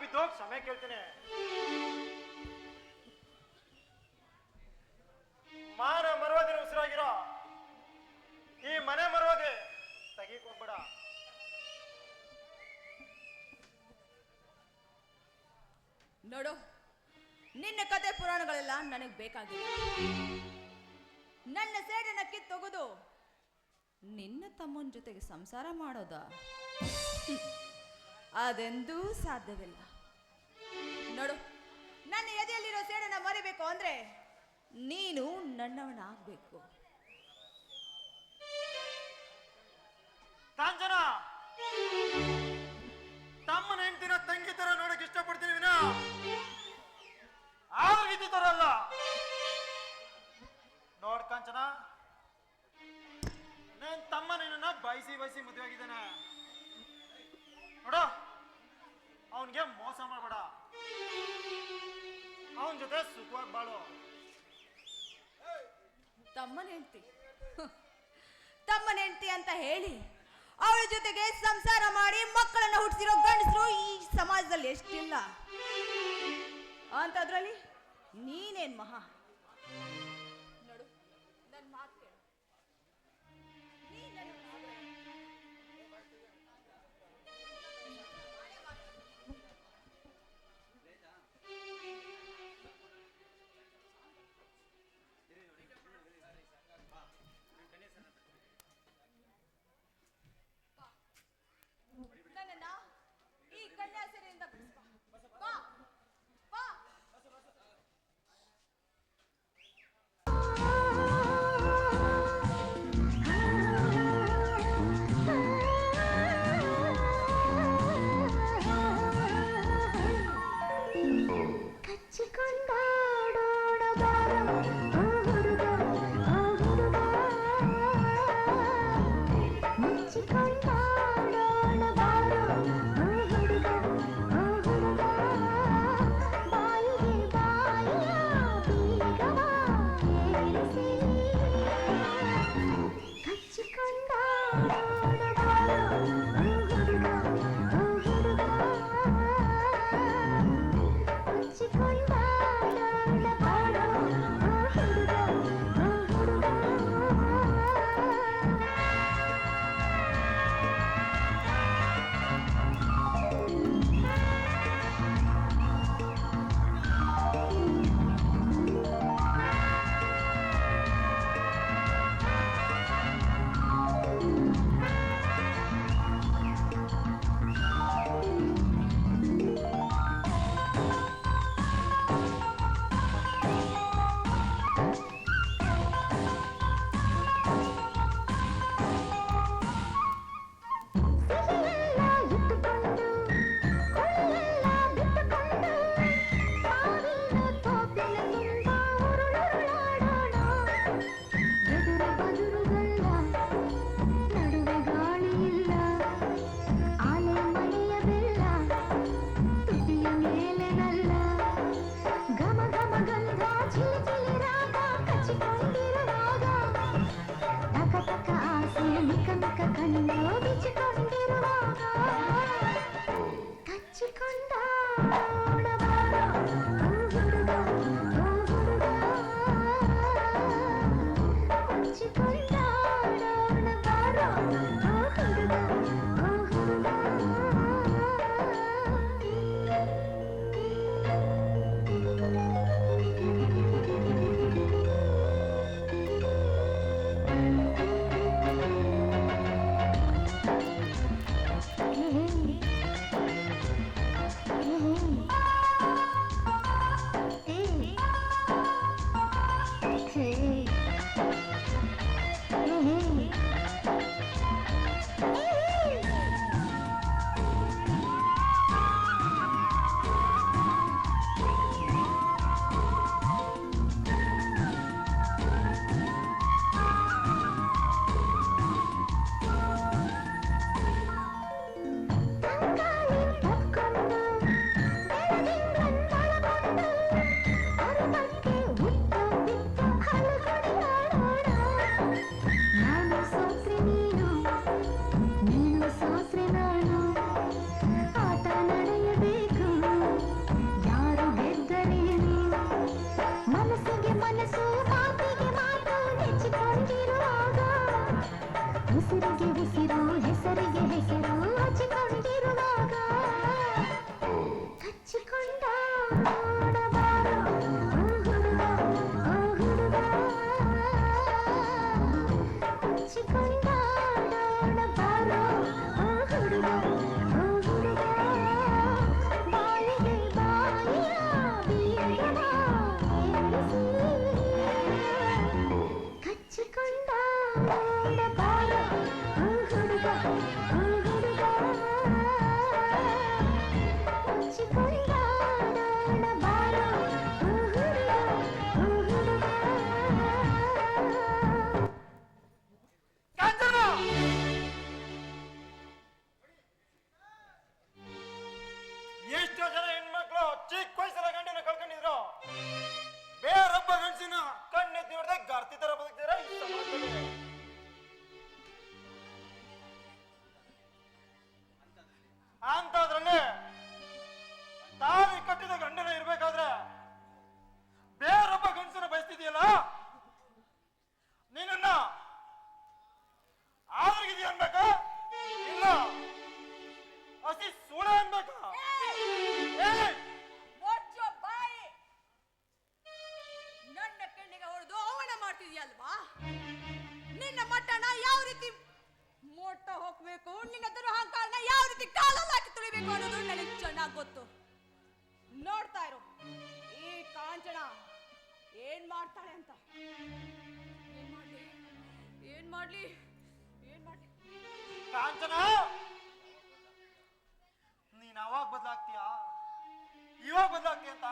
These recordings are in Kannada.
ಬಿದ್ದು ಕ್ಷಮೆ ಕೇಳ್ತೇನೆ. ಮಾನ ಮರವಾದಿನ ಉಸಿರಾಗಿರೋ ಈ ಮನೆ ಮರವಾದೆ ತೆಗೀಕೋಗ್ಬೇಡ. ನೋಡು, ನಿನ್ನ ಕತೆ ಪುರಾಣಗಳೆಲ್ಲ ನನಗೆ ಬೇಕಾಗಿಲ್ಲ. ನನ್ನ ಸೇಡನ್ನ ಕಿತ್ತೊಗೆದು ನಿನ್ನ ತಮ್ಮನ ಜೊತೆಗೆ ಸಂಸಾರ ಮಾಡೋದ ಅದೆಂದೂ ಸಾಧ್ಯವಿಲ್ಲ. ನೋಡು, ನನ್ನ ಎದೆಯಲ್ಲಿರೋ ಸೇಡನ್ನ ಮರಿಬೇಕು ಅಂದ್ರೆ ನೀನು ನನ್ನವನಾಗಬೇಕು. ಕಾಂಚನ, ತಮ್ಮನ ಹೆಂಡತಿನ ತಂಗಿ ತರ ನೋಡಕ್ ಇಷ್ಟಪಡ್ತೀನಿ ವಿನ ಆದ್ರೂ ತರ ಅಲ್ಲ. ನೋಡ್ ಕಾಂಚನ, ನನ್ ತಮ್ಮ ನಿನ್ನ ಬಯಸಿ ಮದುವೆ ಆಗಿದ್ದಾನೆ. ನೋಡು, ಅವನ್ಗೆ ಮೋಸ ಮಾಡಬೇಡ, ಅವನ ಜೊತೆ ಸುಖವಾಗಿ ಬಾಳು. ತಮ್ಮನ ಹೆಂಡತಿ ಅಂತ ಹೇಳಿ ಅವಳ ಜೊತೆಗೆ ಸಂಸಾರ ಮಾಡಿ ಮಕ್ಕಳನ್ನ ಹುಟ್ಟಿಸಿರೋ ಗಂಡಸರು ಈ ಸಮಾಜದಲ್ಲಿ ಎಷ್ಟಿಲ್ಲ. ಅಂತದ್ರಲ್ಲಿ ನೀನೇನ್ ಮಹಾ. ನೋಡು, ನನ್ನ ಮಾತು ಕೇಳು. ನನ್ನನ್ನ ಈ ಕನ್ಯಾಸೆರೆಯಿಂದ ಬಾ ಬಾ. ಮುಚ್ಚಿಕೊಂಡ ಉಸಿರಿಗೆ ಉಸಿರು ಹೆಸರಿಗೆ ಹೆಸರು ಹಚ್ಚಿಕೊಂಡಿರುವಾಗ ಹಚ್ಚಿಕೊಂಡ ನೋಡಬಾರೋ ಹುಡುಗ ಹಚ್ಚಿಕೊಂಡ ನೋಡಬಾರೋ ಹುಡುಗ ಬಾಯಿಗೆ ಬಾಯಿಯ ಬೀಗವ ಏರಿಸಿ ಕಚ್ಚಿಕೊಂಡ ನೋಡಬಾರೋ ಹುಡುಗ ಕಚ್ಚಿಕೊಂಡ ನೋಡಬಾರೋ ಹುಡುಗ ಕಾಂಚನ ಎಷ್ಟೋ ಜನ ಹೆಣ್ಮಕ್ಳು ಚಿಕ್ಕ ವಯಸ್ಸಲ್ಲ ಗಂಡನ ಕಳ್ಕೊಂಡಿದ್ರು ಬೇರೊಬ್ಬ ಗಂಡಸಿನ ಕಣ್ಣೆತ್ತಿ ನೋಡ್ದೆ ಗರ್ತಿ ತರ ಬದುಕ್ತೀರ ಈ ಸಮಾಜದಲ್ಲಿ. ಅಂತದ್ರಲ್ಲಿ ತಾಳಿ ಕಟ್ಟಿದ ಗಂಡನ ಇರ್ಬೇಕಾದ್ರೆ ಬೇರೊಬ್ಬ ಗಂಡಸನ ಬಯಸ್ತಿದೆಯಲ್ಲ, ನೀನನ್ನ ಆದ್ರಿಗಿದೆಯಾ ಅನ್ಬೇಕಾ ಇಲ್ಲ ಹಸಿ ಸೂಳೆ ಅನ್ಬೇಕಾ? ಏಯ್! ಒಚ್ಚ ಬಾಯಿ ನನ್ನ ಕೆಣ್ಣಿಗೆ ಹೊಡೆದು ಅವಮಾನ ಮಾಡ್ತಿದ್ಯಲ್ವಾ? ನಿನ್ನ ಮಟ್ಟನ ಯಾವ ರೀತಿ ಮೊಟ್ಟ ಹೋಗ್ಬೇಕು, ನಿನ್ನ ದುರಹಂಕಾರನ ಯಾವ ರೀತಿ ಕಾಲಲ್ಲಿ ಹಾಕಿ ತುಳಿಬೇಕು ಅನ್ನೋದು ನನಗೆ ಚೆನ್ನಾಗಿ ಗೊತ್ತು. ನೋಡ್ತಾ ಇರು ಈ ಕಾಂಚನ ಏನ್ ಮಾಡ್ತಾಳೆ ಅಂತ. ಏನ್ ಮಾಡ್ಲಿ ಏನ್ ಮಾಡ್ಲಿ ಏನ್ ಮಾಡ್ಲಿ? ಕಾಂಚನ, ನೀನ್ ಅವಾಗ ಬದಲಾಗ್ತೀಯ ಇವಾಗ ಬದಲಾಗ್ತೀಯ ಅಂತ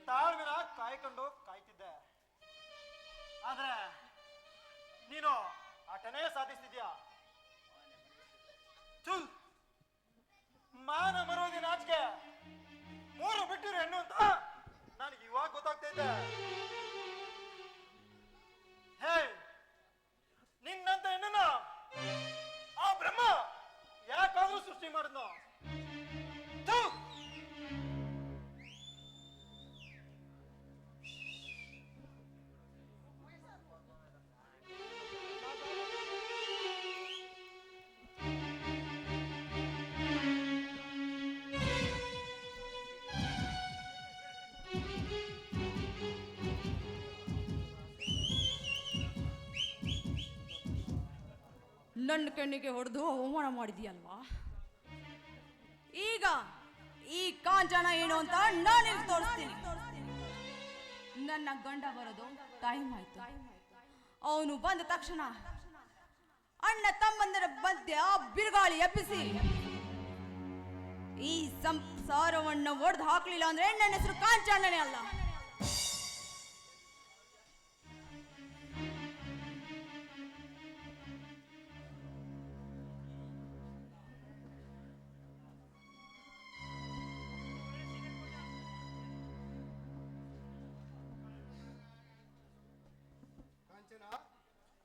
ತಾಳ್ಮೆನ ಕಾಯ್ಕೊಂಡು ಕಾಯ್ತಿದ್ದೆ. ಆದ್ರೆ ನೀನು ಆಟನೇ ಸಾಧಿಸ್ತಿದ್ಯಾ. ಚುಲ್ ಮಾನ ಮರೋದಿ ನಾಚಿಕೆ ಮೂರು ಬಿಟ್ಟಿರು ಹೆಣ್ಣು ಅಂತ ನನಗೆ ಇವಾಗ ಗೊತ್ತಾಗ್ತಾ ಇದೆ. ಹೇ, ನಿನ್ನಂತ ಹೆಣ್ಣನ್ನ ಆ ಬ್ರಹ್ಮ ಯಾಕಾದ್ರೂ ಸೃಷ್ಟಿ ಮಾಡಿದ್ನೋ? ಥು! ನನ್ನ ಕಣ್ಣಿಗೆ ಹೊಡೆದು ಅವಮಾನ ಮಾಡಿದ್ಯಲ್ವಾ? ಈಗ ಈ ಕಾಂಚನ ಏನು ಅಂತ ನಾನು ತೋರಿಸ್ತೀನಿ. ನನ್ನ ಗಂಡ ಬರೋದು ಟೈಮ್ ಆಯ್ತು. ಅವನು ಬಂದ ತಕ್ಷಣ ಅಣ್ಣ ತಮ್ಮಂದರ ಮಧ್ಯ ಬಿರುಗಾಳಿ ಎಬ್ಬಿಸಿ ಈ ಸಂಸಾರವನ್ನು ಒಡೆದು ಹಾಕ್ಲಿಲ್ಲ ಅಂದ್ರೆ ನನ್ನ ಹೆಸರು ಕಾಂಚಣ್ಣನೇ ಅಲ್ಲ.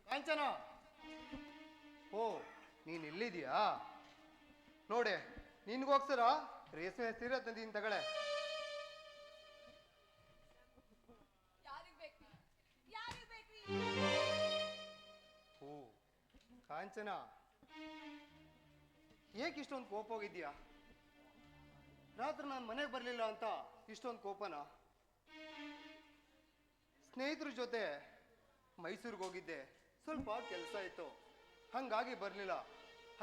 ಕಾಂಚನ, ಓ ನೀನ್ ಇಲ್ಲಿದ್ಯಾ? ನೋಡೆ ನಿನ್ಗೋಸ್ಕರ ರೇಷ್ಮೆ ಸೀರೆ ತಂದೀನಿ, ತಗಳೆ. ಓ ಕಾಂಚನ, ಏಕೆ ಇಷ್ಟೊಂದು ಕೋಪ ಹೋಗಿದ್ಯಾ? ರಾತ್ರಿ ನಾನು ಮನೆಗೆ ಬರಲಿಲ್ಲ ಅಂತ ಇಷ್ಟೊಂದು ಕೋಪನ? ಸ್ನೇಹಿತರ ಜೊತೆ ಮೈಸೂರಿಗೆ ಹೋಗಿದ್ದೆ, ಸ್ವಲ್ಪ ಕೆಲಸ ಇತ್ತು, ಹಂಗಾಗಿ ಬರಲಿಲ್ಲ.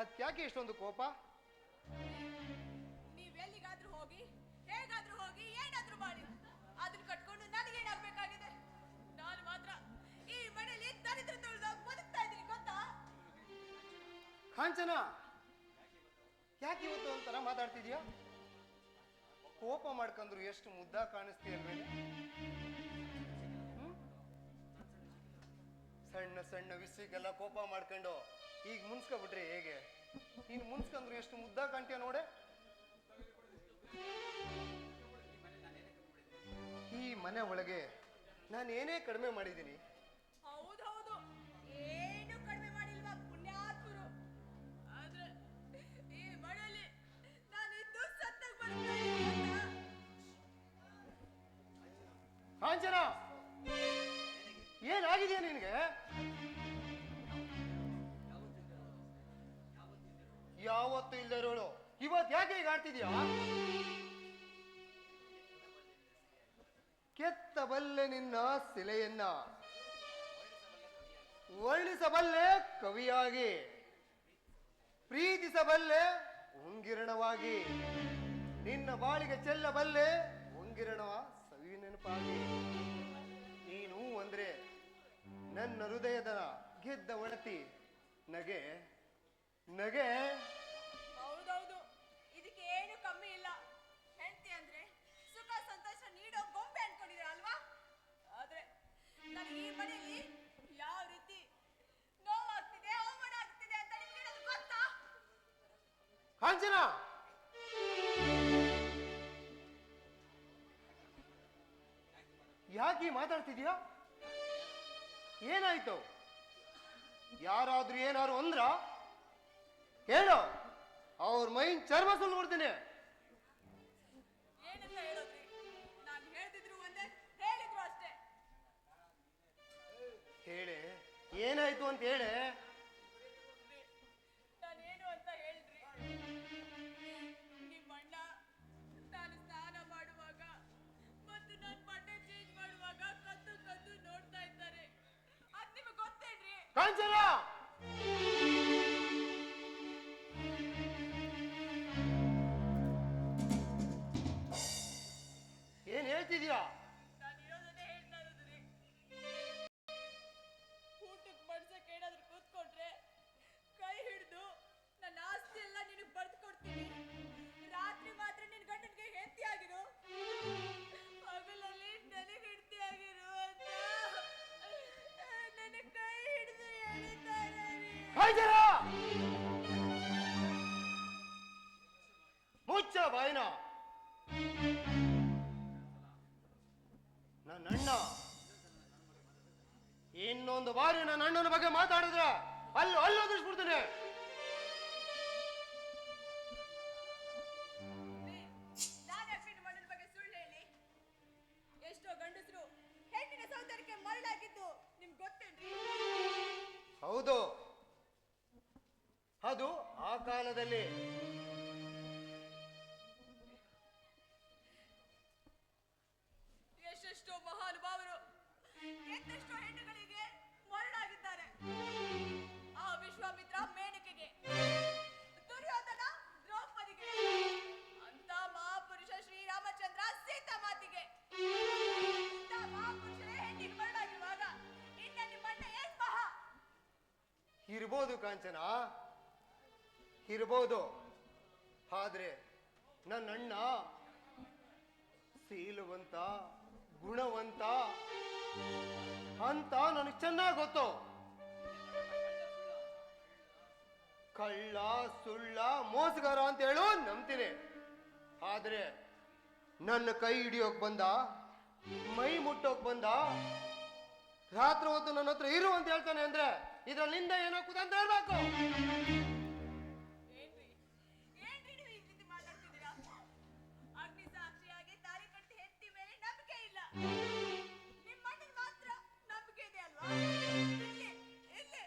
ಅದಕ್ಯಾಕೆ ಇಷ್ಟೊಂದು ಕೋಪ? ನೀವೆಲ್ಲಿಗಾದ್ರೂ ಹೋಗಿ ಹೇಗಾದ್ರೂ ಹೋಗಿ ಏನಾದ್ರೂ ಮಾಡಿ ಅದನ್ನ ಕಟ್ಕೊಂಡು ನನಗೇನಾಗಬೇಕಾಗಿದೆ? ನಾನು ಮಾತ್ರ ಈ ಮನೆಯಲ್ಲಿ ದರಿದ್ರ ತುಳಿದಾಗ ಬದುಕ್ತಾ ಇದ್ದೀನಿ, ಗೊತ್ತಾ? ಕಾಂಚನ, ಯಾಕೆ ಇವತ್ತು ಒಂಥರ ಮಾತಾಡ್ತಿದ್ಯಾ? ಕೋಪ ಮಾಡ್ಕೊಂಡ್ರು ಎಷ್ಟು ಮುದ್ದ ಕಾಣಿಸ್ತೀಯಲ್ವೇ? ಸಣ್ಣ ಸಣ್ಣ ವಿಷಯಕ್ಕೆಲ್ಲ ಕೋಪ ಮಾಡ್ಕೊಂಡು ಈಗ ಮುನ್ಸ್ಕೊಬಿಟ್ರೆ ಹೇಗೆ? ನೀನು ಮುನ್ಸ್ಕೊಂಡ್ರು ಎಷ್ಟು ಮುದ್ದ ಕಾಣ್ತೀಯ ನೋಡೆ. ಈ ಮನೆ ಒಳಗೆ ನಾನು ಏನೇ ಕಡಿಮೆ ಮಾಡಿದ್ದೀನಿ? ಹೌದೌದು, ಏನು ಕಡಿಮೆ ಮಾಡಿಲ್ವಾ ಪುಣ್ಯಾತ್ಮರು. ಆದ್ರೆ ಈ ಮನೆಯಲ್ಲಿ ನಾನು ಇದ್ದು ಸತ್ತಾಗ ಬರ್ತಾ ಇದ್ದೀನಿ ಗೊತ್ತಾ? ಕಾಂಚನ, ಏನಾಗಿದೆಯಾ ನಿನಗೆ? ಯಾವತ್ತೂ ಇಲ್ಲದರೋಳು ಇವತ್ತು ಯಾಕೆ ಈಗ ಆಡ್ತಿದ್ಯಾ? ಕೆತ್ತಬಲ್ಲೆ ನಿನ್ನ ಶಿಲೆಯನ್ನ, ವರ್ಣಿಸಬಲ್ಲೆ ಕವಿಯಾಗಿ, ಪ್ರೀತಿಸಬಲ್ಲೆ ಉಂಗಿರಣವಾಗಿ, ನಿನ್ನ ಬಾಳಿಗೆ ಚೆಲ್ಲಬಲ್ಲೆ ಉಂಗಿರಣವ ಸವಿ ನೆನಪಾಗಿ. ನೀನು ಅಂದ್ರೆ ನನ್ನ ಹೃದಯದ ಗೆದ್ದ ಒಡತಿ ನಗೆ ನಗೆ. ಹೌದೌದು, ಇದಕ್ಕೆ ಏನು ಕಮ್ಮಿ ಇಲ್ಲ. ಹೆಂಡತಿ ಅಂದ್ರೆ ಸುಖ ಸಂತೋಷ ನೀಡೋ ಗೊಂಬೆ ಅನ್ಕೊಂಡಿದ್ರ ಅಲ್ವಾ? ಆದ್ರೆ ನನಗೆ ಈ ಮನೆಯಲ್ಲಿ ಯಾವ ರೀತಿ ನೋವಾಗ್ತಿದೆ, ಅವಮಾನ ಆಗ್ತಿದೆ ಅಂತ ನಿಮ್ಗೆ ಏನಾದ್ರು ಗೊತ್ತಾ? ಕಾಂಚನ, ಯಾಕೆ ಮಾತಾಡ್ತಿದ್ಯಾ? ಏನಾಯ್ತು? ಯಾರಾದ್ರೂ ಏನಾದ್ರು ಅಂದ್ರ ಹೇಳು, ಅವ್ರ ಮೈನ್ ಚರ್ಮ ಸುಲ್ ಕೊಡ್ತೀನಿ. ಏನಂತ ಹೇಳೋದ್ರಿ? ನಾನು ಹೇಳ್ತಿದ್ರು ಒಂದೇ, ಹೇಳಿದ್ರು ಅಷ್ಟೇ. ಹೇಳೆ, ಏನಾಯ್ತು ಅಂತ ಹೇಳೆ. ನಾನೇನು ಅಂತ ಹೇಳ್ರಿ? ನಿಮ್ಮಣ್ಣ ನಾನು ಸ್ನಾನ ಮಾಡುವಾಗ ಮತ್ತು ನನ್ನ ಬಟ್ಟೆ ಚೇಂಜ್ ಮಾಡುವಾಗ ಕದ್ದು ಕದ್ದು ನೋಡ್ತಾ ಇದ್ದಾರೆ. ಅದ್ ನಿಮಗೆ ಗೊತ್ತೇನ್ರಿ? ಕಾಂಚನ, ಏನ್ ಹೇಳ್ತಿದ್ಯಾ? ನಾನು ಇರೋದನ್ನೇ ಹೇಳ್ತಾ ಇರೋದ್ರಿ. ಊಟಕ್ಕೆ ಬಡ್ಸಕ್ಕೆ ಏನಾದ್ರು ಕೂತ್ಕೊಂಡ್ರೆ ಕೈ ಹಿಡಿದು ನನ್ನ ಆಸ್ತಿ ಎಲ್ಲ ನಿನಗೆ ಬರ್ದು ಕೊಡ್ತೀನಿ. ರಾತ್ರಿ ಮಾತ್ರ ನಿನ್ ಗಂಡನಿಗೆ ಹೆಂಡತಿ ಆಗಿರು, ಹಗಲಲ್ಲಿ ನನಗೆ ಹೆಂಡತಿ ಆಗಿರು ಅಂತ ನನ್ನ ಕೈ ಹಿಡಿದು ಎಳಿತಾರೆ. ಕಾಂಚನ, ಮುಚ್ಚ ಬಾಯಿನ. ನನ್ನ ಅಣ್ಣ ಇನ್ನೊಂದು ಬಾರಿ ನನ್ನ ಅಣ್ಣನ ಬಗ್ಗೆ ಮಾತಾಡಿದ್ರೆ ಅಲ್ಲೋದಿಸ್ಬಿಡ್ತೀನಿ. ನಾನೇ ನಿನ್ನ ಮಣ್ಣನ ಬಗ್ಗೆ ಸುಳ್ಳು ಹೇಳಿ? ಎಷ್ಟೋ ಗಂಡಸರು ಹೆಣ್ಣಿನ ಸೌಂದರ್ಯಕ್ಕೆ ಮರಳಾಗಿದ್ದು ನಿಮ್ಗೆ ಗೊತ್ತೇನ್ರಿ? ಹೌದು, ಅದು ಆ ಕಾಲದಲ್ಲಿ. ಎಷ್ಟೆಷ್ಟೋ ಮಹಾನುಭಾವರು ಎಂತೆಷ್ಟೋ ಹೆಣ್ಣುಗಳಿಗೆ ಮರಳಾಗಿದ್ದಾರೆ. ಆ ವಿಶ್ವಾಮಿತ್ರ ಮೇನಕೆಗೆ, ದುರ್ಯೋಧನ ದ್ರೌಪದಿಗೆ, ಅಂತ ಮಹಾಪುರುಷ ಶ್ರೀರಾಮಚಂದ್ರ ಸೀತಾ ಮಾತಿಗೆ. ಇಂಥ ಮಹಾಪುರುಷರೇ ಹೆಣ್ಣಿಗೆ ಮರಳಾಗಿರುವಾಗ ಇನ್ನ ನಿಮ್ಮಣ್ಣ ಏನ್ ಮಹಾ? ಇರ್ಬೋದು ಕಾಂಚನ, ಇರ್ಬೋದು. ಆದ್ರೆ ನನ್ನ ಅಣ್ಣ ಶೀಲವಂತ, ಗುಣವಂತ ಅಂತ ನನಗೆ ಚೆನ್ನಾಗಿ ಗೊತ್ತು. ಕಳ್ಳ, ಸುಳ್ಳ, ಮೋಸಗಾರ ಅಂತ ಹೇಳು ನಂಬ್ತೀನಿ. ಆದ್ರೆ ನನ್ನ ಕೈ ಹಿಡಿಯೋಕ್ ಬಂದ, ಮೈ ಮುಟ್ಟೋಕ್ ಬಂದ, ರಾತ್ರಿ ಹೊತ್ತು ನನ್ನ ಹತ್ರ ಇರು ಅಂತ ಹೇಳ್ತಾನೆ ಅಂದ್ರೆ ಇದ್ರಲ್ಲಿ ನಿಂದ ಏನಾಗ್ತದೆ ಅಂತ ಹೇಳ್ಬೇಕು. ಏನ್ರಿ ಏನ್ರಿ ನೀವು ಈ ರೀತಿ ಮಾತಾಡ್ತಿದ್ದೀರಾ? ಅಗ್ನಿ ಸಾಕ್ಷಿಯಾಗಿ ತಾಳಿ ಕಟ್ಟಿ ಹೆತ್ತಿ ಮೇಲೆ ನಂಬಿಕೆ ಇಲ್ಲ. ನಿಮ್ಮ ಅಣ್ಣನ್ ಮಾತ್ರ ನಂಬಿಕೆ ಇದೆ ಅಲ್ವಾ? ಇಲ್ಲಿ ಇಲ್ಲಿ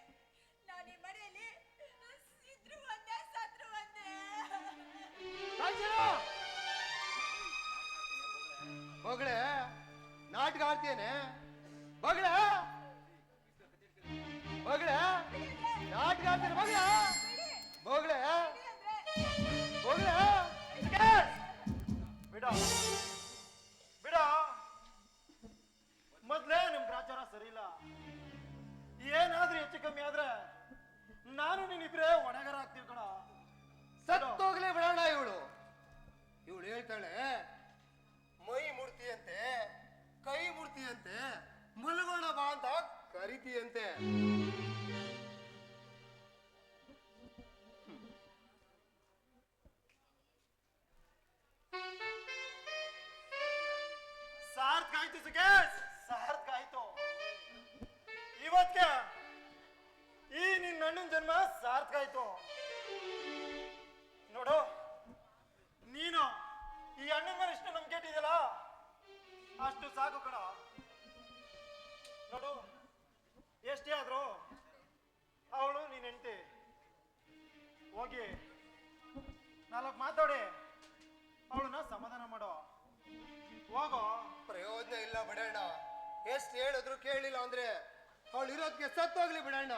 ನಾನು ಈ ಮನೆಯಲ್ಲಿ ಇದ್ರು ಒಂದೇ, ಸತ್ರು ಒಂದೇ. ಮಗಳೇ, ನಾಟಕ ಆಡ್ತೇನೆ ಮಗಳೇ, ಮಗಳೇ, ನಾಟಕ ಆಡ್ತೇನೆ ಮಗಳೇ, ಮಗಳೇ, ಮಗಳೇ. ಬಿಡ ಬಿಡ, ಮೊದ್ಲೇ ನಿಮ್ ಗ್ರಾಚಾರ ಸರಿ ಇಲ್ಲ. ಏನಾದ್ರೂ ಹೆಚ್ಚು ಕಮ್ಮಿ ಆದ್ರೆ ನಾನು ನೀನಿಬ್ರೆ ಹೊಣೆಗಾರ ಆಗ್ತೀವಿ ಕಣ. ಸತ್ತೋಗ್ಲೇ ಬಿಡೋಣ. ಇವಳು ಹೇಳ್ತಾಳೆ ಮೈ ಮುಡ್ತಿಯಂತೆ, ಕೈ ಮುಡ್ತಿಯಂತೆ, ಮಲಗೋಣ ಬಾ ಅಂತ ಕರಿತೀಯಂತೆ. ಸಾರ್ಥಕ ಆಯ್ತು ಸುಖೇಶ್, ಸಾರ್ಥಕ ಆಯ್ತು. ಇವತ್ಗೆ ಈ ನಿನ್ನ ಅಣ್ಣನ ಜನ್ಮ ಸಾರ್ಥಕ ಆಯ್ತು. ನೋಡು, ನೀನು ಈ ಅಣ್ಣನ ಮೇಲೆ ಇಷ್ಟು ನಂಬಿಕೆ ಇಟ್ಟಿದೆಯಲ್ಲ, ಅಷ್ಟು ಸಾಕು ಕಣ. ನೋಡು, ಎಷ್ಟೇ ಆದ್ರೂ ಅವಳು ನೀನ್ ಹೆಂಡತಿ. ಹೋಗಿ ನಾಲ್ಕು ಮಾತಾಡಿ ಅವಳನ್ನ ಸಮಾಧಾನ ಮಾಡೋ. ಹೋಗೋ. ಪ್ರಯೋಜನ ಇಲ್ಲ ಬಿಡಣ್ಣ. ಎಷ್ಟು ಹೇಳಿದ್ರು ಕೇಳಿಲ್ಲ ಅಂದ್ರೆ ಅವಳು ಇರೋದಕ್ಕೆ ಸತ್ತೋಗ್ಲಿ ಬಿಡಣ್ಣ.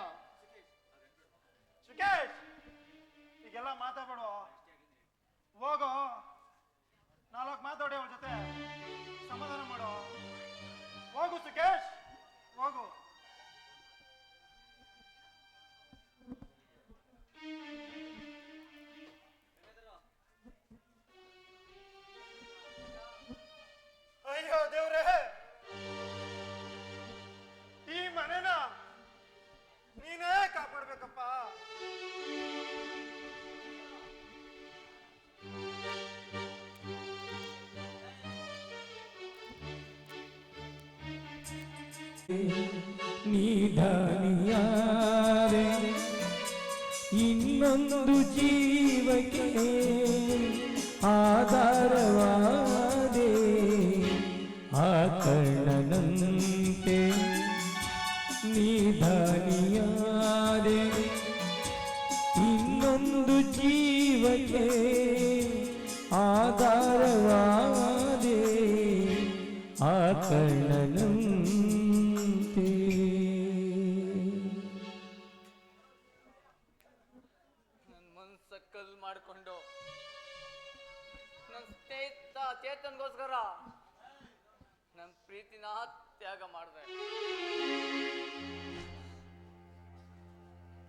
ಸುಖೇಶ್, ಈಗೆಲ್ಲ ಮಾತಾಡ್ಬೇಡು. ಹೋಗೋ, ನಾಲ್ಕು ಮಾತಾಡಿ ಅವಳ ಜೊತೆ ಸಮಾಧಾನ ಮಾಡೋ. ಹೋಗು ಸುಖೇಶ್, ಹೋಗು. ಅಯ್ಯೋ ದೇವ್ರೆ, ಈ ಮನೆನ ನೀನೇ ಕಾಪಾಡ್ಬೇಕಪ್ಪ. ನೀಧಾನಿಯಾರೆ ಇನ್ನೊಂದು ಜೀವಕ್ಕೆ ಆಧಾರವಾದೆ ಆ ಕರ್ಣನಂತೆ. ನೀಧಾನಿಯಾರೆ ಇನ್ನೊಂದು ಜೀವಕ್ಕೆ ಆಧಾರವಾದೆ ಆ ಕರ್ಣನಂತೆ. ನನ್ನ ಮನ್ಸ ಕಲ್ ಮಾಡ್ಕೊಂಡು ನನ್ನ ಸ್ನೇಹಿತ ಚೇತನ್ಗೋಸ್ಕರ ನನ್ನ ಪ್ರೀತಿನ ತ್ಯಾಗ ಮಾಡಿದೆ.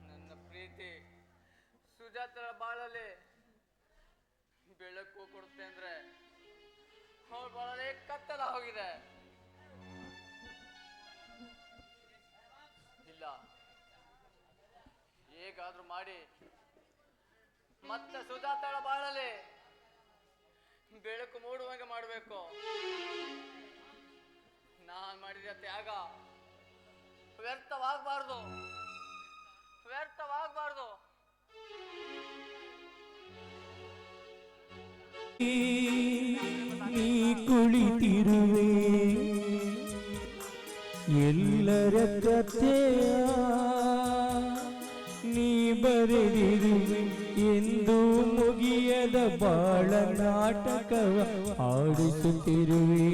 ನನ್ನ ಪ್ರೀತಿ ಸುಜಾತರ ಬಾಳಲ್ಲಿ ಬೆಳಕು ಕೊಡುತ್ತೆ ಅಂದ್ರೆ ಅವಳ ಬಾಳಲ್ಲಿ ಕತ್ತಲ ಹೋಗಿದೆ. ಇಲ್ಲ, ಹೇಗಾದ್ರೂ ಮಾಡಿ ಮತ್ತೆ ಸುಜಾತಳ ಬಾಳಲ್ಲಿ ಬೆಳಕು ಮೂಡುವಂಗೆ ಮಾಡಬೇಕು. ನಾನ್ ಮಾಡಿದ ತ್ಯಾಗ ವ್ಯರ್ಥವಾಗಬಾರ್ದು, ವ್ಯರ್ಥವಾಗಬಾರ್ದು. ನೀ ಕುಳಿತಿರುವೆ ಎಲ್ಲರ ಕಥೆಯ ನೀ ಬರೆದಿರುವೆ ಎಂದು ಮುಗಿಯದ ಬಾಳ ನಾಟಕವ ಆಡಿಸುತ್ತಿರುವೆ.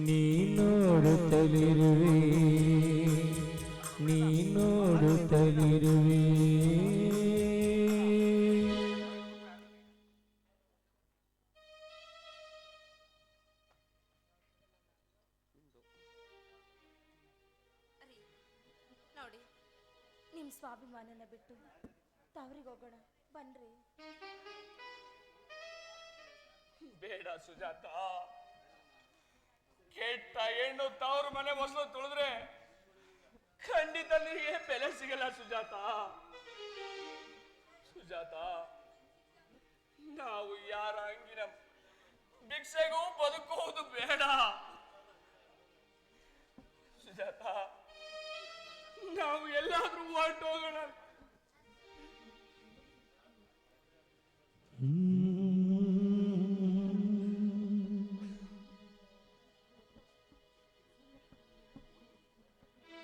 ನೀ ನೋಡುತ್ತಲಿರುವೆ, ನೀ ನೋಡುತ್ತಲಿರುವೆ. ರೀ ನೋಡಿ, ನಿಮ್ಮ ಸ್ವಾಭಿಮಾನನ ಬಿಟ್ಟು ತವರಿಗೆ ಹೋಗೋಣ ಬನ್ರಿ. ಬೇಡ ಸುಜಾತ, ಕೆಟ್ಟ ಹೆಣ್ಣು ತವರು ಮನೆ ಹೊಸಲು ತುಳಿದ್ರೆ ಖಂಡಿತ ನಿನಗೆ ಬೆಲೆ ಸಿಗಲ್ಲ ಸುಜಾತ. ಸುಜಾತ, ನಾವು ಯಾರ ಅಂಗಿನ ಭಿಕ್ಷೆಗೂ ಬದುಕುವುದು ಬೇಡ. ಸುಜಾತ, ನಾವು ಎಲ್ಲಾದ್ರೂ ಹೊರಟೋಗೋಣ.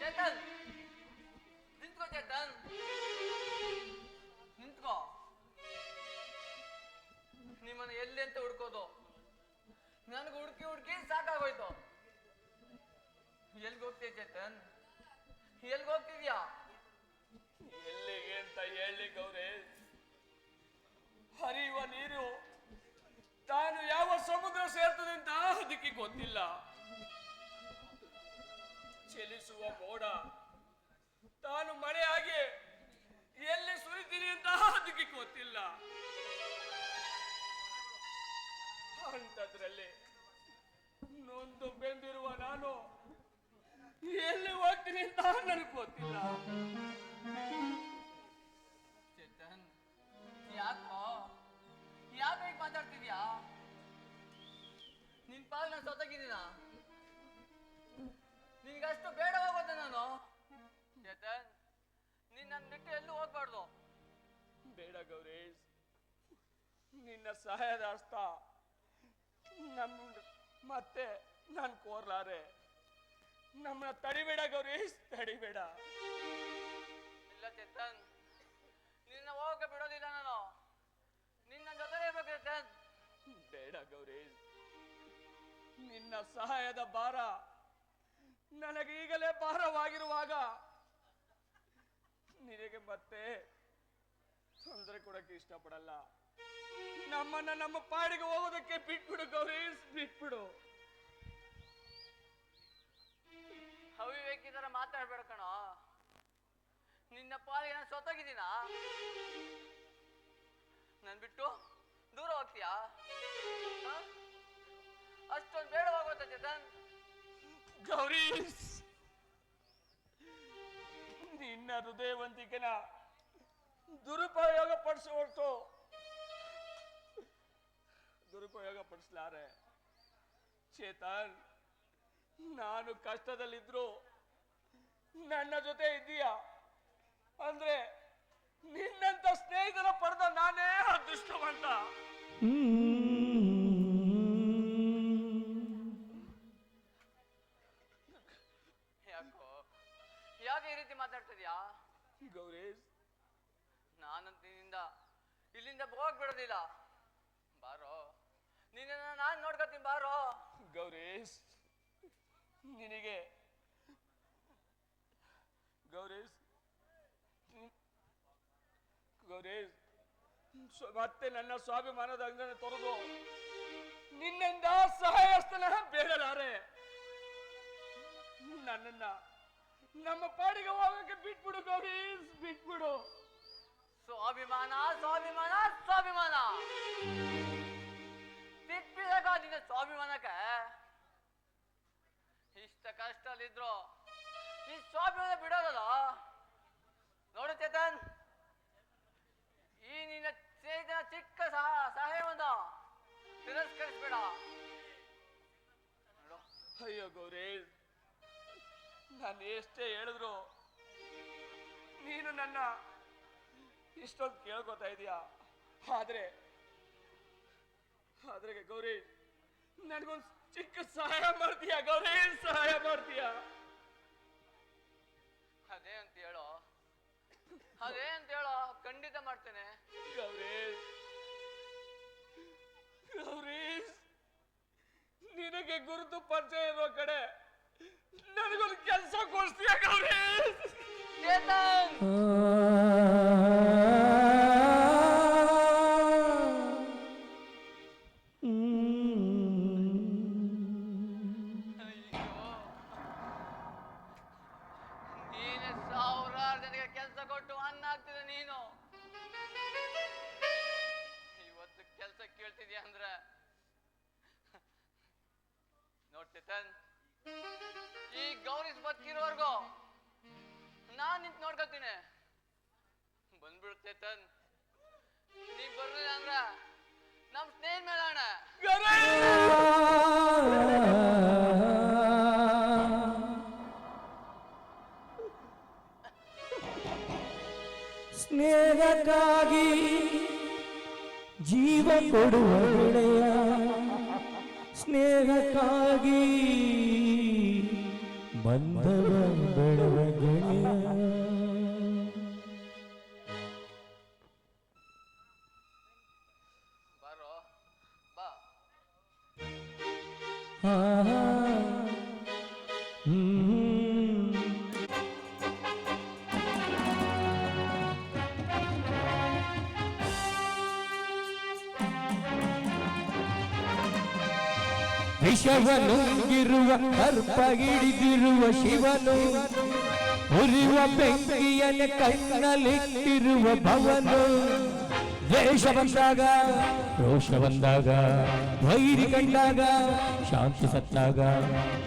ಚೇತನ್, ನಿಂತ್ಕೋ ಚೇತನ್, ನಿಂತ್ಕೋ. ನಿಮ್ಮನ್ನ ಎಲ್ಲಿ ಅಂತ ಹುಡ್ಕೋದು? ನನ್ಗೆ ಹುಡುಕಿ ಹುಡುಕಿ ಸಾಕಾಗೋಯ್ತು. ಎಲ್ಗೆ ಹೋಗ್ತೀಯ ಚೇತನ್? ಎಲ್ಗೆ ಹೋಗ್ತಿದ್ಯಾ? ಎಲ್ಲಿಗೆ ಅಂತ ಹೇಳಿ ಗೌರಿ. ಹರಿಯುವ ನೀರು ತಾನು ಯಾವ ಸಮುದ್ರ ಸೇರ್ತದೆ ಅಂತ ಅದಕ್ಕೆ ಗೊತ್ತಿಲ್ಲ. ಚಲಿಸುವ ಮೋಡ ತಾನು ಮಳೆಯಾಗಿ ಎಲ್ಲಿ ಸುರಿತೀನಿ ಅಂತ ಅದಕ್ಕೆ ಗೊತ್ತಿಲ್ಲ. ಅಂಥದ್ರಲ್ಲಿ ನೊಂದು ಬೆಂದಿರುವ ನಾನು ಎಲ್ಲಿ ಹೋಗ್ತೀನಿ ಅಂತ ನನಗೆ ಗೊತ್ತಿಲ್ಲ. ಚೇತನ್, ಯಾಕೋ ಯಾಕೆ ಹೀಗೆ ಮಾತಾಡ್ತಿದ್ಯಾ? ನಿನ್ ಪಾಲ್ ನಾನು ಸೊತ್ತಾಗಿದ್ದೀನ? ನಿನ್ಗಷ್ಟು ಬೇಡವಾಗೋದ ನಾನು? ಚೇತನ್, ನೀನ್ ನನ್ನ ಬಿಟ್ಟು ಎಲ್ಲೂ ಹೋಗ್ಬಾರ್ದು. ಬೇಡ ಗೌರೀಶ್, ನಿನ್ನ ಸಹಾಯದ ಹಸ್ತ ಮತ್ತೆ ನಾನು ಕೋರ್ಲಾರೆ. ನಮ್ಮನ್ನ ತಡಿಬೇಡ ಗೌರೀಶ್, ತಡಿಬೇಡ. ಇಲ್ಲ ಚೇತನ್, ನಿನ್ನ ಹೋಗಕ್ಕೆ ಬಿಡೋದಿಲ್ಲ ನಾನು. ಮಾಡ್ಬೇಕು ಚೇತನ್. ಬೇಡ ಗೌರೀಶ್, ನಿನ್ನ ಸಹಾಯದ ಭಾರ ನನಗೆ ಈಗಲೇ ಭಾರವಾಗಿರುವಾಗ ನಿನಗೆ ಮತ್ತೆ ತೊಂದರೆ ಕೊಡಕ್ಕೆ ಇಷ್ಟಪಡಲ್ಲ. ನಮ್ಮನ್ನ ನಮ್ಮ ಪಾಡಿಗೆ ಹೋಗೋದಕ್ಕೆ ಬಿಟ್ಬಿಡು ಗೌರೀಶ್, ಬಿಟ್ಬಿಡು. ಅವಿವೇಕಿ ತರ ಮಾತಾಡ್ಬೇಡ ಕಣೋ. ನಿನ್ನ ಪಾಲಿಗೆ ನಾನು ಸೊತ್ತೋಗಿದ್ದೀನ? ನನ್ ಬಿಟ್ಟು ದೂರ ಹೋಗ್ತೀಯಾ? ಅಷ್ಟೊಂದು ಬೇಡವಾಗೋತ ಚೇತನ್? ಗೌರೀಶ್, ನಿನ್ನ ಹೃದಯವಂತಿಕೆನ ದುರುಪಯೋಗ ಪಡಿಸಲಾರೆ ಚೇತನ್. ನಾನು ಕಷ್ಟದಲ್ಲಿದ್ರು ನನ್ನ ಜೊತೆ ಇದ್ದೀಯಾ ಅಂದ್ರೆ ನಿನ್ನಂತ ಸ್ನೇಹಿತರ ಪಡೆದ ನಾನೇ ಅದೃಷ್ಟವಂತ. ಯಾಕೆ ಈ ರೀತಿ ಮಾತಾಡ್ತಿದ್ಯಾ ಗೌರೀಶ್? ನಾನಂತ ಇಲ್ಲಿಂದ ಹೋಗ್ಬಿಡೋದಿಲ್ಲ. ಬಾರೋ, ನಿನ್ನ ನಾನು ನೋಡ್ಕೊತೀನಿ ಬಾರೋ. ಗೌರೀಶ್, ನಿನಗೆ ಗೌರೀಶ್ ಮತ್ತೆ ನನ್ನ ಸ್ವಾಭಿಮಾನದ ಅಂಗನ ತೊರೆದು ನಿನ್ನಿಂದ ಸಹಾಯಸ್ತನ ಬೇಡಲಾರೆ. ನನ್ನನ್ನ ನಮ್ಮ ಪಾಡಿಗೆ ಹೋಗಕ್ಕೆ ಬಿಟ್ಬಿಡು ಗೌರೀಶ್, ಬಿಟ್ಬಿಡು. ಸ್ವಾಭಿಮಾನ ಸ್ವಾಭಿಮಾನ ಸ್ವಾಭಿಮಾನ ತಿಪ್ಪಿದಾಗ ನಿನ್ನ ಸ್ವಾಭಿಮಾನಕ್ಕೆ ಇಷ್ಟ ಕಷ್ಟಲ್ಲಿದ್ರು ಈ ಸ್ವಾಭಿಮಾನ ಬಿಡೋದಲ್ಲ. ನೋಡು ಚೇತನ್, ಈ ನಿನ್ನ ಸ್ನೇಹಿತನ ಚಿಕ್ಕ ಸಹಾಯವನ್ನು ತಿರಸ್ಕರಿಸ್ಬೇಡ. ಅಯ್ಯೋ ಗೌರೀಶ್, ನಾನು ಎಷ್ಟೇ ಹೇಳಿದ್ರು ನೀನು ನನ್ನ ಇಷ್ಟೊಂದು ಕೇಳ್ಕೊತಾ ಇದೀಯಾ. ಆದ್ರೆ ಗೌರೀಶ್, ನನಗೊಂದು ಚಿಕ್ಕ ಸಹಾಯ ಮಾಡ್ತೀಯಾ ಗೌರೀಶ್? ಸಹಾಯ ಮಾಡ್ತೀಯಾ? ಅದೇ ಅಂತ ಹೇಳೋ, ಖಂಡಿತ ಮಾಡ್ತೇನೆ. ಗೌರೀಶ್, ನಿನಗೆ ಗುರುತು ಪರಿಚಯ ಇರೋ ಕಡೆ ನನಗೊಂದು ಕೆಲಸ ಕೊಡ್ತೀಯ ಗೌರೀಶ್? ಚೇತನ್, ನೀನು ಸಾವಿರಾರು ಜನಕ್ಕೆ ಕೆಲಸ ಕೊಟ್ಟು ಅನ್ನ ಆಗ್ತಿದೆ. ನೀನು ಇವತ್ತು ಕೆಲಸ ಕೇಳ್ತಿದ್ಯಾ ಅಂದ್ರೆ ನೋಡ್ ಚೇತನ್, ಈ ಗೌರೀಶ್ ಬದುಕಿರೋವರೆಗೂ ನಾನ್ ನಿಂತು ನೋಡ್ಕೊತೀನಿ. ಬಂದ್ಬಿಡು ಚೇತನ್, ನೀ ಬರ್ಲಿಲ್ಲ ಅಂದ್ರ ನಮ್ ಸ್ನೇಹ ಮೇಳಣ. ಸ್ನೇಹಕ್ಕಾಗಿ ಜೀವ ಕೊಡುವ ಗೆಳೆಯ, ಸ್ನೇಹಕ್ಕಾಗಿ ಬಂಧವ ಬೆಳೆವ ಗೆಳೆಯ. ಬಾರೋ ಬಾ. ವಿಷವನುಂಗಿರುವ ಅರ್ಪಗಿಡಿದಿರುವ ಶಿವನು, ಉರಿಯುವ ಬೆಂಕಿಯನ್ನು ಕಣ್ಣಲ್ಲಿಟ್ಟಿರುವ ಭವನು. ದ್ವೇಷ ಬಂದಾಗ, ರೋಷ ಬಂದಾಗ, ವೈರಿ ಕಂಡಾಗ, ಶಾಂತಿ ಸತ್ತಾಗ,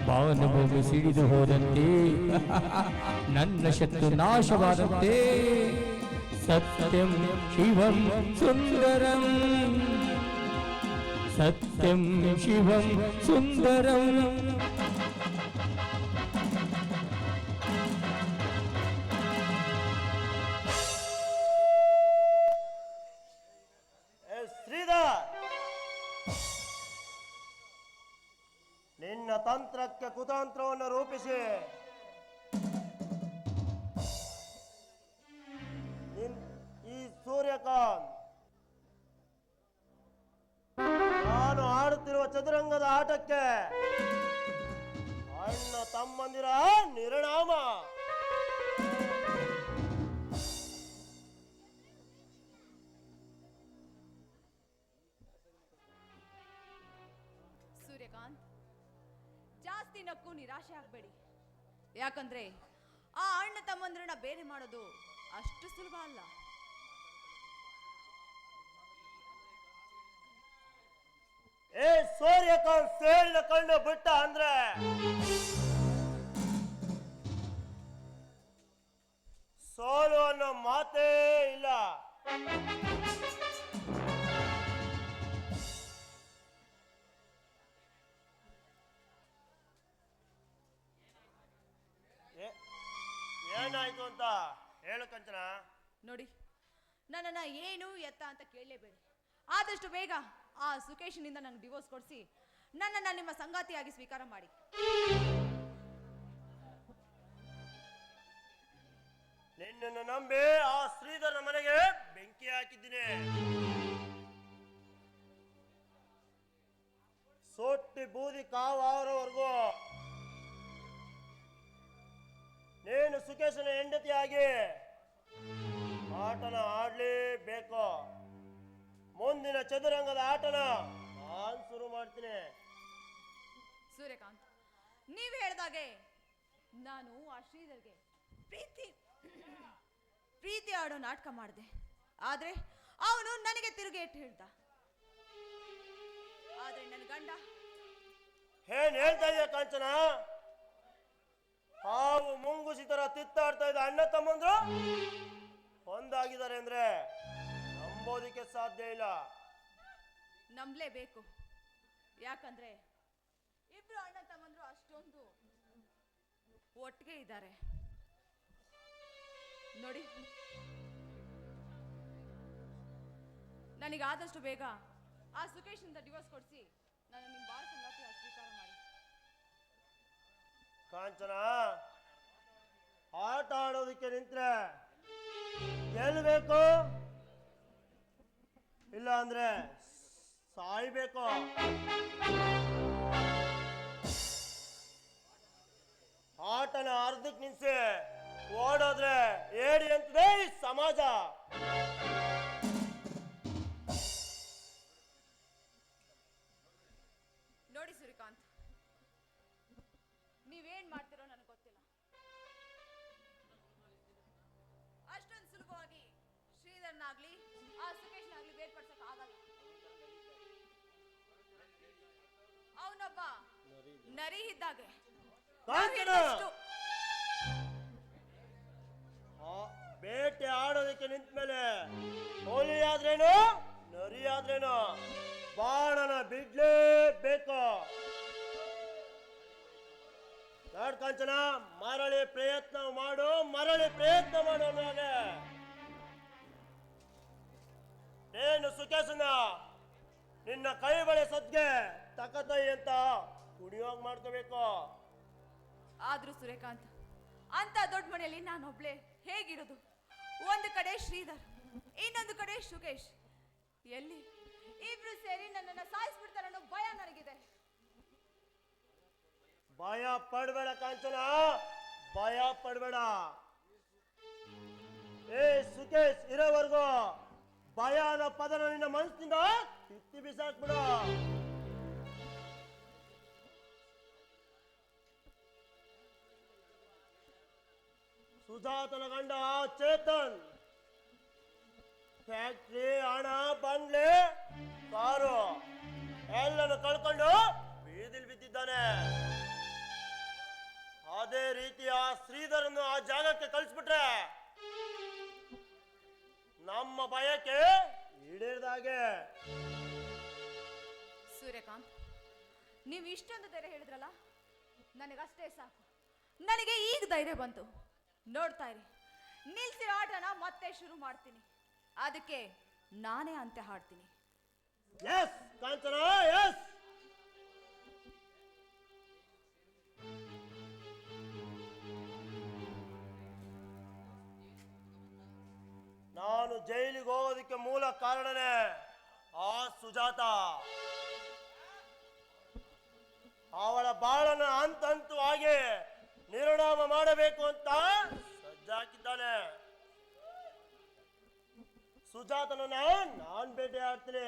ಭಾವನಭೂಮಿ ಸಿಡಿದು ಹೋದಂತೆ ನನ್ನ ಶತ್ರು ನಾಶವಾದಂತೆ. ಸತ್ಯಂ ಶಿವಂ ಸುಂದರಂ, ಸತ್ಯಂ ಶಿವಂ ಸುಂದರಂ. ಶ್ರೀಧರ್, ನಿನ್ನ ತಂತ್ರಕ್ಕೆ ಕುತಂತ್ರವನ್ನು ರೂಪಿಸಿ ಈ ಸೂರ್ಯಕಾಂತ್ ಆಟಕ್ಕೆ ಅಣ್ಣ ತಮ್ಮಂದಿರ ನಿರ್ಣಾಮ. ಸೂರ್ಯಕಾಂತ್, ಜಾಸ್ತಿ ನಕ್ಕು ನಿರಾಶೆ ಆಗ್ಬೇಡಿ. ಯಾಕಂದ್ರೆ ಆ ಅಣ್ಣ ತಮ್ಮಂದ್ರನ್ನ ಬೇರೆ ಮಾಡೋದು ಅಷ್ಟು ಸುಲಭ ಅಲ್ಲ. ಏ ಸೂರ್ಯಕಾಂತ್ ಸೇರಿದ ಕಣ್ಣು ಬಿಟ್ಟ ಅಂದ್ರೆ ಸೋಲು ಅನ್ನೋ ಮಾತೇ ಇಲ್ಲ. ಏನಾಯ್ತು ಅಂತ ಹೇಳು ಕಂಚನ. ನೋಡಿ, ನನ್ನನ್ನ ಏನು ಎತ್ತ ಅಂತ ಕೇಳಲೇಬೇಡಿ. ಆದಷ್ಟು ಬೇಗ ಆ ಸುಕೇಶನಿಂದ ನಂಗೆ ಡಿವೋರ್ಸ್ ಕೊಡಿಸಿ ನನ್ನನ್ನ ನಿಮ್ಮ ಸಂಗಾತಿಯಾಗಿ ಸ್ವೀಕಾರ ಮಾಡಿ. ನಿನ್ನನ್ನು ನಂಬಿ ಆ ಶ್ರೀಧರನ ಮನೆಗೆ ಬೆಂಕಿ ಹಾಕಿದ್ದೀನಿ. ಸೊಟ್ಟಿ ಬೂದಿ ಕಾವಾರವರೆಗೂ ನೀನು ಸುಕೇಶನ ಹೆಂಡತಿಯಾಗಿ ಆಟನ ಆಡ್ಲೇಬೇಕು. ಮುಂದಿನ ಚದುರಂಗದ ಆಟನ ನಾನು ಶುರು ಮಾಡ್ತೀನಿ. ಸೂರ್ಯಕಾಂತ್, ನೀವು ಹೇಳ್ದಾಗೆ ನಾನು ಆ ಶ್ರೀಧರ್ಗೆ ಪ್ರೀತಿ ಆಡೋ ನಾಟಕ ಮಾಡಿದೆ. ಆದ್ರೆ ಅವನು ನನಗೆ ತಿರುಗೇಟು ಹೇಳ್ದ. ಆದ್ರೆ ನನ್ನ ಗಂಡ ಏನ್ ಹೇಳ್ತಾ ಇದೆಯಾ ಕಾಂಚನ? ಹಾವು ಮುಂಗುಸಿ ತರ ತಿತ್ತಾಡ್ತಾ ಇದ್ದ ಅಣ್ಣ ತಮ್ಮಂದ್ರು ಒಂದಾಗಿದ್ದಾರೆ ಅಂದ್ರೆ ನಂಬೋದಿಕ್ಕೆ ಸಾಧ್ಯ ಇಲ್ಲ. ನಂಬಲೇಬೇಕು. ಯಾಕಂದ್ರೆ ಇಬ್ರು ಅಣ್ಣ ತಮ್ಮಂದ್ರು ಅಷ್ಟೊಂದು ಒಟ್ಟಿಗೆ ಇದ್ದಾರೆ. ನೋಡಿ, ನನಗಾದಷ್ಟು ಬೇಗ ಆ ಸುಕೇಶ್ ಡಿವೋರ್ಸ್ ಕೊಡಿಸಿ ನಾನು ನಿಮ್ಮ ಬಾಳ ಸಂಗಾತಿ ಸ್ವೀಕಾರ ಮಾಡಿ. ಕಾಂಚನ, ಆಟ ಆಡೋದಕ್ಕೆ ನಿಂತ್ರೆ ಗೆಲ್ಬೇಕು, ಇಲ್ಲ ಅಂದ್ರೆ ಸಾಯ್ಬೇಕು. ಆಟನ ಅರ್ಧಕ್ಕೆ ನಿಲ್ಸಿ ಓಡೋದ್ರೆ ಏಡಿ ಅಂತಿದೆ ಈ ಸಮಾಜ. ನೋಡಿ ಸೂರ್ಯಕಾಂತ್, ನೀವೇನ್ ಮಾಡ್ತಿರೋ ನನಗೆ ಗೊತ್ತಿಲ್ಲ. ಅಷ್ಟೊಂದು ಸುಲಭವಾಗಿ ಶ್ರೀಧರ್ನಾಗ್ಲಿ ಆ ಸುಕೇಶ್ನಾಗ್ಲಿ ಬೇರ್ಪಡ್ಸಕ್ ಆಗಲ್ಲ. ಅವನೊಬ್ಬ ನರಿ ಇದ್ದಾಗೆ. ಬೇಟೆ ಆಡೋದಕ್ಕೆ ನಿಂತ ಮೇಲೆ ಹುಲಿ ಆದ್ರೇನು ನರಿ ಆದ್ರೇನು ಬಾಣನ ಬಿಡ್ಲೇಬೇಕು. ನೋಡ್ ಕಾಂಚನ, ಮರಳಿ ಪ್ರಯತ್ನ ಮಾಡು ಅನ್ನೋಗೆ ಏನು ಸುಖೇಶನ ನಿನ್ನ ಕೈ ಬಳೆ ಸದ್ಗೆ ತಕತೈ ಅಂತ ಕುಡಿಯೋಗ್ ಮಾಡ್ಕೋಬೇಕು. ಆದ್ರೂ ಸೂರ್ಯಕಾಂತ್, ಅಂತ ದೊಡ್ಡ ಮನೆಯಲ್ಲಿ ನಾನೊಬ್ಳೆ ಹೇಗಿರೋದು? ಒಂದು ಕಡೆ ಶ್ರೀಧರ್, ಇನ್ನೊಂದು ಕಡೆ ಸುಕೇಶ್. ಎಲ್ಲಿ ಇಬ್ರು ಸೇರಿ ನನ್ನನ್ನು ಸಾಯಿಸ್ಬಿಡ್ತಾರೆ ಅನ್ನೋ ಭಯ ನನಗಿದೆ. ಭಯ ಪಡ್ಬೇಡ ಕಾಂಚನ, ಭಯ ಪಡ್ಬೇಡ. ಏ ಸುಕೇಶ್ ಇರೋವರೆಗೂ ಭಯ ಅನ್ನೋ ಪದನ ನಿನ್ನ ಮನಸ್ಸಿನಿಂದ ಕಿತ್ತಿ ಬಿಸಾಕ್ಬಿಡು. ಸುಜಾತನ ಗಂಡ ಚೇತನ್ ಫ್ಯಾಕ್ಟ್ರಿ, ಹಣ, ಬಂಗ್ಲೆ, ಕಾರು ಎಲ್ಲನ್ನು ಕಳ್ಕೊಂಡು ಬೀದಿಲ್ ಬಿದ್ದಿದ್ದಾನೆ. ಅದೇ ರೀತಿ ಆ ಶ್ರೀಧರನ್ನು ಆ ಜಾಗಕ್ಕೆ ಕಳಿಸ್ಬಿಟ್ರೆ ನಮ್ಮ ಭಯಕ್ಕೆ ಈಡೇರಿದಾಗೆ. ಸೂರ್ಯಕಾಂತ್, ನೀವು ಇಷ್ಟೊಂದು ಧೈರ್ಯ ಹೇಳಿದ್ರಲ್ಲ, ನನಗಷ್ಟೇ ಸಾಕು. ನನಗೆ ಈಗ ಧೈರ್ಯ ಬಂತು. ನೋಡ್ತಾ ಇರಿ, ನಿಲ್ಸಿರೋ ಆಟನ ಮತ್ತೆ ಶುರು ಮಾಡ್ತೀನಿ. ಅದಕ್ಕೆ ನಾನೇ ಅಂತ್ಯ ಹಾಡ್ತೀನಿ. ಎಸ್ ಕಾಂಚನ, ಎಸ್. ನಾನು ಜೈಲಿಗೆ ಹೋಗೋದಕ್ಕೆ ಮೂಲ ಕಾರಣನೇ ಆ ಸುಜಾತ. ಅವಳ ಬಾಳನ ಹಂತವಾಗಿ ನಿರ್ಣಾಮ ಮಾಡಬೇಕು ಅಂತ ಸಜ್ಜಾಕಿದ್ದಾನೆ. ಸುಜಾತನನ್ನ ನಾನ್ ಬೇಟೆ ಆಡ್ತೀನಿ,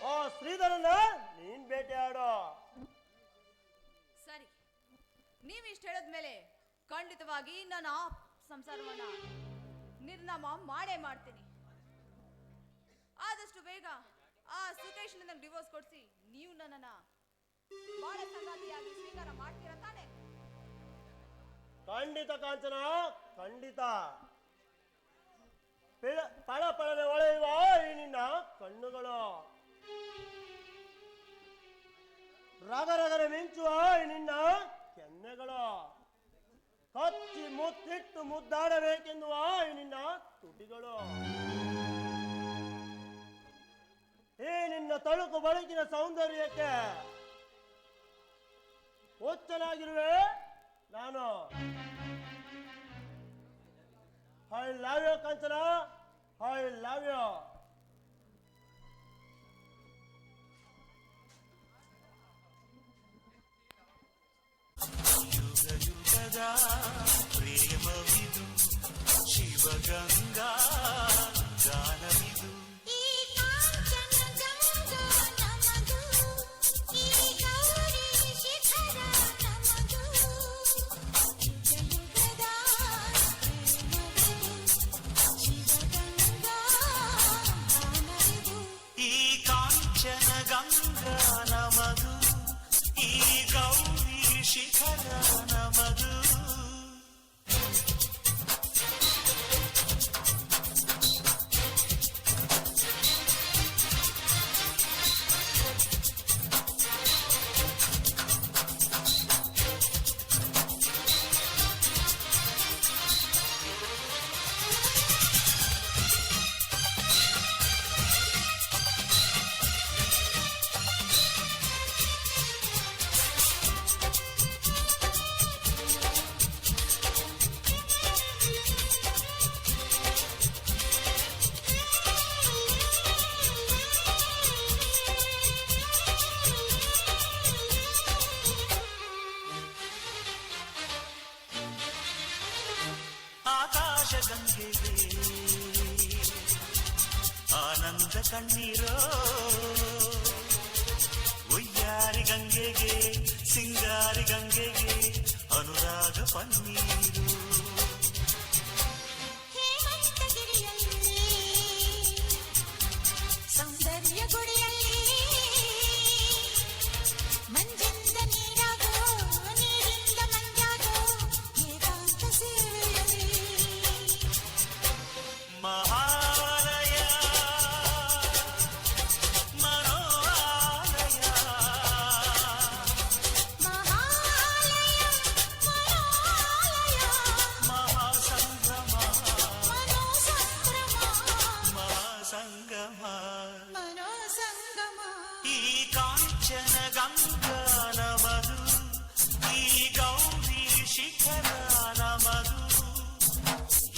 ಆ ಶ್ರೀಧರನ್ನ ನೀನ್ ಬೇಟೆ ಆಡೋ. ಸರಿ, ನೀವಿಷ್ಟು ಹೇಳಿದ್ಮೇಲೆ ಖಂಡಿತವಾಗಿ ನಾನು ಆ ಸಂಸಾರವನ್ನ ನಿರ್ನಾಮ ಮಾಡೇ ಮಾಡ್ತೀನಿ. ಆದಷ್ಟು ಬೇಗ ಆ ಸುಕೇಶ್ ನನಗೆ ಡಿವೋರ್ಸ್ ಕೊಡಿಸಿ ನೀವು ನನ್ನನ್ನ ಬಾಳ ಸಂಗಾತಿಯಾಗಿ ಸ್ವೀಕಾರ ಮಾಡ್ತೀರಾ ತಾನೆ? ಖಂಡಿತ ಕಾಂಚನ, ಖಂಡಿತ. ಪಳ ಪಳನೆ ಹೊಳೆಯುವ ಈ ನಿನ್ನ ಕಣ್ಣುಗಳು, ರಗರಗರ ಮಿಂಚುವ ಈ ನಿನ್ನ ಕೆನ್ನೆಗಳು, ಕಚ್ಚಿ ಮುತ್ತಿಟ್ಟು ಮುದ್ದಾಡಬೇಕೆನ್ನುವ ಈ ನಿನ್ನ ತುಟಿಗಳು, ಈ ನಿನ್ನ ತಳುಕು ಬಳುಕಿನ ಸೌಂದರ್ಯಕ್ಕೆ ಹುಚ್ಚನಾಗಿರುವೆ ನಾನು. I love you Kanchana, I love you. ಯುಗ ಯುಗದ ಪ್ರೇಮವಿದು, ಶಿವಗಂಗಾ ಗಾನವಿದು. ನಮದು ಈ ಗೌರಿ ಶಿಖರ ನಮದು. ಗಂಗೆಗೆ ಆನಂದ ಕಣ್ಣೀರೋ, ಉಯ್ಯಾರಿ ಗಂಗೆಗೆ ಸಿಂಗಾರಿ ಗಂಗೆಗೆ ಅನುರಾಗ ಪನ್ನೀರು. ಸೌಂದರ್ಯ ಗುಡಿಯಲ್ಲಿ ಮಂಜಿಂದ ನೀರಾಗೋ, ನೀರಿಂದ ಮಂಜಾಗೋ ಏಕಾಂತ ಸೇವೆಯಲ್ಲಿ ಮಹಾಲಯ ಮನೋಲಯ, ಮಹಾಲಯ ಮನೋಲಯ, ಮಹಾಸಂಗಮ ಮನೋಸಂಭ್ರಮ, ಮಹಾಸಂಗಮ. ಮನೋಸಂಗಮ. ಈ ಕಾಂಚನ ಗಂಗಾ ನಮದು, ಈ ಗೌರಿ ಶಿಖರ ನಮದು.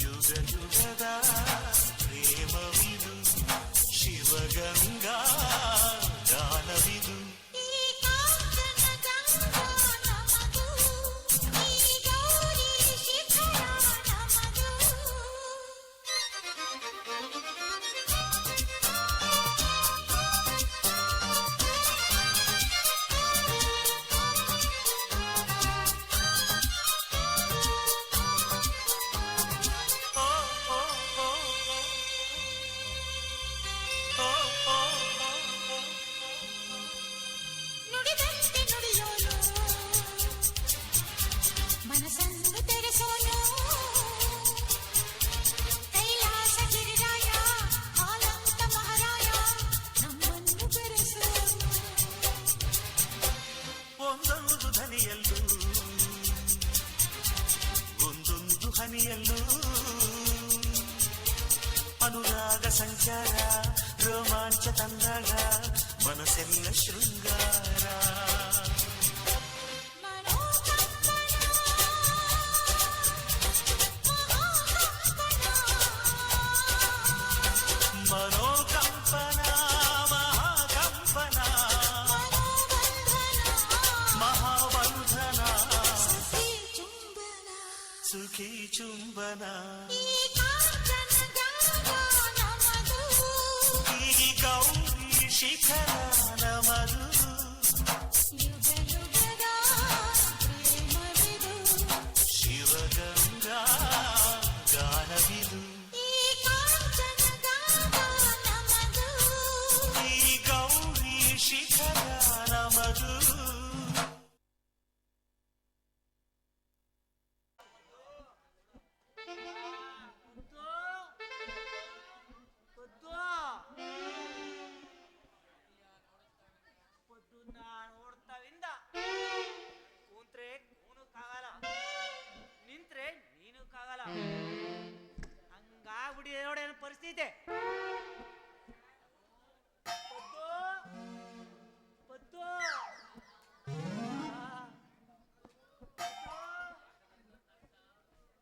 ಯುಗ ಯುಗದ ಪ್ರೇಮವಿದು, ಶಿವಗಂಗಾ ಗಾನವಿದು. ಈ ಕಾಂಚನ ಗಂಗಾ ನಮದು, ಈ ಗೌರಿ ಶಿಖರ ನಮದು. ಓ ಓ ಓ ಓ ಓ ಓ. ನುಡಿದಂತೆ ನುಡಿಯೋನು, ಮನಸ್ಸನ್ನು ತೆರೆಸೋನು, ಕೈಲಾಸ ಗಿರಿರಾಯ ಹಾಲಂತ ಮಹಾರಾಯ ನಮ್ಮನ್ನು ಬೆರೆಸೋನು. ಒಂದೊಂದು ಧನಿಯಲ್ಲೂ ಒಂದೊಂದು ಹನಿಯಲ್ಲೂ ಅನುರಾಗ ಸಂಚಾರ, ರೋಮಾಂಚ ತಂದಾಗ ಮನಸ್ಸೆಲ್ಲ ಶೃಂಗಾರ. ಮನೋಕಂಪನ, ಮನೋಕಂಪನ ಮಹಾಕಂಪನ, ಮನೋಬಂಧನ, ಮಹಾ ಸುಖಿ ಚುಂಬನ ಈ ಕಾಂಚನಗಂಗಾ ನಮದು ಈ ಗೌರಿ ಶಿಖರ ನಮದು ಯುಗ ಯುಗದ ಪ್ರೇಮವಿದು ಶಿವಗಂಗಾ ಗಾನವಿದು ಈ ಕಾಂಚನಗಂಗಾ ನಮದು ಈ ಗೌರಿ ಶಿಖರ ನಮದು పొద్దున్న ನೋಡ್ತಾವಿಂದ ಕೂತ್ರೆ ಕೂನಕ್ಕಾಗಲ್ಲ ನಿಂತ್ರೆ ನೀನಕ್ಕಾಗಲ್ಲ ಹಂಗಾಗ್ಬಿಡಿ ನೋಡೇನು ಪರಿಸ್ಥಿತಿ ಪದ್ದು ಪದ್ದು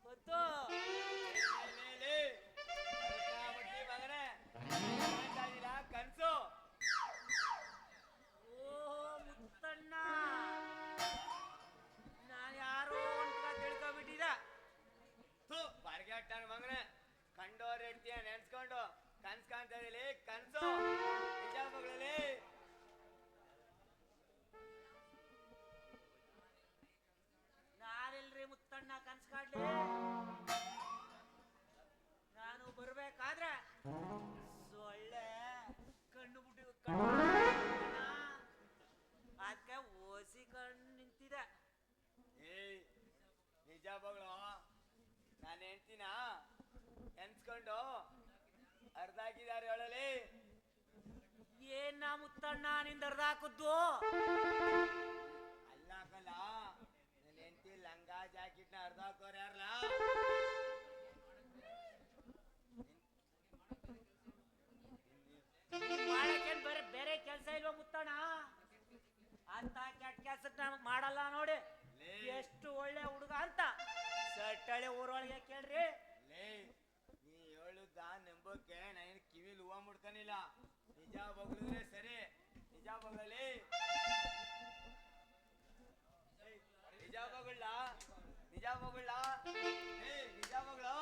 ಪದ್ದು ಮಗನೇ ಕನ್ಸು ಮುತ್ತಣ್ಣ ನಾನು ಯಾರೋ ಅಂತ ತಿಳ್ಕೊಬಿಟ್ಟಿದ ಬಾರಿಗೆ ಅಟ್ಟಾನ ಮಗನೇ ಕಂಡೋರ್ ಇಡ್ತೀಯ ನೆನ್ಸ್ಕೊಂಡು ಕನ್ಸ್ ಕಾಣ್ತಾ ಇದೀಲಿ ಕನ್ಸು ನಿಜ ಮಗಳಲ್ಲಿ ನಾನೆಲ್ರಿ ಮುತ್ತಣ್ಣ ಕನ್ಸ್ ಕಾಡ್ಲಿ ನಾನು ಬರ್ಬೇಕಾದ್ರೆ ಸೊಳ್ಳೆ ಕಣ್ಣು ಬಿಟ್ಟು ಅದಕ್ಕೆ ಓಸಿ ಕಣ್ಣು ನಿಂತಿದೆ ನಿಜ ಬಗಳು ನಾನು ಹೇಳ್ತೀನ ಎನ್ಸ್ಕೊಂಡು ಅರ್ಧ ಹಾಕಿದಾರೆ ಹೇಳಲಿ ಏನ ಮುತ್ತಣ್ಣ ನಿಂದ ಅರ್ಧ ಹಾಕುದ್ದು ಅಲ್ಲಾಕಲ್ಲ ನನ್ನ ಹೆಂಡತಿ ಲಂಗ ಜಾಕೆಟ್ನ ಅರ್ಧ ಹಾಕೋರು ಯಾರಲ್ಲ ಮಾಡಕ್ಕೇನ್ ಬೇರೆ ಕೆಲಸ ಇಲ್ವಾ ಮುತ್ತಣ್ಣ ಅಂತ ಕೆಟ್ಟ ಕೆಲ್ಸಕ್ಕೆ ನಮಗ್ ಮಾಡಲ್ಲ ನೋಡಿ ಎಷ್ಟು ಒಳ್ಳೆ ಹುಡುಗ ಅಂತ ಸಟ್ಟಳೆ ಊರೊಳಗೆ ಕೇಳ್ರಿ ನೀ ಹೇಳುದ ನಂಬಕ್ಕೆ ನಾನು ಕಿವಿಲ್ ಹೂವ ಮುಡ್ತಾನಿಲ್ಲ ನಿಜ ಬಗ್ಳಿದ್ರೆ ಸರಿ ನಿಜ ಬಗ್ಳಲಿ ನಿಜ ಬಗ್ಳ ನಿಜ ಬಗ್ಳ ನಿಜ ಬಗ್ಳು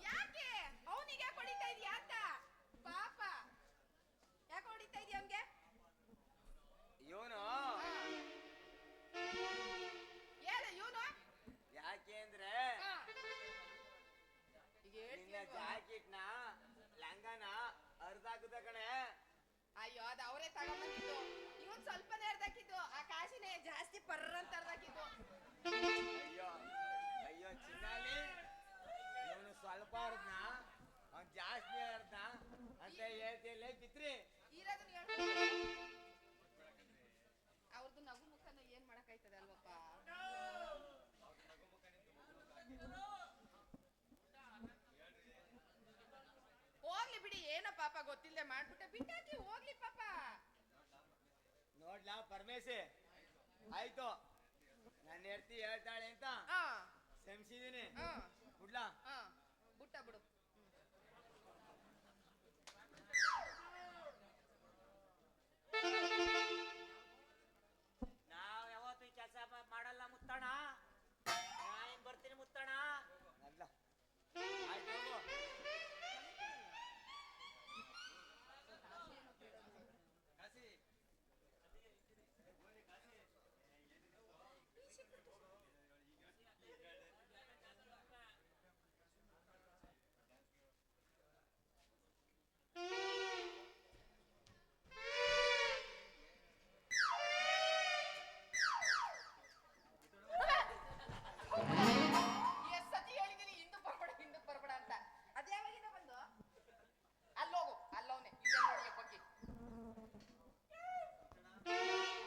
ಯಾಕೆ ಅವನಿಗೆ ಹೊಡಿತಾ ಇದೀಯಾ ಅಂತ ಪಾಪ ಯಾಕೆ ಹೊಡಿತಾ ಇದೀಯ ಅವನ್ಗೆ ಇವನು ಹೇಳ ಇವನು ಯಾಕೆ ಅಂದ್ರೆ ನಿನ್ನ ಜಾಕೆಟ್ನ ಲಂಗನ ಅರ್ಧಾಕುದ ಕಣೆ ಅಯ್ಯೋ ಅದು ಅವರೇ ತಗೊಂಡ್ಬಂದಿದ್ದು ಇವನ್ ಸ್ವಲ್ಪನೇ ಅರ್ಧಾಕಿದ್ದು ಆ ಕಾಸಿನೇ ಜಾಸ್ತಿ ಪರ್ರ ಅಂತ ಅರ್ಧಾಕಿದ್ದು ಅಯ್ಯೋ ಅಯ್ಯೋ ಚಿನ್ನಾಲಿ ಇವನು ಸ್ವಲ್ಪ ಅರ್ಧನ ಅವ್ನು ಜಾಸ್ತಿ ಅರ್ಧ ಅಂತ ಹೇಳ್ತಿಲ್ಲ ಬಿತ್ರಿ ಇರೋದನ್ನ ಹೇಳ್ಬೋದು ಅವ್ರದ್ದು ನಗು ಮುಖನ ಏನ್ ಮಾಡಕ್ಕಾಯ್ತದೆ ಅಲ್ವಪ್ಪ ಹೋಗ್ಲಿ ಬಿಡಿ ಏನ ಪಾಪ ಗೊತ್ತಿಲ್ಲದೆ ಮಾಡ್ಬಿಟ್ಟೆ ಬಿಟ್ಟಾಕಿ ಹೋಗ್ಲಿ ಪಾಪ ನೋಡ್ಲಾ ಪರಮೇಶಿ ಆಯ್ತು ನನ್ನ ಹೆಂಡ್ತಿ ಹೇಳ್ತಾಳೆ ಅಂತ ಹಾ ಕ್ಷಮಿಸಿದೀನಿ ಹಾ ಬಿಡ್ಲಾ ಹಾ ಬುಟ್ಟ ಬಿಡು ನಾವ್ ಯಾವತ್ತೂ ಈ ಕೆಲಸ ಮಾಡಲ್ಲ ಮುತ್ತಣ್ಣ ನಾನು ಬರ್ತೀನಿ ಮುತ್ತಣ್ಣ ಅಲ್ಲ ಆಯ್ತು ಹೋಗು ಎಷ್ಟ್ ಸತಿ ಹೇಳಿದೀನಿ ಹಿಂದಕ್ ಬರ್ಬೇಡ ಅಂತ ಅದ್ ಯಾವಾಗಿಂದ ಬಂದು ಅಲ್ಲೋಗು ಅಲ್ಲವನೆ ಇಲ್ಲೇ ನೋಡಿ ಬಗ್ಗೆ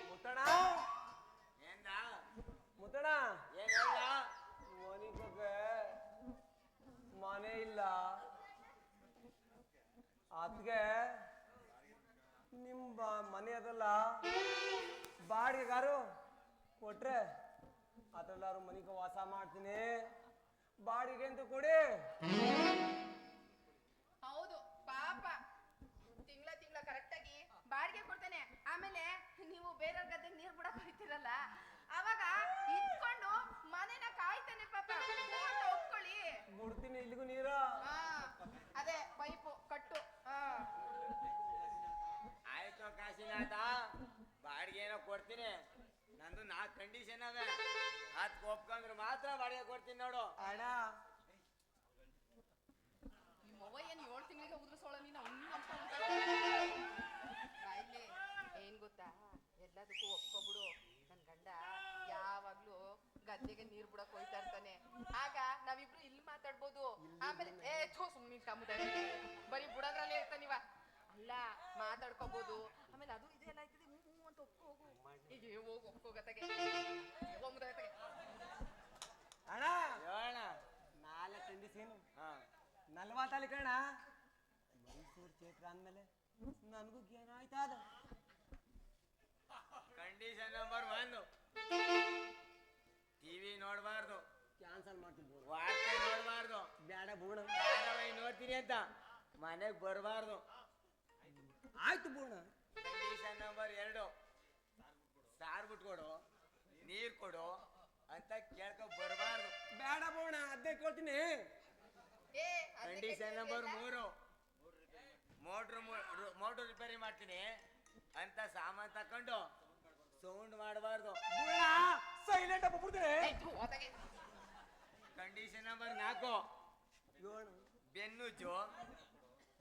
ಮುತ್ತಣ್ಣ ಏನ ಮುತ್ತಣ್ಣ ಏನ್ ಹೇಳ ಮನಿಗೆ ಮನೆ ಇಲ್ಲ ಅದಕ್ಕೆ ನಿಮ್ಮ ಮನೆ ಅದಲ್ಲ ಬಾಡಿಗೆಗಾರು ಕೊಟ್ರೆ ಅದ್ರಲ್ಲಾರು ಮನೆಗೆ ವಾಸ ಮಾಡ್ತೀನಿ ಬಾಡಿಗೆ ಅಂತ ಕೊಡಿ ಹೌದು ಪಾಪ ತಿಂಗಳ ಕರೆಕ್ಟ್ ಆಗಿ ಬಾಡಿಗೆ ಕೊಡ್ತಾನೆ ಆಮೇಲೆ ನೀವು ಬೇರೆಯವ್ರ ಗದ್ದೆಗೆ ನೀರ್ ಬಿಡಕ್ ಹೋಗ್ತಿರಲ್ಲ ಕಂಡೀಷನ್ ಅದ ಅದ್ ಒಪ್ಕೊಂಡ್ರೆ ಮಾತ್ರ ಬಾಡಿಗೆ ಕೊಡ್ತೀನಿ ನೋಡು. ಅಣ್ಣ ನಿಮ್ಮವ್ವ ಏನ್ 7 ತಿಂಗಳಿಗೆ ಉದ್ರಸೋಳ ನೀನು ಬಾಯ್ಲಿ ಏನ್ ಗೊತ್ತಾ, ಎಲ್ಲದಕ್ಕೂ ಒಪ್ಕೊಬಿಡು. ನನ್ ಗಂಡ ಯಾವಾಗ್ಲೂ ಗದ್ದೆಗೆ ನೀರ್ ಬಿಡಕ್ ಹೋಯ್ತಾ ಇರ್ತಾನೆ. ಆಗ ನಾವಿಬ್ರು ಇಲ್ಲಿ ಮಾತಾಡ್ಬೋದು. ಆಮೇಲೆ ಸುಮ್ಮನೆ ಸಮುದಾಯ ಬರೀ ಬುಡದ್ರಲ್ಲೇ ಇರ್ತಾನಿವ. ಅಲ್ಲ ಮಾತಾಡ್ಕೋಬಹುದು. ಆಮೇಲೆ ಅದು ಇದೆ ಎಲ್ಲ ಆಯ್ತದೆ ಹ್ಞೂ ಅಂತ ಒಪ್ಕೊ ಹೋಗು. ಈಗ ಹೋಗು ಒಪ್ಕೋಗತ್ತಾಗೆ ಹೋಗುದಾಗತ್ತಾಗೆ. ಅಣ್ಣ ಹೇಳಣ್ಣ. 4 ಕಂಡೀಷನ್ ಹಾ 40 ಕಣ. ಮೈಸೂರು ಚೇತ್ರ ಅಂದ್ಮೇಲೆ ನನಗೂ ಏನಾಯ್ತಾ ಅದ. ಕಂಡೀಷನ್ ನಂಬರ್ 1, ಟಿವಿ ನೋಡಬಾರ್ದು, ಕ್ಯಾನ್ಸಲ್ ಮಾಡ್ತಿರ್ಬೋದು. ವಾರ್ತೆ ನೋಡಬಾರ್ದು, ಬೇಡ ಬೂಣ. ಧಾರಾವಾಹಿ ನೋಡ್ತೀನಿ ಅಂತ ಮನೆಗ್ ಬರಬಾರ್ದು. ಆಯ್ತು ಬೂಣ. ಕಂಡೀಷನ್ ನಂಬರ್ 2, ಸಾರ್ ಬಿಟ್ಕೊಡು, ನೀರ್ ಕೊಡು ಅಂತ ಕೇಳ್ಕೊ ಬರಬಾರ್ದು. ಬೇಡ ಬೂಣ, ಅದೇ ಕೊಡ್ತೀನಿ. ಕಂಡೀಷನ್ ನಂಬರ್ 3, ಮೋಟ್ರ್ ರಿಪೇರಿ ಮಾಡ್ತೀನಿ ಅಂತ ಸಾಮಾನ್ ತಕೊಂಡು ಸೌಂಡ್ ಮಾಡಬಾರ್ದು. ಬೂಣ ಸೈಲೆಂಟ್ ಆಗಿ ಬಿಡ್ತೀನಿ. ಕಂಡೀಷನ್ ನಂಬರ್ 4, ಬೆನ್ನುಜ್ಜು,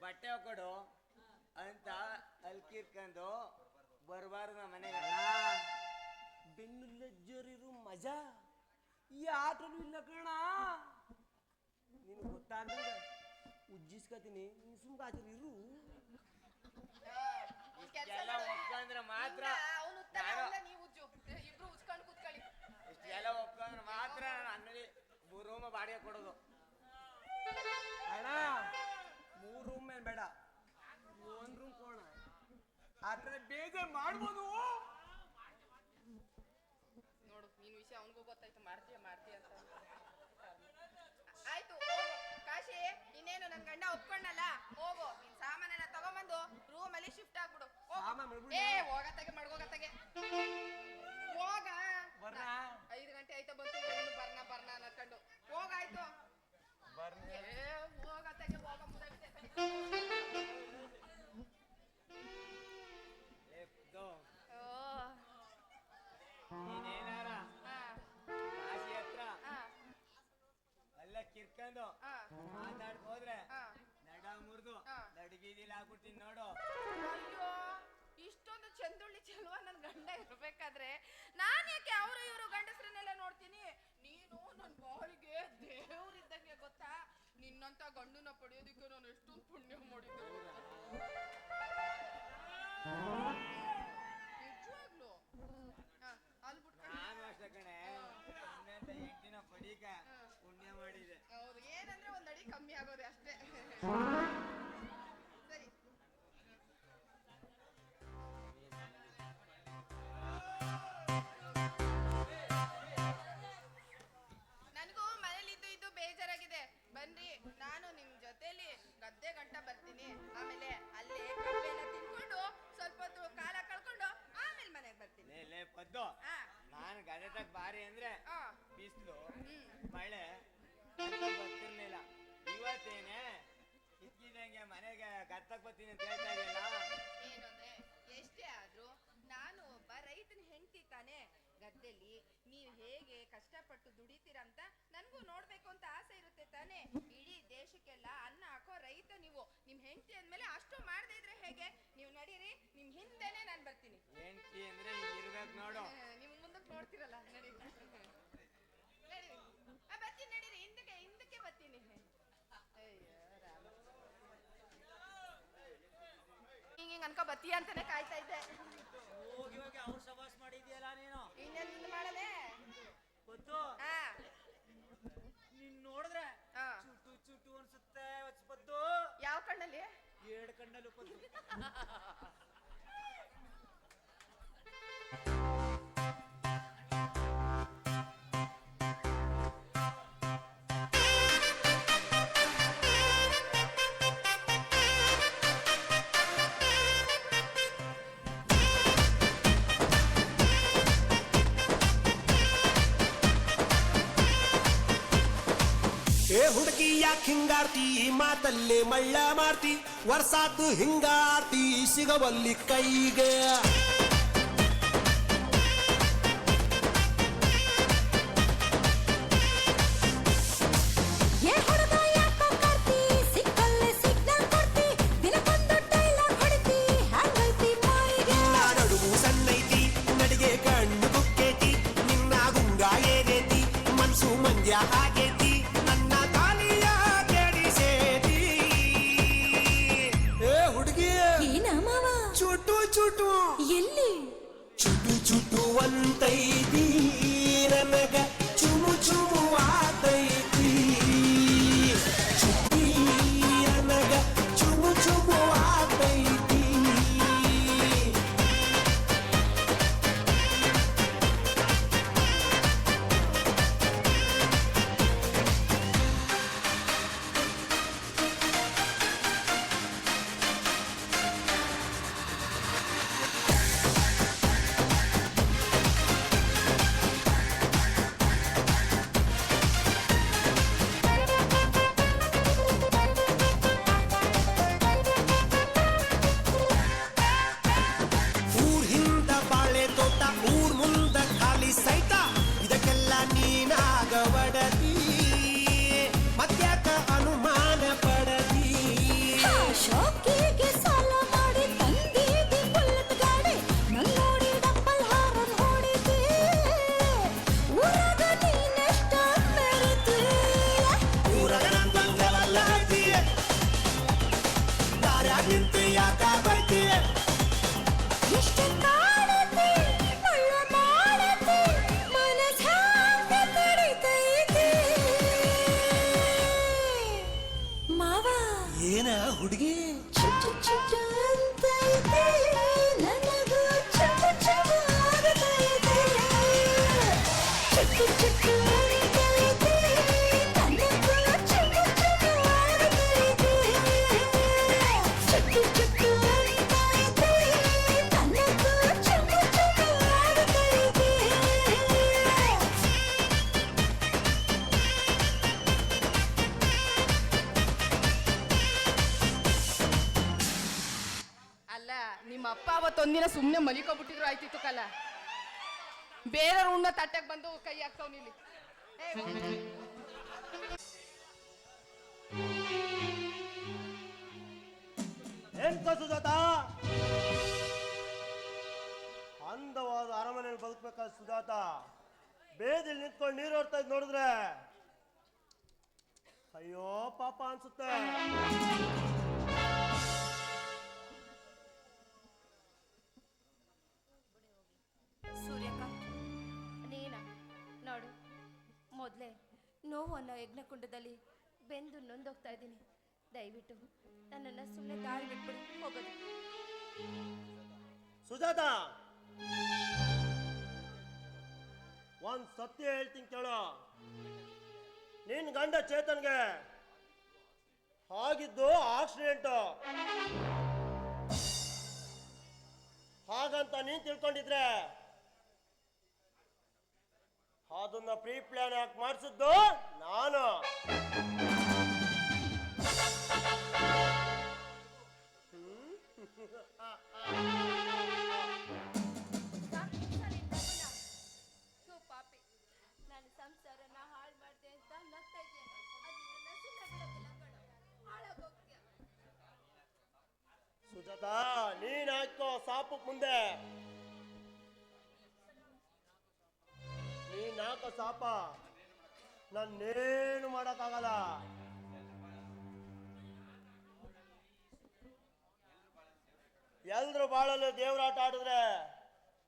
ಬಟ್ಟೆ ಹಾಕೊಡು ಅಂತ ಅಲ್ಕಿರ್ಕೊಂಡು ಬರಬಾರ್ದು ನಮ್ಮ ಮನೆಗೆ. ಬೆನ್ನುಲ್ಲಜ್ಜರಿರು ಮಜಾ ಈ ಆಟನೂ ಇಲ್ಲ ಕಣ. ನೀನು ಗೊತ್ತಾದ್ರೆ ಉಜ್ಜಿಸ್ಕತೀನಿ. ನೀನು ಸುಮ್ಕ ಇರು. ಇಷ್ಟೆಲ್ಲ ಒಪ್ಕೊಂಡ್ರೆ ಮಾತ್ರ ಇಬ್ರು ಉಚ್ಕೊಂಡು ಕೂತ್ಕೊಳ್ಳಿ. ಇಷ್ಟೆಲ್ಲ ಒಪ್ಕೊಂಡ್ರೆ ಮಾತ್ರ ನಾನು ಅಂಗಡಿ ರೂಮ್ ಬಾಡಿಗೆ ಕೊಡೋದು. ಅಣ್ಣ 3 ರೂಮ್ ಏನ್ ಬೇಡ, 1 ರೂಮ್ ಕೊಡ. ಆದ್ರೆ ಬೇಜಾರ್ ಮಾಡ್ಬೋದು. ನೋಡು ನೀನ್ ವಿಷಯ ಅವನಿಗೂ ಗೊತ್ತಾಯ್ತು. ಮಾಡ್ತೀಯ ಅಂತ ಆಯ್ತು ಹೋಗು. ಕಾಶಿ ಇನ್ನೇನು ನನ್ ಗಂಡ ಒಪ್ಕೊಂಡಲ್ಲ, ಹೋಗು ನಿನ್ ಸಾಮಾನೆಲ್ಲ ತಗೊಂಬಂದು ರೂಮ್ ಅಲ್ಲಿ ಶಿಫ್ಟ್ ಆಗ್ಬಿಡು. ಹೋಗತ್ತಾಗೆ ಮಡ್ಗೋಗತ್ತಾಗೆ ಹೋಗ. 5 ಗಂಟೆ ಆಯ್ತಾ ಬಂತು, ಬರ್ನ ಅನ್ನಕೊಂಡು ಹೋಗಾಯ್ತು. ಹೋಗತ್ತಾಗೆ ಹೋಗ ನೀನೇನಾರ ಕಾಶಿ ಹತ್ರ ಅಲ್ಲ ಕಿರ್ಕೊಂಡು ಮಾತಾಡ್ಕ ಹೋದ್ರೆ ನಡ ಮುರಿದು ನಡಗೀದಿಲ್ ಆಗ್ಬಿಡ್ತೀನಿ ನೋಡು. ಅಯ್ಯೋ ಇಷ್ಟೊಂದು ಚಂದುಳ್ಳಿ ಚೆಲುವ ನನ್ ಗಂಡ ಇರ್ಬೇಕಾದ್ರೆ ನಾನ್ ಯಾಕೆ ಅವರು ಇವರು ಗಂಡಸ್ರನ್ನೆಲ್ಲ ನೋಡ್ತೀನಿ. ನೀನು ನನ್ ಬಾಳಿಗೆ ದೇವ್ರಿದ್ದಂಗೆ ಗೊತ್ತಾ. ನಿನ್ನಂತ ಗಂಡನ ಪಡೆಯೋದಿಕ್ಕೆ ನಾನು ಎಷ್ಟೊಂದು ಪುಣ್ಯ ಮಾಡಿದ್ದೆ. ನಿಜವಾಗ್ಲು ಅಲ್ಲಿ ಬಿಟ್ಕೊಂಡು ನಾನು ಅಷ್ಟೇ ಕಣೆ, ಇನ್ನಂತ ಹೆಂಡತಿನ ಪಡೀಕ ಪುಣ್ಯ ಮಾಡಿದೆ. ಹೌದು, ಏನಂದ್ರೆ ಒಂದ್ ಅಡಿ ಕಮ್ಮಿ ಆಗೋದೆ ಅಷ್ಟೇ. ಸರಿ ನನಗೂ ಮನೇಲಿ ಇದ್ದು ಬೇಜಾರಾಗಿದೆ. ಬನ್ರಿ ನಾನು ನಿಮ್ ಜೊತೆಲಿ ಗದ್ದೆ ಗಂಟ ಬರ್ತೀನಿ. ಆಮೇಲೆ ಅಲ್ಲೇ ಕಬ್ಬೆಲ್ಲ ತಿನ್ಕೊಂಡು ಸ್ವಲ್ಪ ಹೊತ್ತು ಕಾಲ ಕಳ್ಕೊಂಡು ಆಮೇಲೆ ಮನೆಗೆ ಬರ್ತೀನಿ. ಲೇ ಪದ್ದು, ನಾನು ಗದೆ ತಗ ಬಾರಿ ಅಂದ್ರೆ ಬಿಸಿಲು ಮಳೆ ಬರ್ತಿರ್ಲಿಲ್ಲ. ಇವತ್ತೇನೆ ಇದ್ಕಿದಂಗೆ ಮನೆಗೆ ಗತ್ತಕ್ ಬರ್ತೀನಿ ಅಂತ ಹೇಳ್ತಾ ಇದೆಯಲ್ಲ. ಏನು ಅಂದ್ರೆ ಎಷ್ಟೇ ಆದ್ರೂ ನಾನು ಒಬ್ಬ ರೈತನ ಹೆಂಡತಿ ತಾನೆ. ಗದ್ದೆಲಿ ನೀವು ಹೇಗೆ ಕಷ್ಟಪಟ್ಟು ದುಡಿತೀರಂತ ನನ್ಗೂ ನೋಡ್ಬೇಕು ಅಂತ ಆಸೆ ಇರುತ್ತೆ ತಾನೆ. ಇಡೀ ದೇಶಕ್ಕೆಲ್ಲ ಅನ್ನ ಹಾಕೋ ರೈತ ನೀವು. ನಿಮ್ ಹೆಂಡತಿ ಅಂದ್ಮೇಲೆ ಅಷ್ಟು ಮಾಡದೇ ಇದ್ರೆ ಹೇಗೆ? ನೀವು ನಡೀರಿ, ನಿಮ್ ಹಿಂದೆನೆ ನಾನ್ ಬರ್ತೀನಿ. ಹೆಂಡತಿ ಅಂದ್ರೆ ಇರ್ಬೇಕು ನೋಡು. ನಿಮ್ ಮುಂದಕ್ಕೆ ನೋಡ್ತಿರಲ್ಲ, ನಡೀರಿ ನಡೀರಿ. ಬರ್ತೀನಿ ನಡೀರಿ, ಹಿಂದಕ್ಕೆ ಬರ್ತೀನಿ. ಅಯ್ಯೋ ರಾಮ, ಹಿಂಗ ಅನ್ಕೋ ಬತ್ತೀಯ ಅಂತಾನೆ ಕಾಯ್ತಾ ಇದ್ದೆ. ಹೋಗಿ ಅವ್ರ ಸವಾಸ ಮಾಡಿದ್ಯಲ್ಲ ನೀನು. ಇನ್ನೇನು ಮಾಡದೆ ಗೊತ್ತು, ನೀನ್ ನೋಡಿದ್ರೆ ಚುಟ್ಟು ಅನ್ಸುತ್ತೆ. ಪದ್ದು ಯಾವ ಕಣ್ಣಲ್ಲಿ? 2 ಕಣ್ಣಲ್ಲೂ ಪದ್ದು. ಏ ಹುಡುಗಿ ಯಾಕೆ ಹಿಂಗಾರ್ತಿ, ಮಾತಲ್ಲೇ ಮಳ್ಳ ಮಾಡ್ತಿ, ವರ್ಷಾತು ಹಿಂಗಾರ್ತಿ ಸಿಗವಲ್ಲಿ ಕೈಗೆ. ಪಂದ್ಯ ಆಗೇತಿ ನನ್ನ ತಾಲಿಯ ಕೆಡಿಸೇತಿ ಏ ಹುಡುಗಿ ಏನ ಮಾವ ಚುಟು ಚುಟು ಎಲ್ಲಿ ಚುಟು ಚುಟು ಅಂತೈತಿ ನನಗ ಚುಮು ಚುಮು ಆತೈತಿ ಚುಟ್ಟಿ ನನಗ ಚುಮು ಚುಮು ಆತೈತಿ ಊರ್ ಹಿಂದ ಬಾಳೆ ತೋಟ ಊರ್ ಮುಂದ ಖಾಲಿ ಸೈಟ ಇದಕ್ಕೆಲ್ಲ ನೀನಾಗ ಒಡದಿ ಮತ್ಯಾಕ ಅನುಮಾನ ಪಡದಿ ಶೋಕಿಗೆ ಸಾಲ ಮಾಡಿ ತಂದಿದ್ದಿ ಬುಲೆಟ್ ಗಾಡಿ ನನ್ ನೋಡಿ ಡಬ್ಬಲ್ ಹಾರನ್ ಹೊಡಿತಿ ಊರಾಗ ನೀನೆಷ್ಟ ಮೆರಿತಿ ಊರಾಗ ನನ್ ಬಂಗವಲ್ಲ ಐತಿ ದಾರ್ಯಾಗ ನಿಂತು ಯಾಕ ಬೈತಿ ಎಷ್ಟು ಕಾಡತಿ ಮುಳ್ಳ ಮಾಡತಿ ಮನಸ್ ಹ್ಯಾಂಗ ಕಡಿತೈತಿ ಮಾವ ಏನ ಹುಡುಗಿ ಚುಚ್ಚು ಚುಚ್ಚು ಅಂತೈತಿ ನನಗೂ ಚುಚ್ಚು ಚುಚ್ಚು ಆಗತೈತಿ ಚುಚ್ಚು ಚುಚ್ಚು ಅಂತೈತಿ ನನಗೂ ಚುಚ್ಚು ಚುಚ್ಚು ಆಗತೈತಿ ಚುಚ್ಚು ಚುಚ್ಚು ಅಂತೈತಿ ನನಗೂ ಚುಚ್ಚು ಚುಚ್ಚು ಆಗತೈತಿ ಅಲ್ಲ ನಿಮ್ಮ ಅಪ್ಪ ಅವತ್ತೊಂದಿನ ಸುಮ್ಮನೆ ಮಲಿಕೊಬಿಟ್ಟಿದ್ರು ಆಯ್ತಿತ್ತು ಕಲ ಬೇರೆಯವ್ರ ಉಣ್ಣ ತಟ್ಟೆಗೆ ಬಂದು ಕೈ ಹಾಕ್ತಾವ್ ಇಲ್ಲಿ ಎಂತ ಸುಜಾತ ಅಂದವಾದ ಅರಮನೆಯಲ್ಲಿ ಬದುಕಬೇಕಾದ ಸುಜಾತ ಬೇದಿಲ್ ನಿಂತ್ಕೊಂಡು ನೀರು ಹೊಡ್ತಾ ಇದ್ ನೋಡಿದ್ರೆ ಅಯ್ಯೋ ಪಾಪ ಅನ್ಸುತ್ತೆ. ಸೂರ್ಯಕಾಂತ್ ನೀನ ನೋಡು ಮೊದಲೇ ನೋವು ಅನ್ನೋ ಯಜ್ಞಕುಂಡದಲ್ಲಿ ಬೆಂದು ನೊಂದೋಗ್ತಾ ಇದ್ದೀನಿ. ದಯವಿಟ್ಟು ನನ್ನನ್ನು ಸುಮ್ಮನೆ ದಾರಿ ಬಿಟ್ಬಿಡು ಹೋಗೋದು. ಸುಜಾತ ಒಂದ್ ಸತ್ಯ ಹೇಳ್ತೀನಿ ಕೇಳು. ನಿನ್ ಗಂಡ ಚೇತನ್ಗೆ ಆಗಿದ್ದು ಆಕ್ಸಿಡೆಂಟ್. ಹಾಗಂತ ನೀನ್ ತಿಳ್ಕೊಂಡಿದ್ರೆ ಅದನ್ನ ಪ್ರೀ ಪ್ಲಾನ್ ಯಾಕೆ ಮಾಡಿಸಿದ್ದು ನಾನು. ಪಾಪಿ ನಾನು ಸಂಸಾರನ ಹಾಳು ಮಾಡಿದೆ ಅಂತ ನಗ್ತಾ ಇದ್ದೇನೆ. ಹಾಳಾಗೋಗ್ತೀಯ ಸುಜಾತ ನೀನ್ ಹಾಕೋ ಸಾಪಕ್ ಮುಂದೆ ನೀನ್ ಹಾಕೋ ಸಾಪ ನನ್ನೇನು ಮಾಡಕ್ಕಾಗಲ್ಲ. ಎಲ್ರು ಬಾಳಲ್ಲಿ ದೇವ್ರಾಟ ಆಡಿದ್ರೆ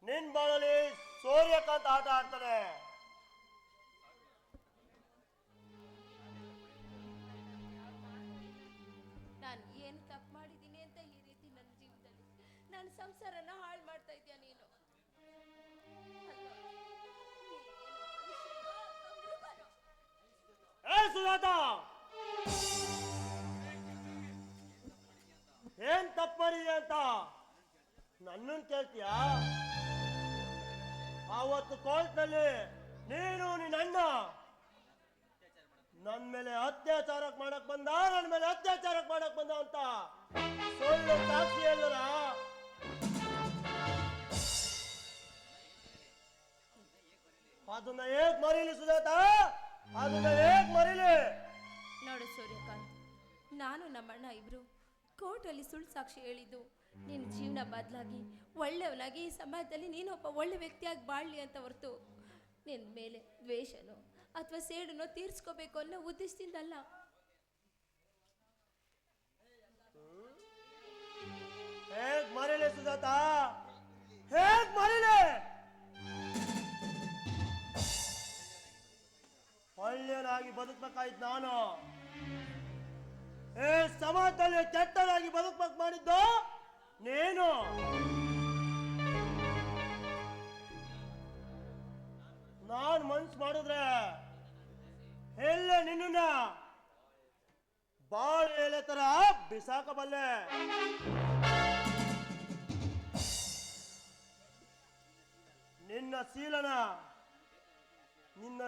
ನಿನ್ ಬಾಳಲ್ಲಿ ಸೂರ್ಯಕಾಂತ್ ಆಟ ಆಡ್ತಾನೆ. ನಾನು ಏನು ತಪ್ಪು ಮಾಡಿದ್ದೀನಿ ಅಂತ ಈ ರೀತಿ ನನ್ನ ಜೀವನದಲ್ಲಿ ನನ್ನ ಸಂಸಾರನ ಹಾಳು ಮಾಡ್ತಾ ಇದೀಯ ನೀನು. ಏ ಸುಜಾತ ಏನ್ ತಪ್ಪು ಮಾಡಿದೆ ಅಂತ ನನ್ನನ್ ಕೇಳ್ತೀಯ? ಆವತ್ತು ಕೋರ್ಟ್ನಲ್ಲಿ ನೀನು ನಿನ್ನ ಅಣ್ಣ ನನ್ ಮೇಲೆ ಅತ್ಯಾಚಾರಕ್ ಮಾಡಕ್ ಬಂದ ಅಂತ ಸುಳ್ಳು ಸಾಕ್ಷಿ ಹೇಳಲ್ಲ. ಅದನ್ನ ಹೇಗ್ ಮರೀಲಿ ಸುಜಾತ, ಅದನ್ನ ಹೇಗ್ ಮರೀಲಿ? ನೋಡು ಸೂರ್ಯಕಾಂತ್, ನಾನು ನಮ್ಮಣ್ಣ ಇಬ್ರು ಕೋರ್ಟಲ್ಲಿ ಸುಳ್ಳು ಸಾಕ್ಷಿ ಹೇಳಿದ್ದು ನಿನ್ನ ಜೀವನ ಬದಲಾಗಿ ಒಳ್ಳೆಯವನಾಗಿ ಈ ಸಮಾಜದಲ್ಲಿ ನೀನೊಬ್ಬ ಒಳ್ಳೆ ವ್ಯಕ್ತಿಯಾಗಿ ಬಾಳಲಿ ಅಂತ ಹೊರತು ನಿನ್ನ ಮೇಲೆ ದ್ವೇಷನೋ ಅಥವಾ ಸೇಡನ್ನು ತೀರ್ಸ್ಕೋಬೇಕು ಅನ್ನೋ ಉದ್ದೇಶದಿಂದಲ್ಲ. ಹೇಗ್ ಮರಿಲೆ ಸುಜಾತ, ಹೇಗ್ ಮರಿಲೆ? ಒಳ್ಳೆಯನಾಗಿ ಬದುಕ್ಬೇಕಾಯ್ತು ನಾನು. ಸಮಾಜದಲ್ಲಿ ಕೆಟ್ಟನಾಗಿ ಬದುಕ್ಬೇಕು ಮಾಡಿದ್ದು ನೀನು. ನಾನ್ ಮನ್ಸು ಮಾಡಿದ್ರೆ ಎಲ್ಲ ನಿನ್ನ ಬಾಳ ಎಲೆ ತರ ಬಿಸಾಕಬಲ್ಲೆ. ನಿನ್ನ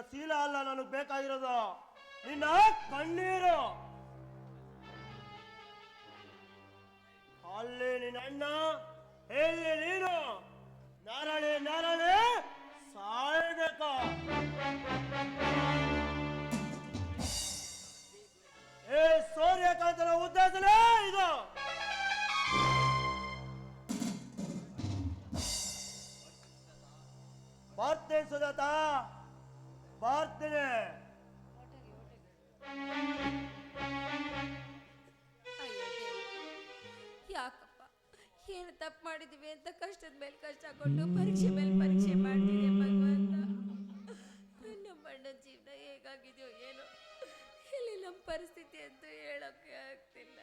ಶೀಲ ಅಲ್ಲ ನನಗೆ ಬೇಕಾಗಿರೋದು, ನಿನ್ನ ಕಣ್ಣೀರು. ಅಲ್ಲಿ ನಿನ್ನ ಅಣ್ಣ, ಎಲ್ಲಿ ನೀನು ನಾರಾಯಣೆ ಸಾಯ್ಬೇಕು. ಸೂರ್ಯಕಾಂತನ ಉದ್ದೇಶನೇ ಇದು. ಬರ್ತೀನಿ ಸುಜಾತ, ಬರ್ತೀನಿ. ಯಾಕಪ್ಪ, ಏನು ತಪ್ಪು ಮಾಡಿದೀವಿ ಅಂತ ಕಷ್ಟದ ಮೇಲೆ ಕಷ್ಟ ಕೊಟ್ಟು ಪರೀಕ್ಷೆ ಮೇಲೆ ಪರೀಕ್ಷೆ ಮಾಡ್ತಿದೆ ಭಗವಂತ. ನಮ್ಮ ಅಣ್ಣನ ಜೀವನ ಹೇಗಾಗಿದೆಯೋ ಏನೋ, ಇಲ್ಲಿ ನಮ್ಮ ಪರಿಸ್ಥಿತಿ ಅಂತ ಹೇಳೋಕೆ ಆಗ್ತಿಲ್ಲ.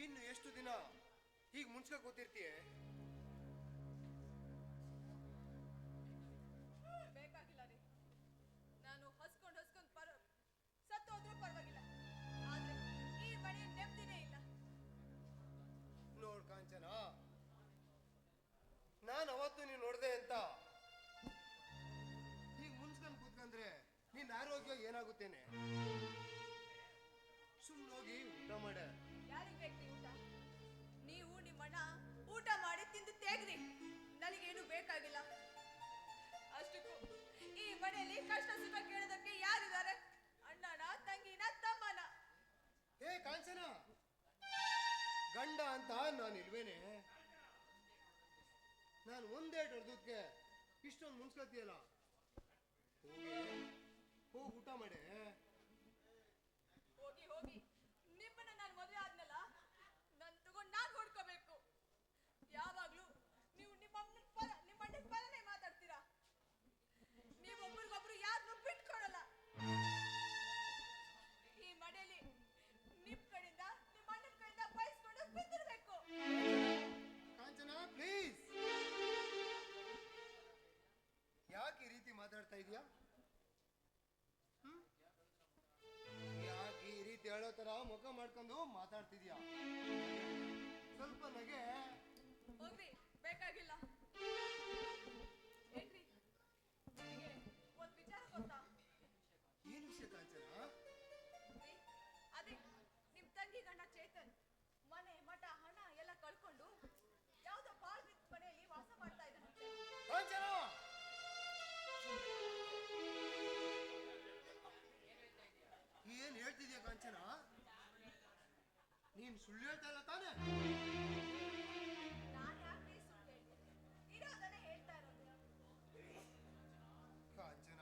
ಇನ್ನು ಎಷ್ಟು ದಿನ ಹೀಗೆ ಮುಂಚ್ಕ ಕೂತಿರ್ತೀಯ? ಬೇಕಾಗಿಲ್ಲ ರೀ, ನಾನು ಹೊಸ್ಕೊಂಡು ಸತ್ತು ಹೋದ್ರೂ ಪರವಾಗಿಲ್ಲ, ಆದ್ರೆ ಈ ಮನೆ ನೆಮ್ಮದಿನೇ ಇಲ್ಲ. ನೋಡ್ ಕಾಂಚನ, ನಾನು ಅವತ್ತು ನೀನು ನೋಡ್ದೆ ಅಂತ ಹೀಗೆ ಮುಂಚ್ಕೊಂಡು ಕೂತ್ಕೊಂಡ್ರೆ ನಿನ್ನ ಆರೋಗ್ಯ ಏನಾಗುತ್ತೇನೆ? ಸುಮ್ಮನೆ ಹೋಗಿ ಊಟ ಮಾಡ. ಯಾರಿಗೆ ಬೇಕ್ರಿ ಊಟ? ನೀವು ನಿಮ್ಮಣ್ಣ ಊಟ ಮಾಡಿ ತಿಂದು ತೇಗ್ರಿ, ನನಗೇನು ಬೇಕಾಗಿಲ್ಲ. ಅಷ್ಟಕ್ಕೂ ಈ ಮನೆಯಲ್ಲಿ ಕಷ್ಟ ಸುಖ ಕೇಳೋದಕ್ಕೆ ಯಾರಿದ್ದಾರೆ? ಅಣ್ಣನ, ತಂಗಿನ, ತಮ್ಮನ? ಹೇ ಕಾಂಚನ, ಗಂಡ ಅಂತ ನಾನು ಇಲ್ವೇನೆ? ನಾನು ಒಂದೇ ಹೊಡೆದಕ್ಕೆ ಇಷ್ಟೊಂದು ಮುನ್ಸ್ಕೊತೀಯಲ್ಲ. ಹೋಗಿ ಊಟ ಮಾಡೆ. ಹೋಗಿ ನಿಮ್ಮನ್ನ ನಾನು ಮದುವೆ ಆದ್ನಲ್ಲ, ನನ್ ತಗೊಂಡು ನಾನು ಹೊಡ್ಕೋಬೇಕು. ಯಾವಾಗ್ಲೂ ನೀವು ನಿಮ್ಮಣ್ಣನ ಪರನೇ ಮಾತಾಡ್ತೀರಾ. ನೀವು ಒಬ್ರಿಗೊಬ್ರು ಯಾರನ್ನೂ ಬಿಟ್ಕೊಡಲ್ಲ. ಈ ಮನೆಯಲ್ಲಿ ನಿಮ್ ಕಡೆಯಿಂದ ನಿಮ್ಮ ಅಣ್ಣನ ಕಡೆಯಿಂದ ಬಯಸ್ಕೊಂಡು ಬಿದ್ದಿರ್ಬೇಕು. ಕಾಂಚನ ಪ್ಲೀಸ್, ಯಾಕೆ ಈ ರೀತಿ ಮಾತಾಡ್ತಾ ಇದೀಯಾ? ಯಾಕೆ ಈ ರೀತಿ ಹೇಳೋ ತರ ಮುಖ ಮಾಡ್ಕೊಂಡು ಮಾತಾಡ್ತಿದ್ಯಾ? ಸ್ವಲ್ಪ ನಗೆ. ಹೋಗ್ರಿ, ಬೇಕಾಗಿಲ್ಲ. ಏನ್ರಿ, ನಿಮಗೆ ಒಂದ್ ವಿಚಾರ ಗೊತ್ತಾ? ಏನ್ ವಿಷಯ ಕಾಂಚನ? ರೀ, ಅದೇ ನಿಮ್ ತಂಗಿ ಗಂಡ ಚೇತನ್ ಮನೆ ಮಠ ಹಣ ಎಲ್ಲ ಕಳ್ಕೊಂಡು ಯಾವ್ದೋ ಬಾಳ್ ಬಿದ್ದ ಮನೆಯಲ್ಲಿ ವಾಸ ಮಾಡ್ತಾ ಇದ್ದಾನಂತೆ. ಕಾಂಚನ, ಏನ್ ಹೇಳ್ತಿದ್ಯಾ ಕಾಂಚನ? ನೀನ್ ಸುಳ್ಳು ಹೇಳ್ತಾ ಇಲ್ಲ ತಾನೆ? ನಾನ್ ಯಾಕೆ ಸುಳ್ಳು ಹೇಳ್ತೀನಿ? ಇರೋದನ್ನೇ ಹೇಳ್ತಾ ಇರೋದು. ಕಾಂಚನ,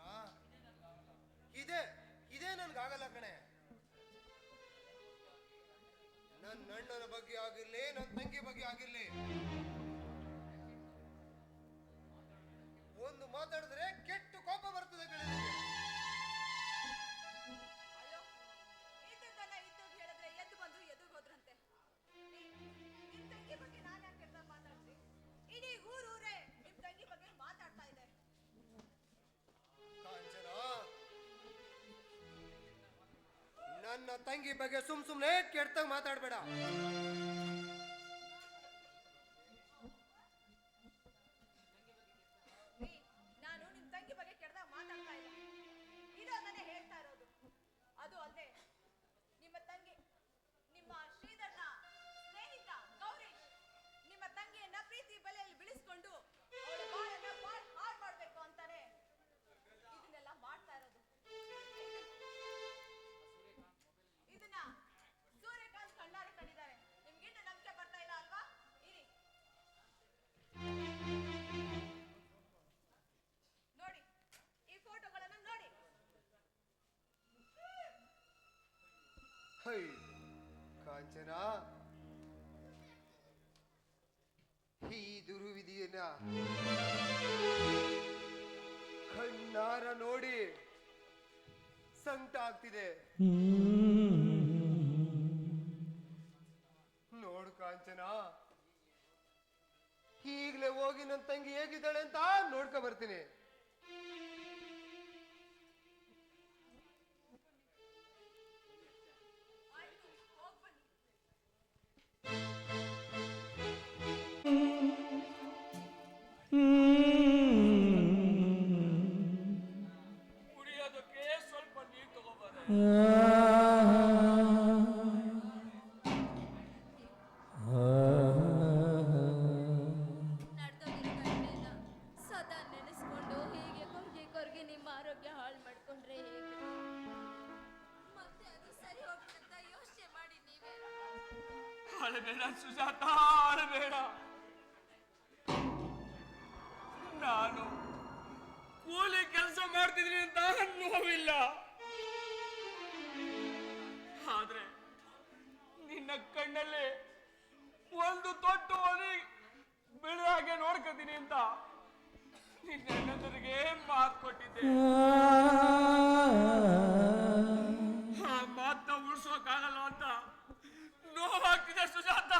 ಇದೇ ನನ್ಗಾಗಲ್ಲ ಕಣೆ. ನನ್ನ ಅಣ್ಣನ ಬಗ್ಗೆ ಆಗಿರ್ಲಿ, ನನ್ನ ತಂಗಿ ಬಗ್ಗೆ ಆಗಿರ್ಲಿ, ಒಂದು ಮಾತಾಡಿದ್ರೆ ಕೆಟ್ಟು ಕೋಪ ಬರ್ತದೆ ಕಣೆ. ಅಯ್ಯೋ, ಇದ್ದದ್ದನ್ನ ಇದ್ದದ್ದು ಹೇಳಿದ್ರೆ ಎದ್ದು ಬಂದು ಎದುಗೋದ್ರಂತೆ. ನಿಮ್ ತಂಗಿ ಬಗ್ಗೆ ನಾನ್ ಯಾಕೆ ಮಾತಾಡ್ತೀನಿ? ಇಡೀ ಊರೇ ನಿಮ್ ತಂಗಿ ಬಗ್ಗೆ ಮಾತಾಡ್ತಾ ಇದೆ. ಕಾಂಚನ, ನನ್ನ ತಂಗಿ ಬಗ್ಗೆ ಸುಮ್ನೆ ಕೆಡ್ತಾಗ ಮಾತಾಡ್ಬೇಡ. ನಾನು ನಿಮ್ ತಂಗಿ ಬಗ್ಗೆ ಕೆಟ್ಟದಾಗ ಮಾತಾಡ್ತಾ ಇಲ್ಲ, ಇರೋದನ್ನೇ ಹೇಳ್ತಾ ಇರೋದು. ಅದು ಅಲ್ಲದೆ ನಿಮ್ಮ ತಂಗಿ, ನಿಮ್ಮ ಶ್ರೀಧರ್ನ ಸ್ನೇಹಿತ ಗೌರೀಶ್ ನಿಮ್ಮ ತಂಗಿಯನ್ನ ಪ್ರೀತಿ ಬಲೆಯಲ್ಲಿ ಬಿಳಿಸ್ಕೊಂಡು ಅವಳ ಬಾಳನ್ನ ಹಾಳು ಮಾಡ್ಬೇಕು ಅಂತಾನೆ ಇದನ್ನೆಲ್ಲ ಮಾಡ್ತಾ ಇರೋದು. ಇದನ್ನ ಸೂರ್ಯಕಾಂತ್ ಕಣ್ಣಾರೆ ಕಂಡಿದ್ದಾರೆ. ನಿಮ್ಗೆ ಹೆಂಡತಿನ ಕಣ್ಣಾರ ನೋಡಿ ಸಂಕಟ ಆಗ್ತಿದೆ. ನೋಡು ಕಾಂಚನ, ಈಗ್ಲೇ ಹೋಗಿ ನನ್ನ ತಂಗಿ ಹೇಗಿದ್ದಾಳೆ ಅಂತ ನೋಡ್ಕೊ ಬರ್ತೀನಿ. ಕುಡಿಯೋದಕ್ಕೆ ಸ್ವಲ್ಪ ನೀರು ತಗೋಬಾರ. ನಡೆದೋಗಿರೋ ಘಟನೆನ ಸದಾ ನೆನೆಸ್ಕೊಂಡು ಹೀಗೆ ಕೊರ್ಗಿ ನಿಮ್ಮ ಆರೋಗ್ಯ ಹಾಳು ಮಾಡ್ಕೊಂಡ್ರೆ ಹೇಗೆ? ಮತ್ತೆ ಅದು ಸರಿ ಹೋಗ್ತಂತ ಯೋಚನೆ ಮಾಡಿ ನೀವೇ. ಅಳಬೇಡ ಸುಜಾತ, ಅಳಬೇಡ. ನಾನು ಕೂಲಿ ಕೆಲಸ ಮಾಡ್ತಿದ್ದೀನಿ ಅಂತ ನೋವಿಲ್ಲ, ಆದ್ರೆ ನಿನ್ನ ಕಣ್ಣಲ್ಲಿ ಒಂದು ತೊಟ್ಟು ಬೀಳೋ ಹಾಗೆ ನೋಡ್ಕೋತೀನಿ ಅಂತ ನಿನ್ನ ಅಣ್ಣಂದರಿಗೆ ಮಾತು ಕೊಟ್ಟಿದ್ದೆ. ಆ ಮಾತನ್ನ ಉಳಿಸೋಕ್ಕಾಗಲ್ಲ ಅಂತ ನೋವಾಗ್ತಿದೆ ಸುಜಾತ,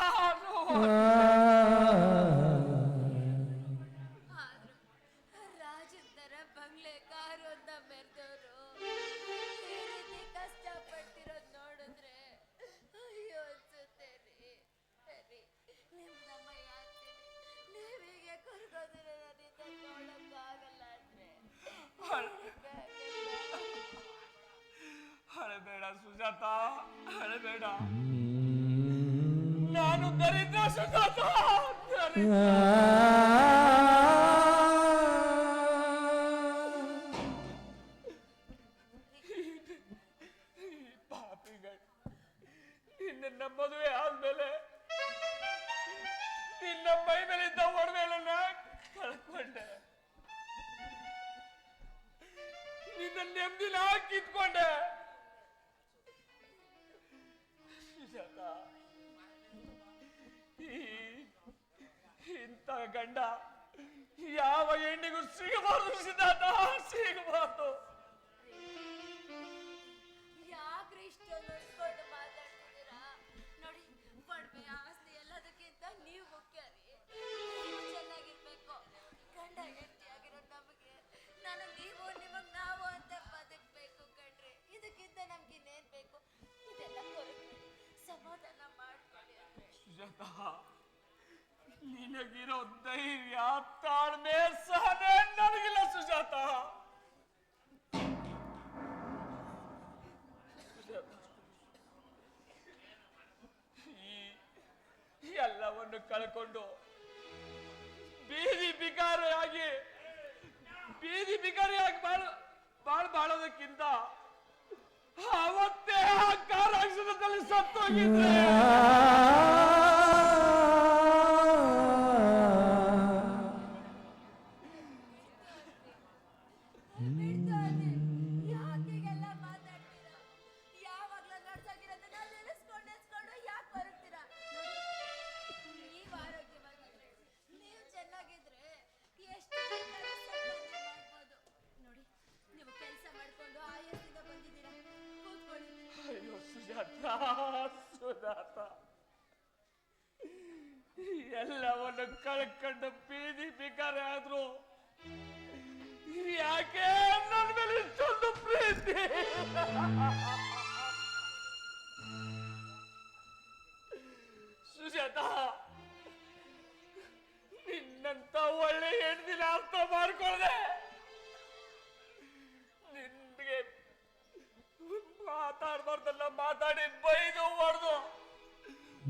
ರಾಜಂದರ ಬಂಗ್ಲೆ ಕಾರು ಅಂತ ಮೆರೆದವರು ಈ ರೀತಿ ಕಷ್ಟಪಟ್ಟಿರೋದು ನೋಡಿದ್ರೆ ಅಯ್ಯೋ ಅನ್ಸುತ್ತೆ ರೀ. ನಿಮ್ದಮ್ಮ ಯಾಕ್ತೀನಿ ನೀವೀಗೆ ಕೊರ್ಗೋದಿರ ನನ್ನಿಂದ ನೋಡಕ್ಕಾಗಲ್ಲ ಅಂದ್ರೆ ಅಳಬೇಡ ಸುಜಾತ, ಅಳಬೇಡ. ನಾನು ದರಿದ್ರ ಸುಜಾತ, ಪಾಪಿಗಳು. ನಿನ್ನ ಮದುವೆ ಆದ್ಮೇಲೆ ನಿನ್ನ ಮೈ ಮೇಲಿದ್ದ ಒಡವೆಗಳನ್ನ ಕಳ್ಕೊಂಡೆ, ನಿನ್ನ ನೆಮ್ಮದಿನ ಕಿತ್ಕೊಂಡೆ. ಸುಜಾತ, ಇಂಥ ಗಂಡ ಯಾವ ಹೆಣ್ಣಿಗೂ ಸಿಗಬಾರ್ದು ಸುಜಾತ, ಸಿಗಬಾರ್ದು. ಯಾಕ್ರಿ ಇಷ್ಟೊಂದು ಹೊತ್ಕೊಂಡು ಮಾತಾಡ್ತಿದ್ದೀರಾ? ನೋಡಿ, ಒಡವೆ ಆಸ್ತಿ ಎಲ್ಲದಕ್ಕಿಂತ ನೀವು ಮುಖ್ಯ ರೀ. ನೀವು ಚೆನ್ನಾಗಿರ್ಬೇಕು. ಗಂಡ ಹೆಂಡತಿ ಆಗಿರೋ ನಮಗೆ ನೀವು ನಿಮಗ್ ನಾವು ಅಂತ ಬದುಕ್ಬೇಕು ಕಣ್ರಿ. ಇದಕ್ಕಿಂತ ನಮ್ಗೆ ಇನ್ನೇನ್ ಬೇಕು? ಇದೆಲ್ಲ ಕೊರಗ್ಬೇಡಿ, ಸಮಾಧಾನ ಮಾಡ್ಕೊಳ್ಳಿ ಅಂದ್ರೆ. ಸುಜಾತ, ನಿನಗಿರೋ ಧೈರ್ಯ ತಾಳ್ಮೆ ಸಹನೆ ನನಗಿಲ್ಲ ಸುಜಾತ. ಈ ಎಲ್ಲವನ್ನು ಕಳ್ಕೊಂಡು ಬೀದಿ ಬಿಕಾರಿಯಾಗಿ ಬಾಳೋದಕ್ಕಿಂತ ಅವತ್ತೇ ಆ ಕಾರ್ ಆಕ್ಸಿಡೆಂಟಲ್ಲಿ ಸತ್ತೋಗಿದ್ರೆ ಯಾಕೀಗೆಲ್ಲ ಮಾತಾಡ್ತೀರಾ? ಯಾವಾಗ್ಲೂ ನಡ್ಸಾಗಿರೋದನ್ನ ನೆನೆಸ್ಕೊಂಡು ಯಾಕೆ ಬರುತ್ತೀರಾ? ನೀವು ಆರೋಗ್ಯವಾಗಿದ್ರೆ, ನೀವು ಚೆನ್ನಾಗಿದ್ರೆ ಎಷ್ಟು ಬೇಕಾದ್ರೂ ಸಂಪಾದನೆ ಮಾಡ್ಬೋದು. ನೋಡಿ, ನೀವು ಕೆಲಸ ಮಾಡ್ಕೊಂಡು ಆಯಾಸದಿಂದ ಬಂದಿದ್ದೀರಾ, ಕೂತ್ಕೊಳ್ಳಿ. ಅಯ್ಯೋ ಸುಜಾತ, ಸುಜಾತ, ಎಲ್ಲವನ್ನು ಕಳ್ಕೊಂಡು ಬೀದಿ ಬಿಕಾರಿ ಆದ್ರು ಯಾಕೆ ನನ್ನ ಮೇಲೆ ಇಷ್ಟೊಂದು ಪ್ರೀತಿ? ಸುಜಾತ, ನಿನ್ನಂತ ಒಳ್ಳೆ ಹೆಣ್ದಿನ ಅರ್ಥ ಮಾಡ್ಕೊಳ್ಳದೆ ನಿನ್ಗೆ ಮಾತಾಡ್ಬಾರ್ದಲ್ಲ ಮಾತಾಡಿ ಬೈದು ಹೊಡೆದು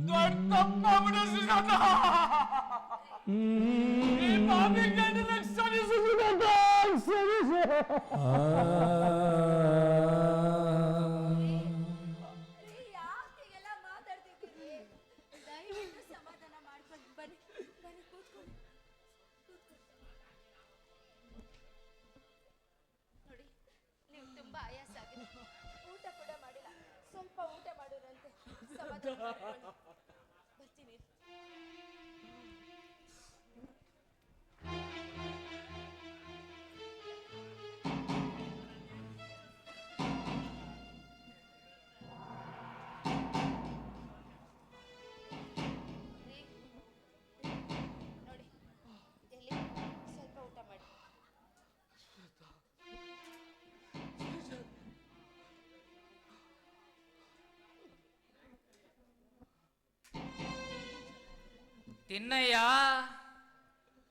ದೊಡ್ಡ ತಪ್ಪಾಗ್ಬಿಡು ಸುಜಾತ. ಈ ಬಾಬಿ ಗಂಡನ ಕ್ಷಮಿಸು ಸುಜಾತ, ಕ್ಷಮಿಸು. ಯಾಕೀಗೆಲ್ಲ ಮಾತಾಡ್ತಿದ್ದೀರಿ? ದಯವಿಟ್ಟು ಸಮಾಧಾನ ಮಾಡ್ಕೊಂಡು ಬನ್ನಿ, ಬನ್ನಿ ಕೂತ್ಕೊಳ್ಳಿ. ನೋಡಿ, ನೀವು ತುಂಬಾ ಆಯಾಸ ಆಗಿದೆ, ಊಟ ಕೂಡ ಮಾಡಿಲ್ಲ. ಸ್ವಲ್ಪ ಊಟ ಮಾಡೋರಂತೆ, ಸಮಾಧಾನ ಮಾಡ್ಕೊಳ್ಳಿ. ಬರ್ತೀನಿ. ತಿನ್ನಯ್ಯ,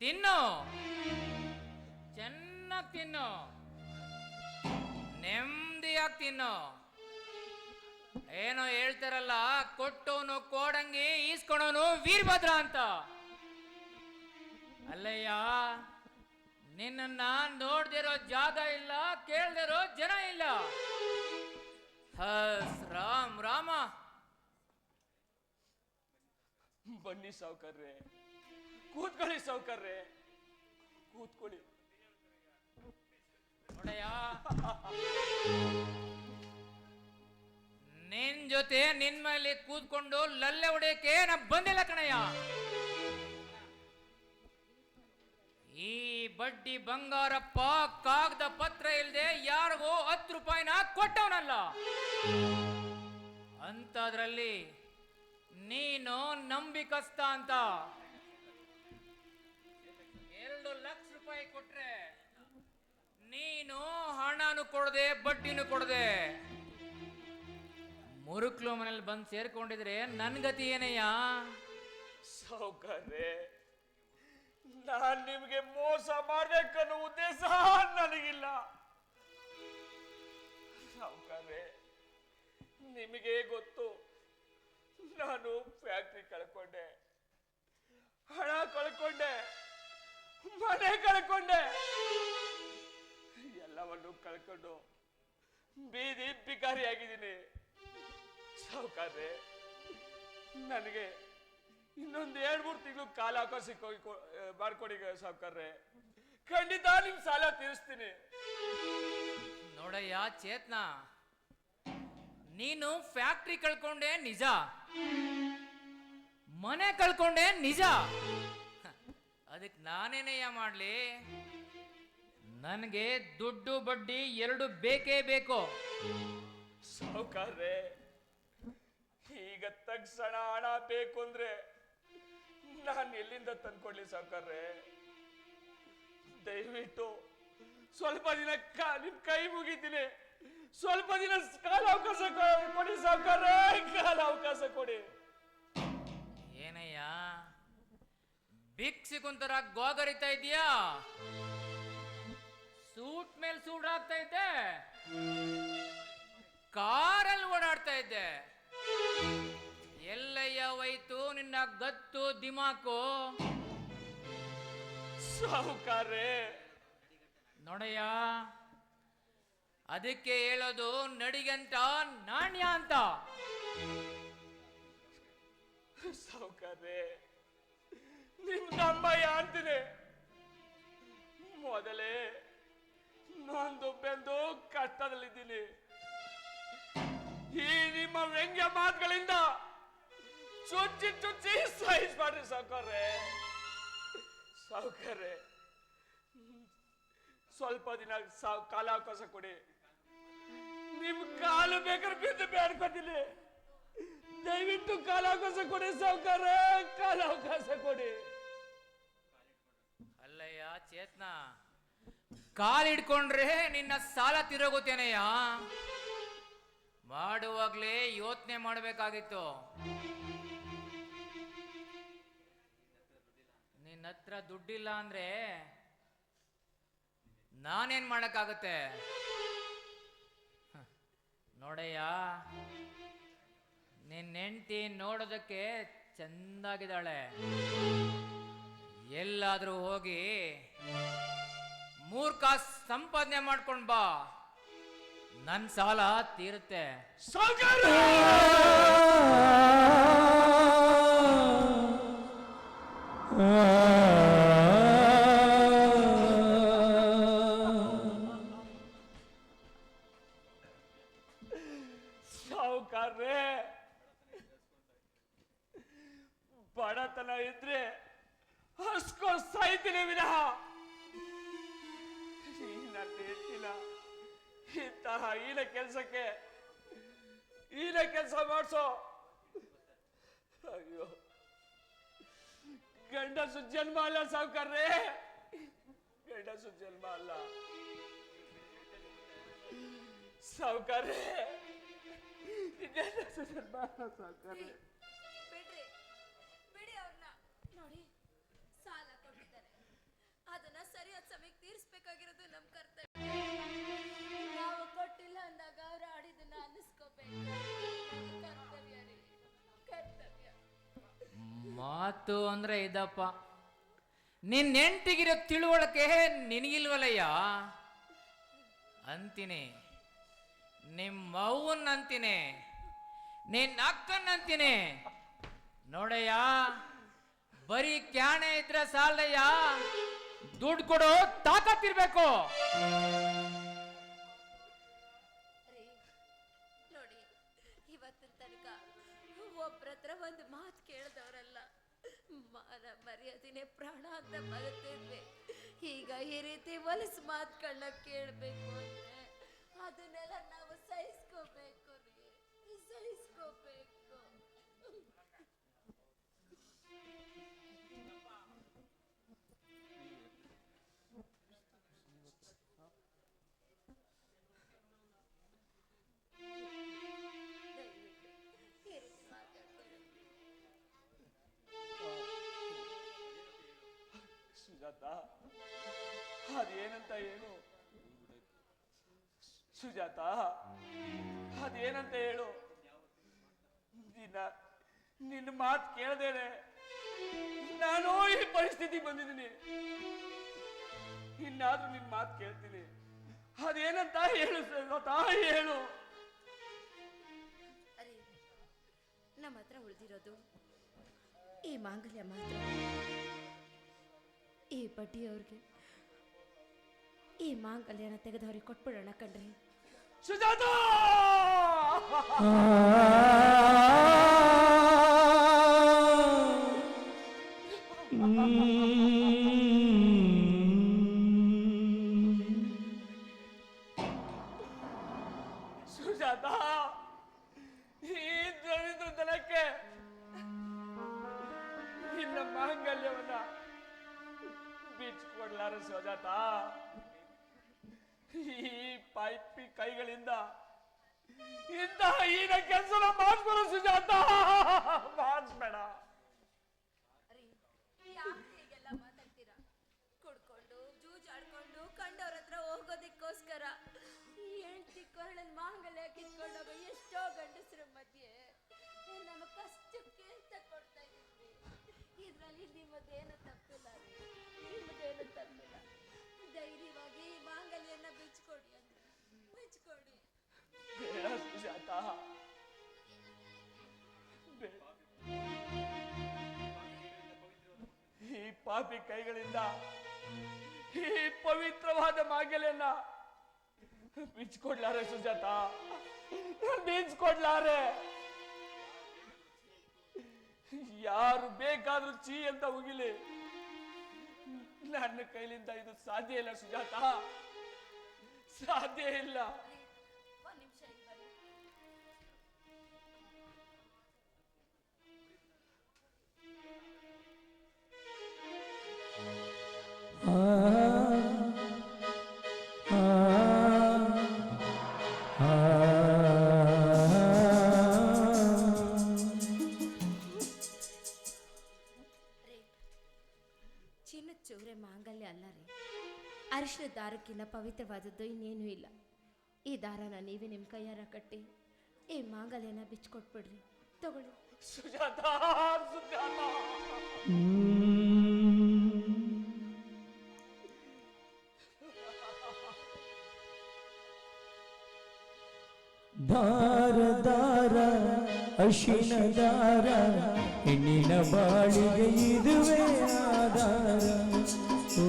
ತಿನ್ನು, ಚೆನ್ನಾಗಿ ತಿನ್ನು, ನೆಮ್ಮದಿಯಾಗಿ ತಿನ್ನು. ಏನೋ ಹೇಳ್ತಾರಲ್ಲ, ಕೊಟ್ಟವನು ಕೋಡಂಗಿ, ಈಸ್ಕೊಳೋನು ವೀರಭದ್ರ ಅಂತ. ಅಲ್ಲಯ್ಯ, ನಿನ್ನ ನೋಡ್ದಿರೋ ಜಾಗ ಇಲ್ಲ, ಕೇಳ್ದಿರೋ ಜನ ಇಲ್ಲ. ಹಸ್ ರಾಮ್ ರಾಮ. ಬನ್ನಿ ಸಾವುಕಾರ್ರೆ, ಕೂತ್ಕೊಳ್ಳಿ ಸಾವುಕಾರ್ರೆ, ಕೂತ್ಕೊಳ್ಳಿ. ನೋಡಯ್ಯ, ನಿನ್ ಜೊತೆ ನಿನ್ ಮೇಲೆ ಕೂತ್ಕೊಂಡು ಲಲ್ಲೆ ಹೊಡೆಯಕ್ಕೆ ನಾ ಬಂದಿಲ್ಲ ಕಣಯ್ಯ. ಈ ಬಡ್ಡಿ ಬಂಗಾರಪ್ಪ ಕಾಗದ ಪತ್ರ ಇಲ್ದೆ ಯಾರಿಗೋ 10 ರೂಪಾಯಿನ ಕೊಟ್ಟವನಲ್ಲ. ಅಂತದ್ರಲ್ಲಿ ನೀನು ನಂಬಿಕಸ್ತ ಅಂತ 2 ಲಕ್ಷ ರೂಪಾಯಿ ಕೊಟ್ರೆ ನೀನು ಹಣನು ಕೊಡದೆ ಬಡ್ಡಿನೂ ಕೊಡದೆ ಮುರುಕ್ಲು ಮನೇಲಿ ಬಂದು ಸೇರ್ಕೊಂಡಿದ್ರೆ ನನ್ ಗತಿ ಏನಯ್ಯ? ಸಾವುಕಾರ್ರೆ, ನಾನ್ ನಿಮ್ಗೆ ಮೋಸ ಮಾಡ್ಬೇಕನ್ನೋ ಉದ್ದೇಶ ನನಗಿಲ್ಲ. ಸಾವುಕಾರ್ರೆ, ನಿಮಗೆ ಗೊತ್ತು, ನಾನು ಫ್ಯಾಕ್ಟ್ರಿ ಕಳ್ಕೊಂಡೆ, ಹಣ ಕಳ್ಕೊಂಡೆ, ಮನೆ ಕಳ್ಕೊಂಡೆ, ಎಲ್ಲವನ್ನು ಕಳ್ಕೊಂಡು ಬೀದಿ ಭಿಕಾರಿಯಾಗಿದ್ದೀನಿ. ಸಾವುಕಾರ್ರೆ, ನನಗೆ ಇನ್ನೊಂದು 2-3 ತಿಂಗಳು ಕಾಲಾವಕಾಶ ಮಾಡ್ಕೊಡಿ ಸಾವುಕಾರ್ರೆ. ಖಂಡಿತ ನಿಮ್ ಸಾಲ ತೀರಿಸ್ತೀನಿ. ನೋಡಯ್ಯ ಚೇತನ, ನೀನು ಫ್ಯಾಕ್ಟ್ರಿ ಕಳ್ಕೊಂಡೆ ನಿಜ, ಮನೆ ಕಳ್ಕೊಂಡೆ ನಿಜ. ಅದಕ್ಕೆ ನಾನೇನಯ್ಯ ಮಾಡ್ಲಿ? ನನಗೆ ದುಡ್ಡು ಬಡ್ಡಿ 2 ಬೇಕೇ ಬೇಕು. ಸಾವುಕಾರ್ರೆ, ಈಗ ತಕ್ಷಣ ಹಣ ಬೇಕು ಅಂದ್ರೆ ನಾನು ಎಲ್ಲಿಂದ ತಂದ್ಕೊಡ್ಲಿ ಸಾವುಕಾರ್ರೆ? ದಯವಿಟ್ಟು ಸ್ವಲ್ಪ ದಿನ ನಿಮ್ ಕೈ ಮುಗಿತೀನಿ, ಸ್ವಲ್ಪ ದಿನ ಕಾಲಾವಕಾಶ ಕೊಡಿ ಸಾವುಕಾರ್ರೆ, ಕಾಲಾವಕಾಶ ಕೊಡಿ. ಏನಯ್ಯ ಭಿಕ್ಷಿಕುಂತರ ಗೋಗರಿತಾ ಇದೀಯಾ? ಸೂಟ್ ಮೇಲೆ ಸೂಟ್ ಆಗ್ತಾ ಇದ್ದೆ, ಕಾರಲ್ಲಿ ಓಡಾಡ್ತಾ ಇದ್ದೆ. ಎಲ್ಲಯ್ಯ ಹೋಯ್ತು ನಿನ್ನ ಗತ್ತು ದಿಮಾಕು? ಸಾವುಕಾರ್ರೆ, ನೋಡಯ್ಯ, ಅದಕ್ಕೆ ಹೇಳೋದು ನಡಿಗಂಟ ನಾಣ್ಯ ಅಂತ. ಸಾವುಕಾರ್ರೆ, ನಿಮ್ ನಮ್ಮಯ್ಯ ಅಂತೀನಿ. ಮೊದಲೇ ನೊಂದು ಬೆಂದು ಕಷ್ಟದಲ್ಲಿದ್ದೀನಿ. ಈ ನಿಮ್ಮ ವ್ಯಂಗ್ಯ ಮಾತುಗಳಿಂದ ಚುಚ್ಚಿ ಚುಚ್ಚಿ ಸಹಿಸ್ಬಾರ್ರಿ ಸಾವುಕಾರ್ರೆ. ಸಾವುಕಾರ್ರೆ, ಸ್ವಲ್ಪ ದಿನ ಕಾಲಾವಕಾಶ ಕೊಡಿ. ನಿಮ್ ಕಾಲು ಬೇಕಾದ್ರೆ ಬಿದ್ದು ಬೇಡ್ಕೊತೀನಿ. ದಯವಿಟ್ಟು ಕಾಲಾವಕಾಶ ಕೊಡಿ ಸಾವುಕಾರ್ರೆ, ಕಾಲಾವಕಾಶ ಕೊಡಿ. ಅಲ್ಲಯ್ಯ ಚೇತನ, ಕಾಲಿಡ್ಕೊಂಡ್ರೆ ನಿನ್ನ ಸಾಲ ತಿರೋಗುತ್ತೇನೆಯ? ಮಾಡುವಾಗ್ಲೇ ಯೋಚನೆ ಮಾಡಬೇಕಾಗಿತ್ತು. ನಿನ್ನ ಹತ್ರ ದುಡ್ಡಿಲ್ಲ ಅಂದ್ರೆ ನಾನೇನ್ ಮಾಡಕ್ಕಾಗತ್ತೆ? ನೋಡಯ್ಯ, ನಿನ್ನ ಹೆಂಡತಿ ನೋಡೋದಕ್ಕೆ ಚಂದಾಗಿದ್ದಾಳೆ. ಎಲ್ಲಾದ್ರೂ ಹೋಗಿ 3 ಕಾಸು ಸಂಪಾದನೆ ಮಾಡ್ಕೊಂಡ್ ಬಾ, ನನ್ ಸಾಲ ತೀರುತ್ತೆ. ಸಾವುಕಾರ್ರೆ, ಬಡತನ ಇದ್ರೆ ಹಸ್ಕೋ ಸಾಯ್ತೀನಿ ವಿನಃ ಇಂತಹ ಹೀನ ಕೆಲಸ ಮಾಡಿಸೋ. ಅಯ್ಯೋ, ಗಂಡಸು ಜನ್ಮ ಅಲ್ಲ ಸಾವುಕಾರ್ರೆ, ಗಂಡಸು ಜನ್ಮ ಅಲ್ಲ ಸಾವುಕಾರ್ರೆ, ಗಂಡಸು ಜನ್ಮ ಅಲ್ಲ ಸಾವುಕಾರ್ರೆ. ಬಿಡ್ರಿ, ಬಿಡಿ ಅವ್ರನ್ನ. ನೋಡಿ ಮಾತು ಅಂದ್ರೆ ಇದಪ್ಪ. ನಿನ್ನ ನೆಂಟಿಗಿರೋ ತಿಳುವಳಿಕೆ ನಿನಗಿಲ್ವಲ್ಲಯ್ಯ ಅಂತೀನಿ. ನಿಮ್ಮ ಅವ್ವನ್ ಅಂತೀನಿ, ನಿನ್ನ ಅಕ್ಕನ್ ಅಂತೀನಿ. ನೋಡಯ್ಯ, ಬರೀ ಕ್ಯಾಣೆ ಇದ್ರೆ ಸಾಲಯ್ಯ, ದುಡ್ಡು ಕೊಡೋ ತಾಕತ್ತಿರ್ಬೇಕು. ನೋಡಿ, ಇವತ್ತಿನ ತನಕ ಒಬ್ರತ್ರ ಒಂದು ಮಾತು ಕೇಳ್ದವ್ರಲ್ಲ, ಮಾನ ಮರ್ಯಾದೆನೆ ಪ್ರಾಣ ಅಂತ ಬದುಕ್ತಿದ್ವಿ. ಈಗ ಈ ರೀತಿ ಹೊಲಸು ಮಾತುಗಳನ್ನ ಕೇಳಬೇಕು ಅಂದ್ರೆ ಅದನ್ನೆಲ್ಲ ನಾವು ಸಹಿಸ್ಕೋಬೇಕು ರೀ, ಸಹಿಸ್ಕೋಬೇಕು. ಸುಜಾತ, ಅದೇನಂತ ಹೇಳು ಸುಜಾತ, ಅದೇನಂತ ಹೇಳು. ನಿನ್ನ ಮಾತು ಕೇಳದೇನೆ ನಾನು ಈ ಪರಿಸ್ಥಿತಿ ಬಂದಿದ್ದೀನಿ. ಇನ್ನಾದ್ರೂ ನಿನ್ನ ಮಾತು ಕೇಳ್ತೀನಿ. ಅದೇನಂತ ಹೇಳು ಸುಜಾತ, ಹೇಳು. ಅರೆ, ನಮ್ಮ ಹತ್ರ ಉಳಿದಿರೋದು ಈ ಮಾಂಗಲ್ಯ ಮಾತ್ರ. ಈ ಬಡ್ಡಿಯವ್ರಿಗೆ ಈ ಮಾಂಗಲ್ಯನ ತೆಗೆದವ್ರಿಗೆ ಕೊಟ್ಬಿಡೋಣ ಕಣ್ರಿ. ಸುಜಾತ, ಸುಜಾತ, ಈ ದರಿದ್ರ ದನಕ್ಕೆ ನಿನ್ನ ಮಾಂಗಲ್ಯವನ್ನ ಬಿಚ್ಕೊಡ್ಲಾರ ಸುಜಾತ. ಈ ಪೈಪಿ ಕೈಗಳಿಂದ ಇಂತಹ ಹೀನ ಕೆಲಸನ ಮಾಡಿಸ್ಬೇಡ ಸುಜಾತ, ಮಾಡಿಸ್ಬೇಡ. ಹೀಗೆಲ್ಲ ಮಾತಾಡ್ತೀರಾ? ಕುಡ್ಕೊಂಡು ಜೂಜಾಡ್ಕೊಂಡು ಕಂಡವ್ರ ಹತ್ರ ಹೋಗೋದಿಕ್ಕೋಸ್ಕರ ಹೆಂಡತಿ ಕೊರಳನ್ ಮಾಂಗಲ್ಯ ಕಿತ್ಕೊಂಡೋಗ ಎಷ್ಟೋ ಗಂಡಸರ ಮಧ್ಯೆ ನಮ್ಮ ಕಷ್ಟಕ್ಕೆ ಅಂತ ಕೊಡ್ತಾ ಇದ್ದೀವಿ. ಇದ್ರಲ್ಲಿ ನಿಮ್ಮದೇನು ತಪ್ಪಿಲ್ಲ ರೀ, ನಿಮ್ಮದೇನು ತಪ್ಪಿಲ್ಲ. ಧೈರ್ಯವಾಗಿ ಮಾಂಗಲ್ಯನ ಬಿಚ್ಕೊಡಿ ಅಂದ್ರೆ ಬಿಚ್ಕೊಡಿ. ಬೇಡ ಸುಜಾತ, ಬೇಡ. ಈ ಪಾಪಿ ಕೈಗಳಿಂದ ಈ ಪವಿತ್ರವಾದ ಮಾಂಗಲ್ಯನ ಬಿಚ್ಕೊಡ್ಲಾರೆ ಸುಜಾತ, ಬಿಚ್ಕೊಡ್ಲಾರೆ. ಯಾರು ಬೇಕಾದ್ರೂ ಚೀ ಅಂತ ಉಗಿಲಿ, ನನ್ನ ಕೈಲಿಂದ ಇದು ಸಾಧ್ಯ ಇಲ್ಲ ಸುಜಾತ, ಸಾಧ್ಯ ಇಲ್ಲ. ಒಂದ್ ನಿಮಿಷ ಇಲ್ಲಿ ಬನ್ನಿ. ಚಿನ್ನದ ಚೂರೆ ಮಾಂಗಲ್ಯ ಅಲ್ಲ ರೀ, ಅರಿಶಿನ ದಾರಕ್ಕಿಂತ ಪವಿತ್ರವಾದದ್ದು ಇನ್ನೇನು ಇಲ್ಲ. ಈ ದಾರನ ನೀವೇ ನಿಮ್ಮ ಕೈಯಾರ ಕಟ್ಟಿ ಈ ಮಾಂಗಲ್ಯನ ಬಿಚ್ಕೊಟ್ಬಿಡ್ರಿ, ತಗೊಳ್ಳಿ. ಸುಜಾತ, ಸುಜಾತ, ದಾರ ದಾರ ಅಶಿನ ದಾರ, ಹೆಣ್ಣಿನ ಬಾಳಿಗೆ ಇದುವೇ ಆಧಾರ. ಓ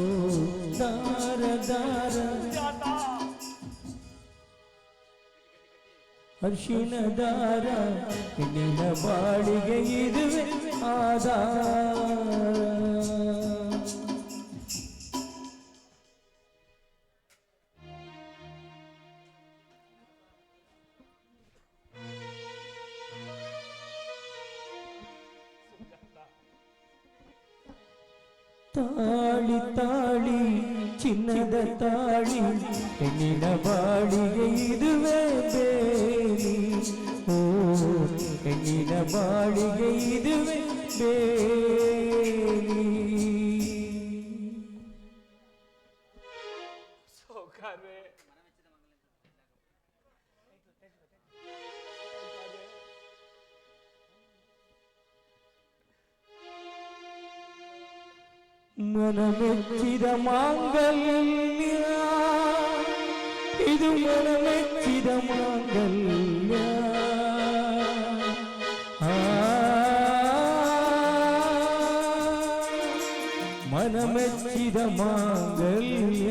ದಾರ ದಾರ ಅರ್ಶಿನ ದಾರ, ಹೆಣ್ಣಿನ ಬಾಳಿಗೆ ಇದುವೇ ಆಧಾರ. ತಾಳಿ ತಾಳಿ ಚಿನ್ನದ ತಾಳಿ, ಹೆಣ್ಣಿನ ಬಾಳಿಗೆ ಇದುವೇ ಬೇಲಿ. ಓ ಹೆಣ್ಣಿನ ಬಾಳಿಗೆ ಇದುವೇ ಬೇಲಿ. ಸೌಕರ್ಯ ಮನಮೆಚ್ಚಿದ ಮಾಂಗಲ್ಯ ಇದು ಮನಮೆಚ್ಚಿದ ಮಾಂಗಲ್ಯ ಮನಮೆಚ್ಚಿದ ಮಾಂಗಲ್ಯ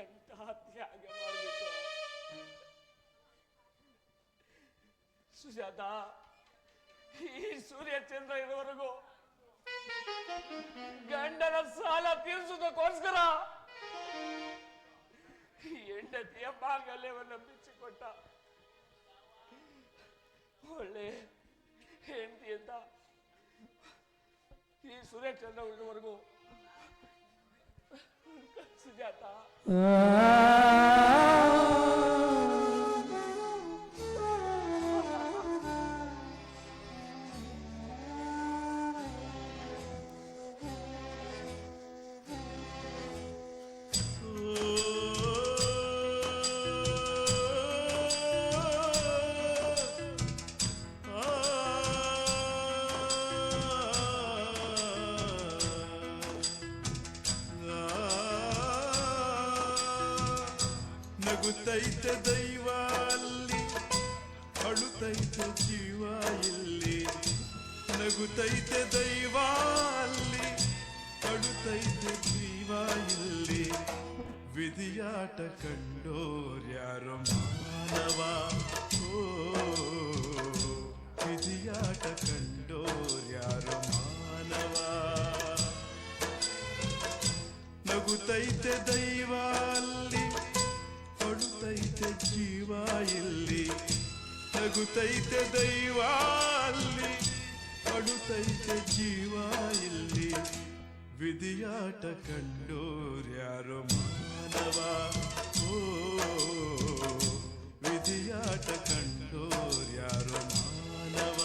ಎಂತಹ ತ್ಯಾಗ ಮಾಡಿಬಿಟ್ಟು ಸುಜಾತ, ಈ ಸೂರ್ಯಚಂದ್ರ ಇರುವವರೆಗೂ ಗಂಡನ ಸಾಲ ತೀರಿಸುವುದಕ್ಕೋಸ್ಕರ ಹೆಂಡತಿಯ ಮಾಂಗಲ್ಯವನ್ನು ಬಿಚ್ಚಿಕೊಟ್ಟ. ಒಳ್ಳೆ ಹೆಂಡತಿ ಅಂತ ಈ ಸೂರ್ಯಚಂದ್ರ ಇರುವವರೆಗೂ ಸುಜಾತ. ನಗುತ್ತೈತೆ ದೈವ ಅಲ್ಲಿ, ಅಳುತ್ತೈತೆ ಜೀವ ಇಲ್ಲಿ. ನಗುತ್ತೈತೆ ದೈವ ಅಲ್ಲಿ, ಅಳುತ್ತೈತೆ ಜೀವ ಇಲ್ಲಿ. ವಿಧಿಯಾಟ ಕಂಡೋರ್ಯಾರೋ ಮಾನವ, ಓ ವಿಧಿಯಾಟ ಕಂಡೋರ್ಯಾರೋ ಮಾನವ. ನಗುತ್ತೈತೆ ದೈವ ಅಲ್ಲಿ, ಅಳುತ್ತೈತೆ ಜೀವ ಇಲ್ಲಿ. ನಗುತ್ತೈತೆ ದೈವ ಅಲ್ಲಿ, ಅಳುತ್ತೈತೆ ಜೀವ ಇಲ್ಲಿ. ವಿಧಿಯಾಟ ಕಂಡೋರ್ಯಾರೋ ಮಾನವ, ಓ ವಿಧಿಯಾಟ ಕಂಡೋರ್ಯಾರೋ ಮಾನವ.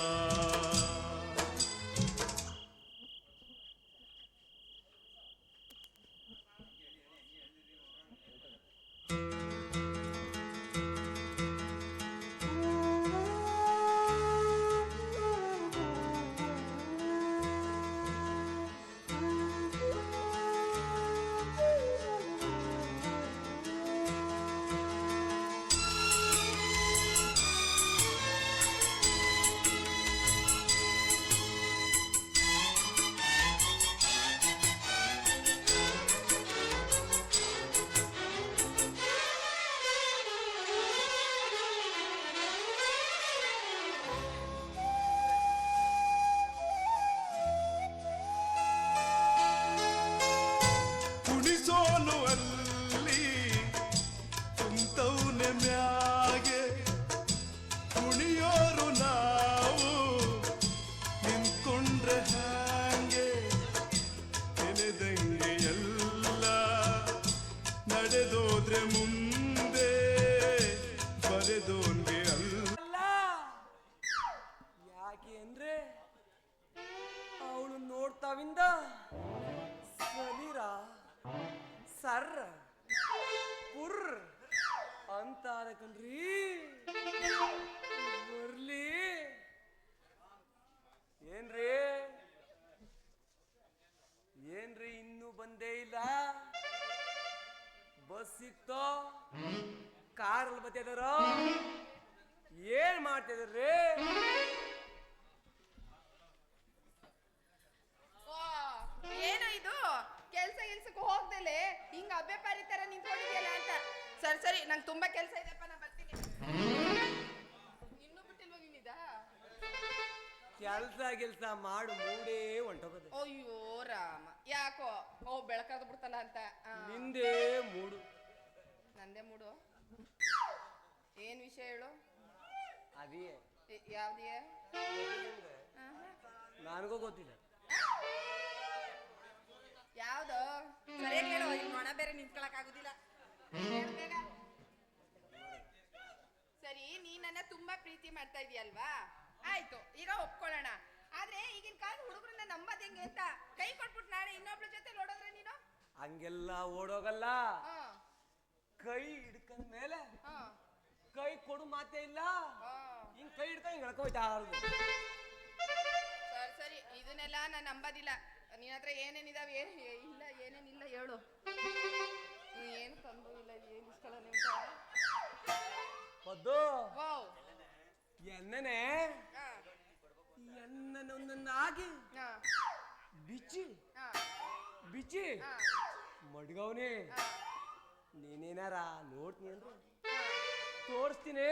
ಕುಣಿಸೋನು ಅಲ್ಲಿ ಕುಂತವ್ನೆ ಮ್ಯಾಗೆ, ಕುಣಿಯೋರು ನಾವು ನಿಂತ್ಕೊಂಡ್ರೆ ಹ್ಯಾಂಗೆ. ನೆನೆದಂಗೆ ಎಲ್ಲ ನಡೆದೋದ್ರೆ ಮುಂದೆ, ಬರೆದೋನ್ಗೆ ಅಲ್ಲ. ಯಾಕೆ ಅಂದ್ರೆ ಅವಳು ನೋಡ್ತಾವಿಂದ ಸಮೀರ ಸರ್ರ ಪುರ್ ಅಂತ ಕಣ್ರಿ. ಬರ್ಲಿ ಏನ್ರಿ ಏನ್ರಿ ಇನ್ನೂ ಬಂದೇ ಇಲ್ಲ? ಬಸ್ ಸಿಕ್ತೋ, ಕಾರಲ್ಲಿ ಬತ್ತಿದಾರ, ಏನ್ ಮಾಡ್ತಿದ್ರಿ? ಏನೋ ಇದು ಕೆಲ್ಸಕ್ಕೆ ಹೋಗ್ದಲೆ ಹಿಂಗ ಅಬ್ಬೆ ಪಾರಿ ತರ ನಿಂತ್ಕೊಂಡಿದ್ಯಲ್ಲ ಅಂತ. ಸರಿ ಸರಿ, ನಂಗೆ ತುಂಬಾ ಕೆಲ್ಸ ಇದೆಪ್ಪ, ನಾ ಬರ್ತೀನಿ. ಇನ್ನೂ ಬಿಟ್ಟಿಲ್ವ ನೀನಿದ? ಕೆಲ್ಸ ಮಾಡು ಮೂಡೇ ಹೊಂಟೋಗದೆ. ಅಯ್ಯೋ ರಾಮ, ಯಾಕೋ ಬೆಳಕಾದ ಬಿಡ್ತಲ್ಲ ಅಂತ. ನಿಂದೇ ಮೂಡು. ನಂದೇ ಮೂಡು. ಏನ್ ವಿಷಯ ಹೇಳು? ಅದೇ ಯಾವ್ದೇ? ನನಗೂ ಗೊತ್ತಿಲ್ಲ ಯಾವ್ದು. ಸರಿಯಾಗಿ ಹೇಳು, ಇಲ್ಲಿ ನೊಣ ಬೇರೆ ನಿಂತ್ಕೊಳಕ್ ಆಗುದಿಲ್ಲ. ಸರಿ, ನೀ ನನ್ನ ತುಂಬಾ ಪ್ರೀತಿ ಮಾಡ್ತಾ ಇದೀಯಲ್ವಾ? ಆಯ್ತು, ಈಗ ಒಪ್ಕೊಳ್ಳೋಣ. ಆದ್ರೆ ಈಗಿನ ಕಾಲ ಹುಡುಗರನ್ನ ನಂಬದ್ ಹೆಂಗೆ ಅಂತ, ಕೈ ಕೊಟ್ಬಿಟ್ಟು ನಾಳೆ ಇನ್ನೊಬ್ಳ ಜೊತೆ ಓಡೋದ್ರೆ ನೀನು ಹಂಗೆಲ್ಲ ಓಡೋಗಲ್ಲ. ಕೈ ಹಿಡ್ಕೊಂಡ ಮೇಲೆ ಹಾ ಕೈ ಕೊಡು ಮಾತೇ ಇಲ್ಲ. ಹಾ. ಹಿಂಗ್ ಕೈ ಹಿಡ್ಕೊಂಡು ಹಿಂಗ್ ಎಳ್ಕೊಯ್ತಾ ಇರೋದು. ಸರಿ ಸರಿ, ಇದನ್ನೆಲ್ಲ ನಾನು ನಂಬೋದಿಲ್ಲ. ನಿನ್ನ ಹತ್ರ ಏನೇನಿದಾವೆ ಇಲ್ಲ ಏನೇನಿಲ್ಲ ಹೇಳು. ಏನು ತಂದು ಇಲ್ಲ, ಏನು ಇಷ್ಟಲ್ಲ ನಿಮ್ಗೆ? ಪದ್ದು ವಾವ್. ಎಣ್ಣೆನೆ ಹಾ ಎಣ್ಣೆನ ಒಂದೊಂದು ಹಾಕಿ ಹಾ ಬಿಚ್ಚಿ ಹಾ ಬಿಚ್ಚಿ ಹಾ ಮಡ್ಗವ್ನಿ. ಹಾ ನೀನೇನಾರ ನೋಡ್ತೀನಿ ಅಂದ್ರೆ ತೋರಿಸ್ತೀನಿ.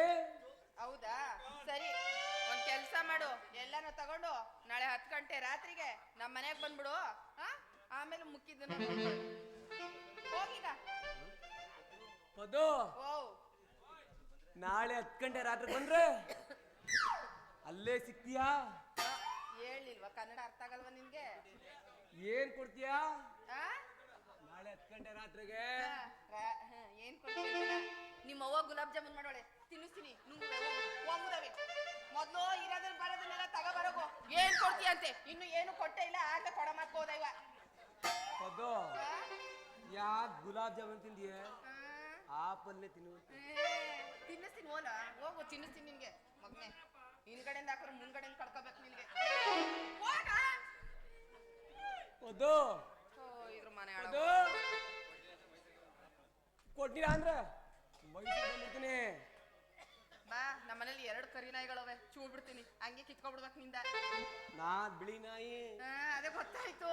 ಹೌದಾ? ಸರಿ, ಒಂದ್ ಕೆಲ್ಸ ಮಾಡು, ಎಲ್ಲಾನು ತಗೊಂಡು ನಾಳೆ 10 ಗಂಟೆ ರಾತ್ರಿಗೆ ನಮ್ಮ ಮನೆಗೆ ಬಂದ್ಬಿಡು. ಆಮೇಲೆ ಮುಕ್ಕಿದ್ದು ಹೋಗೀಗ. ಪದ್ದು ಓ ನಾಳೆ 10 ಗಂಟೆ ರಾತ್ರಿ ಬಂದ್ರೆ ಅಲ್ಲೇ ಸಿಗ್ತೀಯಾ? ಹೇಳಿಲ್ವಾ? ಕನ್ನಡ ಅರ್ಥ ಆಗಲ್ವಾ ನಿನ್ಗೆ? ಏನ್ ಕೊಡ್ತೀಯಾ ಆ? ನಾಳೆ 10 ಗಂಟೆ ರಾತ್ರಿಗೆ? ಏನ್ ಕೊಡ್ತೀಯ? ನಿಮ್ಮ ಅವ್ವ ಗುಲಾಬ್ ಜಾಮೂನ್ ಮಾಡೋಳೆ, ತಿನ್ನಿಸ್ತೀನಿ. ನುಂಗುವೆ ಮೊದ್ಲು ಇರೋದನ್ನ ಬರೋದನ್ನೆಲ್ಲ ತಗೋಬರೋಗು. ಏನ್ ಕೊಡ್ತೀಯ ಅಂತೆ? ಇನ್ನು ಏನು ಕೊಟ್ಟೆ ಇಲ್ಲ, ಆಗ್ಲೇ ಕೊಡ ಮಾತ್ಕೋದ ಇವ. ಪದ್ದು ಯಾಕೆ ಗುಲಾಬ್ ಜಾಮೂನ್ ತಿಂದಿಯ? ಆಪಲ್ಲೇ ತಿನ್ನು. ತಿನ್ನಿಸ್ತೀನಿ, ಹೋಗು ತಿನ್ನಿಸ್ತೀನಿ ನಿನ್ಗೆ. ಮಗ್ನೆ ಹಿಂದ್ಗಡೆಯಿಂದ ಹಾಕಿದ್ರೆ ಮುಂದ್ಗಡೆಯಿಂದ ಕಳ್ಕೋಬೇಕು ನಿನ್ಗೆ. ಪದ್ದು ಇದ್ರ ಮನೆ ಪದ್ದು ಕೊಟ್ಟಿಲ್ಲ ಅಂದ್ರೆ ಮೈಸೂರು ಬಂದಿರ್ತೀನಿ. ಬಾ, ನಮ್ಮನೇಲಿ 2 ಕರಿ ನಾಯಿಗಳವೆ, ಚೂಡ್ ಬಿಡ್ತೀನಿ, ಹಂಗೆ ಕಿತ್ಕೊಬಿಡ್ಬೇಕು ನಿಂದ. ನಾ ಬಿಳಿ ನಾಯಿ. ಅದೇ ಗೊತ್ತಾಯ್ತು.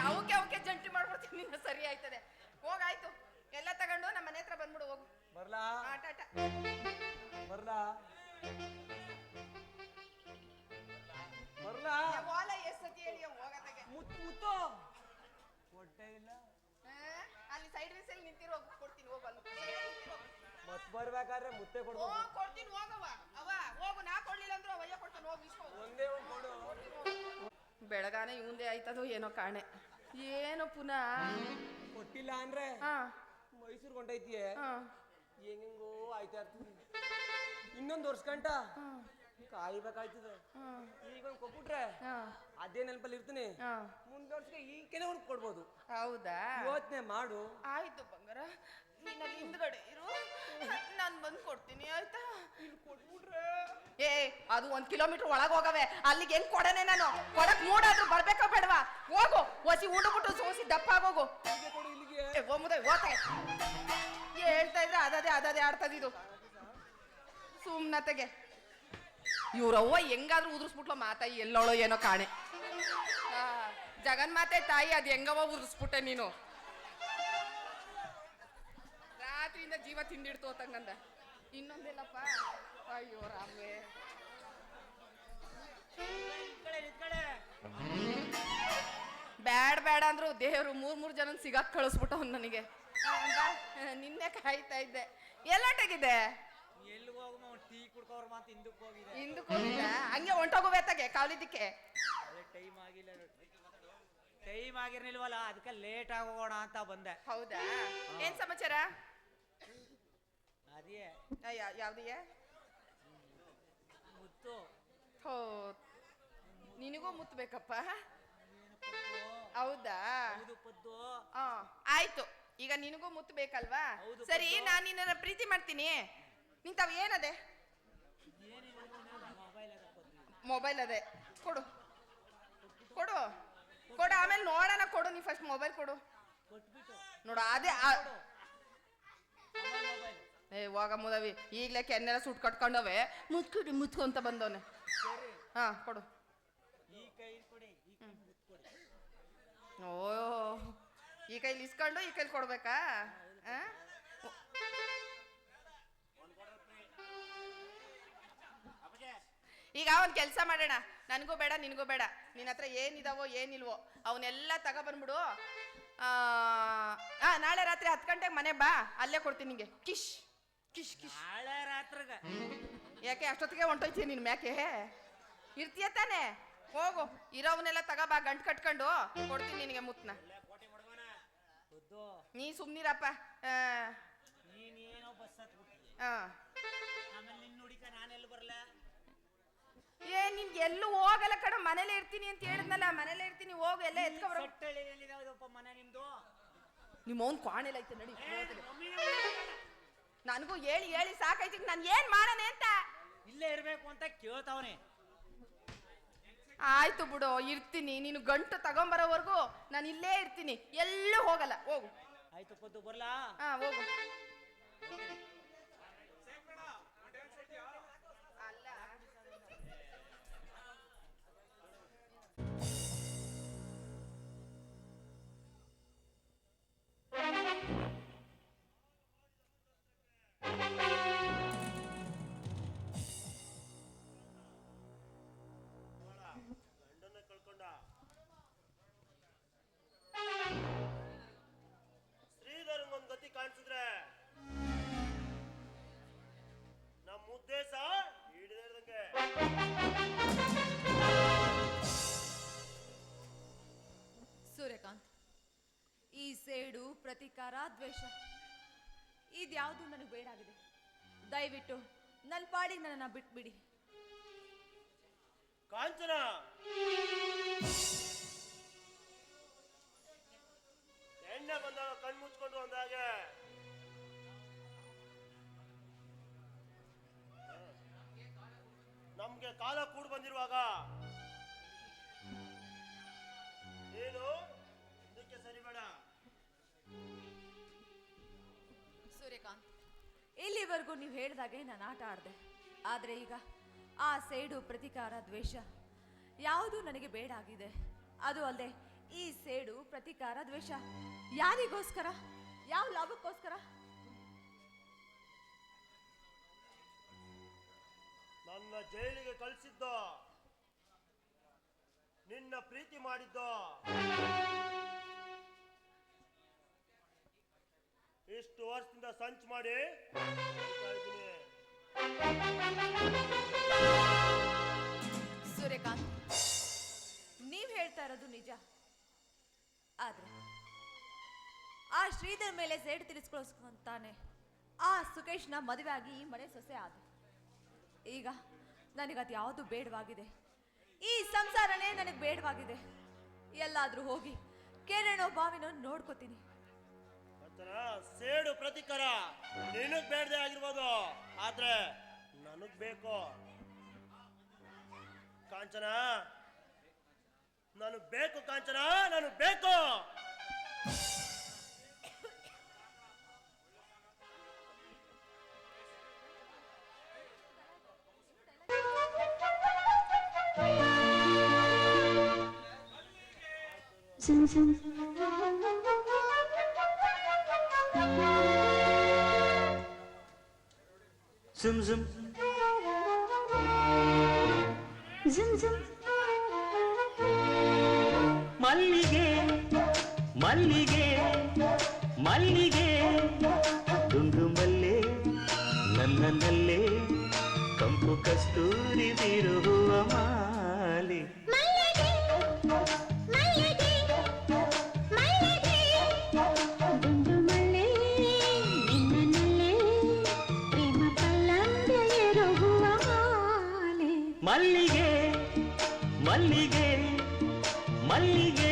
ಅವಕ್ಕೆ ಜಂಟಿ ಮಾಡ್ಬಿಡ್ತೀನಿ, ನಿನ್ನ ಸರಿ ಆಯ್ತದೆ. ಹೋಗಾಯ್ತು, ಎಲ್ಲ ತಗೊಂಡು ನಮ್ಮ ಮನೆ ಹತ್ರ ಬಂದ್ಬಿಡು. ಹೋಗು. ಬರ್ಲಾ? ಟಾಟಾ. ಬರ್ಲಾ? ಬರ್ಲಾ? ಓಲ ಎಷ್ಟ್ ಸತಿ ಹೇಳಿ ಹೋಗತ್ತಾಗೆ. ಮುತ್ತು ಹೊಟ್ಟೆ ಇಲ್ಲ. ಅಲ್ಲಿ ಸೈಡ್ ವಿಸಲ್ಲಿ ನಿಂತಿರೋ, ಕೊಡ್ತೀನಿ. ಹೋಗು, ಅಲ್ಲಿ ಮತ್ ಬರ್ಬೇಕಾದ್ರೆ ಮುತ್ತೆ ಕೊಡ್ಬೇಕು. ಕೊಡ್ತೀನಿ, ಹೋಗವ್ವ. ಹೋಗು, ನಾ ಕೊಡ್ಲಿಲ್ಲ ಅಂದ್ರು ಅವಯ್ಯ ಕೊಡ್ತಾನೆ. ಹೋಗಿ ಇಸ್ಕೊ. ಒಂದೇ ಒಂದು ಕೊಡು. ಬೆಳಗಾನೆ ಇವಂದೇ ಆಯ್ತದೋ ಏನೋ ಕಾಣೆ. ಏನೋ ಪುನಃ ಕೊಟ್ಟಿಲ್ಲ ಅಂದ್ರೆ ಮೈಸೂರು ಕೊಂಡೈತಿಯೇ, ಹೆಂಗೋ ಆಯ್ತಾ ಇರ್ತೀನಿ. ಇನ್ನೊಂದು ವರ್ಷ ಗಂಟ ಕಾಯ್ಬೇಕಾಯ್ತದೆ. ಈಗ ಒಂದು ಕೊಟ್ಬಿಟ್ರೆ ಅದೇ ನೆನಪಲ್ಲಿ ಇರ್ತೀನಿ. ಮುಂದೆ ವರ್ಷಕ್ಕೆ ಈ ಕೆಲವ್ರಿಗೆ ಕೊಡ್ಬೋದು. ಹೌದಾ? ಯೋಚನೆ ಮಾಡು. ಆಯ್ತು ಬಂಗಾರ, ನೀನಲ್ಲಿ ಹಿಂದ್ಗಡೆ ಇರು, ನಾನು ಬಂದು ಕೊಡ್ತೀನಿ. ಆಯ್ತಾ? ಕೊಟ್ಬಿಟ್ರೆ ಅದು 1 ಕಿಲೋಮೀಟರ್ ಒಳಗೆ ಹೋಗವೆ, ಅಲ್ಲಿಗೆ ಹೆಂಗ್ ಕೊಡನೆ ನಾನು? ಕೊಡಕ್ ಮೂಡಾದ್ರೂ ಬರ್ಬೇಕಾ ಬೇಡವಾ? ಹೋಗು, ಒಸಿ ಉಂಡುಬಿಟ್ಟು ಸೋಸಿ ದಪ್ಪ ಆಗೋಗು. ಹೇಳ್ತಾ ಇದ್ರೆ ಅದೇ ಆಡ್ತದಿದು. ಸುಮ್ನತೆಗೆ ಇವ್ರವ್ವ ಹೆಂಗಾದ್ರೂ ಉದುರಿಸ್ಬಿಟ್ಲು ಮಾತಾಯಿ, ಎಲ್ಲೋಳೋ ಏನೋ ಕಾಣೆ. ಜಗನ್ಮಾತೆ ತಾಯಿ, ಅದು ಹೆಂಗವ ಉದುರಿಸ್ಬಿಟ್ಟೆ ನೀನು. ರಾತ್ರಿಯಿಂದ ಜೀವ ತಿಂಡಿಡ್ತು ಅಂತಂಗಂದ. ಇನ್ನೊಂದಿಲ್ಲಪ್ಪ, ಅಯ್ಯೋ ರಾಮೇ. ಬೇಡ ಅಂದ್ರು ದೇವ್ರು 3 ಜನ ಸಿಗಾಕ್ ಕಳಿಸ್ಬಿಟ್ಟವ್ ನನಗೆ. ನಿನ್ನೆ ಕಾಯ್ತಾ ಇದ್ದೆ. ಎಲ್ಲಾಟಾಗಿದೆ? ಎಲ್ಲಿ ಹೋಗಮ್ಮ, ಟೀ ಕುಡ್ಕೋರ್ ಮಾತು ಹಿಂದಕ್ಕೆ ಹೋಗಿದೆ. ಹಿಂದಕ್ಕೆ ಹೋಗಿದ್ದ? ಹಂಗೆ ಹೊಂಟೋಗೋಬೇತಾಗೆ ಕಾಲಿದ್ದಕ್ಕೆ. ಟೈಮ್ ಆಗಿರ್ನಿಲ್ವಲ್ಲ, ಅದಕ್ಕೆ ಲೇಟ್ ಆಗೋಣ ಅಂತ ಬಂದೆ. ಹೌದಾ? ಏನ್ ಸಮಾಚಾರ? ಅದೇ ಯಾವ್ದಿಯ ಮುತ್ತು. ಹೋ, ನಿನಗೂ ಮುತ್ತಬೇಕಪ್ಪ? ಹೌದಾ? ಆಯ್ತು, ಈಗ ನಿನಗೂ ಮುತ್ತು ಬೇಕಲ್ವಾ? ಸರಿ, ನಾನು ನಿನ್ನ ಪ್ರೀತಿ ಮಾಡ್ತೀನಿ. ನಿಂತಾವ್ ಏನದೆ? ಮೊಬೈಲ್ ಅದೇ, ಕೊಡು ಕೊಡು ಕೊಡು, ಆಮೇಲೆ ನೋಡೋಣ. ಕೊಡು, ನೀ ಫಸ್ಟ್ ಮೊಬೈಲ್ ಕೊಡು. ನೋಡು ಅದೇ. ಹೋಗ ಮುದವಿ, ಈಗಲೇ ಕೆನ್ನೆಲ್ಲ ಸುಟ್ ಕಟ್ಕೊಂಡವೆ. ಮುತ್ಕು ಅಂತ ಬಂದವನೆ. ಕೊಡು. ಓ, ಈ ಕೈಲಿ ಇಸ್ಕೊಂಡು ಈ ಕೈಲಿ ಕೊಡ್ಬೇಕಾ? ಈಗ ಒಂದ್ ಕೆಲ್ಸ ಮಾಡೋಣ, ನನಗೂ ಬೇಡ ನಿನಗೂ ಬೇಡ. ನಿನ್ನ ಹತ್ರ ಏನಿದಾವೋ ಏನಿಲ್ವೋ ಅವನ್ನೆಲ್ಲ ತಗೊಬಂದ್ಬಿಡು. ನಾಳೆ ರಾತ್ರಿ 10 ಗಂಟೆಗೆ ಮನೆ ಬಾ, ಅಲ್ಲೇ ಕೊಡ್ತೀನಿ ನಿಂಗೆ. ಕಿಶ್ ಕಿಶ್ ಕಿಶ್. ನಾಳೆ ರಾತ್ರಿಗೆ ಯಾಕೆ ಅಷ್ಟೊತ್ತಿಗೆ ಹೊಂಟೋಯ್ತೀಯ ನಿನ್ ಮ್ಯಾಕೆ? ಇರ್ತೀಯ ತಾನೆ? ಹೋಗು, ಇರೋವನ್ನೆಲ್ಲ ತಗೋಬಾ, ಗಂಟು ಕಟ್ಕೊಂಡು ಕೊಡ್ತೀನಿ ನಿನಗೆ ಮುತ್ನ. ನೀ ಸುಮ್ನಿರಪ್ಪ. ನೀನೇನೋ ಬಸ್ ಹತ್ಬಿಟ್ಟು ಆಮೇಲೆ ನಿನ್ನ ಹುಡುಕ ನಾನೆಲ್ಲಿ ಬರಲ್ಲ. ನಿನ್ಗೆ ಎಲ್ಲೂ ಹೋಗಲ್ಲ ಕಣ, ಮನೇಲೆ ಇರ್ತೀನಿ ಅಂತ ಹೇಳಿದ್ನಲ್ಲ. ಮನೇಲೆ ಇರ್ತೀನಿ, ಹೋಗು, ಎಲ್ಲ ಎತ್ಕೊಬರ. ಮನೆ ನಿಮ್ದು? ನಿಮ್ಮ ಅವ್ನ್ ಕ್ವಾಣೆಲ್ಲ ಐತೆ, ನಡಿ. ನನಗೂ ಹೇಳಿ ಹೇಳಿ ಸಾಕಾಯ್ತು, ನಾನು ಏನ್ ಮಾಡನೆ ಅಂತ. ಇಲ್ಲೇ ಇರ್ಬೇಕು ಅಂತ ಕೇಳ್ತಾವನೆ. ಆಯ್ತು ಬಿಡು, ಇರ್ತೀನಿ. ನೀನು ಗಂಟು ತಗೊಂಬರೋವರೆಗೂ ನಾನು ಇಲ್ಲೇ ಇರ್ತೀನಿ, ಎಲ್ಲೂ ಹೋಗಲ್ಲ. ಹೋಗು. ಆಯ್ತು ಪದ್ದು, ಬರ್ಲಾ? ಹಾ ಹೋಗು. ಗಂಡನ್ನ ಕಳ್ಕೊಂಡ ಶ್ರೀಧರ್ಗೊಂದ್ ಗತಿ ಕಾಣಿಸಿದ್ರೆ ನಮ್ಮ ಉದ್ದೇಶ ಈಡೇರಿದಂಗೆ. ಸೂರ್ಯಕಾಂತ್, ಈ ಸೇಡು, ಪ್ರತೀಕಾರ, ದ್ವೇಷ ಇದ್ಯಾವುದು ನನಗೆ ಬೇಡಾಗಿದೆ. ದಯವಿಟ್ಟು ನನ್ನ ಪಾಡಿಗೆ ನನ್ನನ್ನು ಬಿಟ್ಬಿಡಿ. ಕಾಂಚನ, ಎಣ್ಣೆ ಬಂದಾಗ ಕಣ್ಮುಚ್ಕೊಂಡು ಅಂದಾಗೆ ನಮ್ಗೆ ಕಾಲ ಕೂಡ್ ಬಂದಿರುವಾಗ ನೀನು ಇದಕ್ಕೆ ಸರಿಬೇಡ. ಸೂರ್ಯಕಾಂತ್, ಇಲ್ಲಿವರೆಗೂ ನೀವು ಹೇಳಿದಾಗೆ ನಾನು ಆಟ ಆಡಿದೆ. ಆದರೆ ಈಗ ಆ ಸೇಡು, ಪ್ರತೀಕಾರ, ದ್ವೇಷ ಯಾವುದು ನನಗೆ ಬೇಡ ಆಗಿದೆ. ಅದು ಅಲ್ಲದೆ ಈ ಸೇಡು, ಪ್ರತೀಕಾರ, ದ್ವೇಷ ಯಾರಿಗೋಸ್ಕರ, ಯಾವ ಲಾಭಕ್ಕೋಸ್ಕರ? ನನ್ನ ಜೈಲಿಗೆ ಕಳಿಸಿದ್ದೋ, ನಿನ್ನ ಪ್ರೀತಿ ಮಾಡಿದ್ದೋ, ಇಷ್ಟು ವರ್ಷದಿಂದ ಸಂಚು ಮಾಡಿ ಇದ್ದೀನಿ. ಸೂರ್ಯಕಾಂತ್, ನೀವ್ ಹೇಳ್ತಾ ಇರೋದು ನಿಜ. ಆದ್ರೆ ಆ ಶ್ರೀಧರ್ ಮೇಲೆ ಸೇಡು ತೀರಿಸ್ಕೊಳ್ಸ್ಕೊಂತಾನೆ ಆ ಸುಕೇಶ್ನ ಮದುವೆ ಆಗಿ ಈ ಮನೆ ಸೊಸೆ ಆದ. ಈಗ ನನಗದು ಯಾವುದು ಬೇಡವಾಗಿದೆ. ಈ ಸಂಸಾರನೇ ನನಗೆ ಬೇಡವಾಗಿದೆ. ಎಲ್ಲಾದ್ರೂ ಹೋಗಿ ಕೇಳೋ ಬಾವಿನೋ ನೋಡ್ಕೋತೀನಿ. ಸೇಡು, ಪ್ರತೀಕಾರ ನಿನಗ್ ಬೇಡದೆ ಆಗಿರ್ಬೋದು, ಆದ್ರೆ ನನಗ್ ಬೇಕು. ಕಾಂಚನ, ನಾನು ಬೇಕು. ಕಾಂಚನ, ನಾನು ಬೇಕು. Zum zum zum zum ಮಲ್ಲಿಗೆ ಮಲ್ಲಿಗೆ ಮಲ್ಲಿಗೆ ದುಂಡು ಮಲ್ಲೆ ನನ್ನಲ್ಲೇ ಕಂಪು ಕಸ್ತೂರಿ ಬಿರುವ ಮಾಲೆ. ಮಲ್ಲಿಗೆ ಮಲ್ಲಿಗೆ ಮಲ್ಲಿಗೆ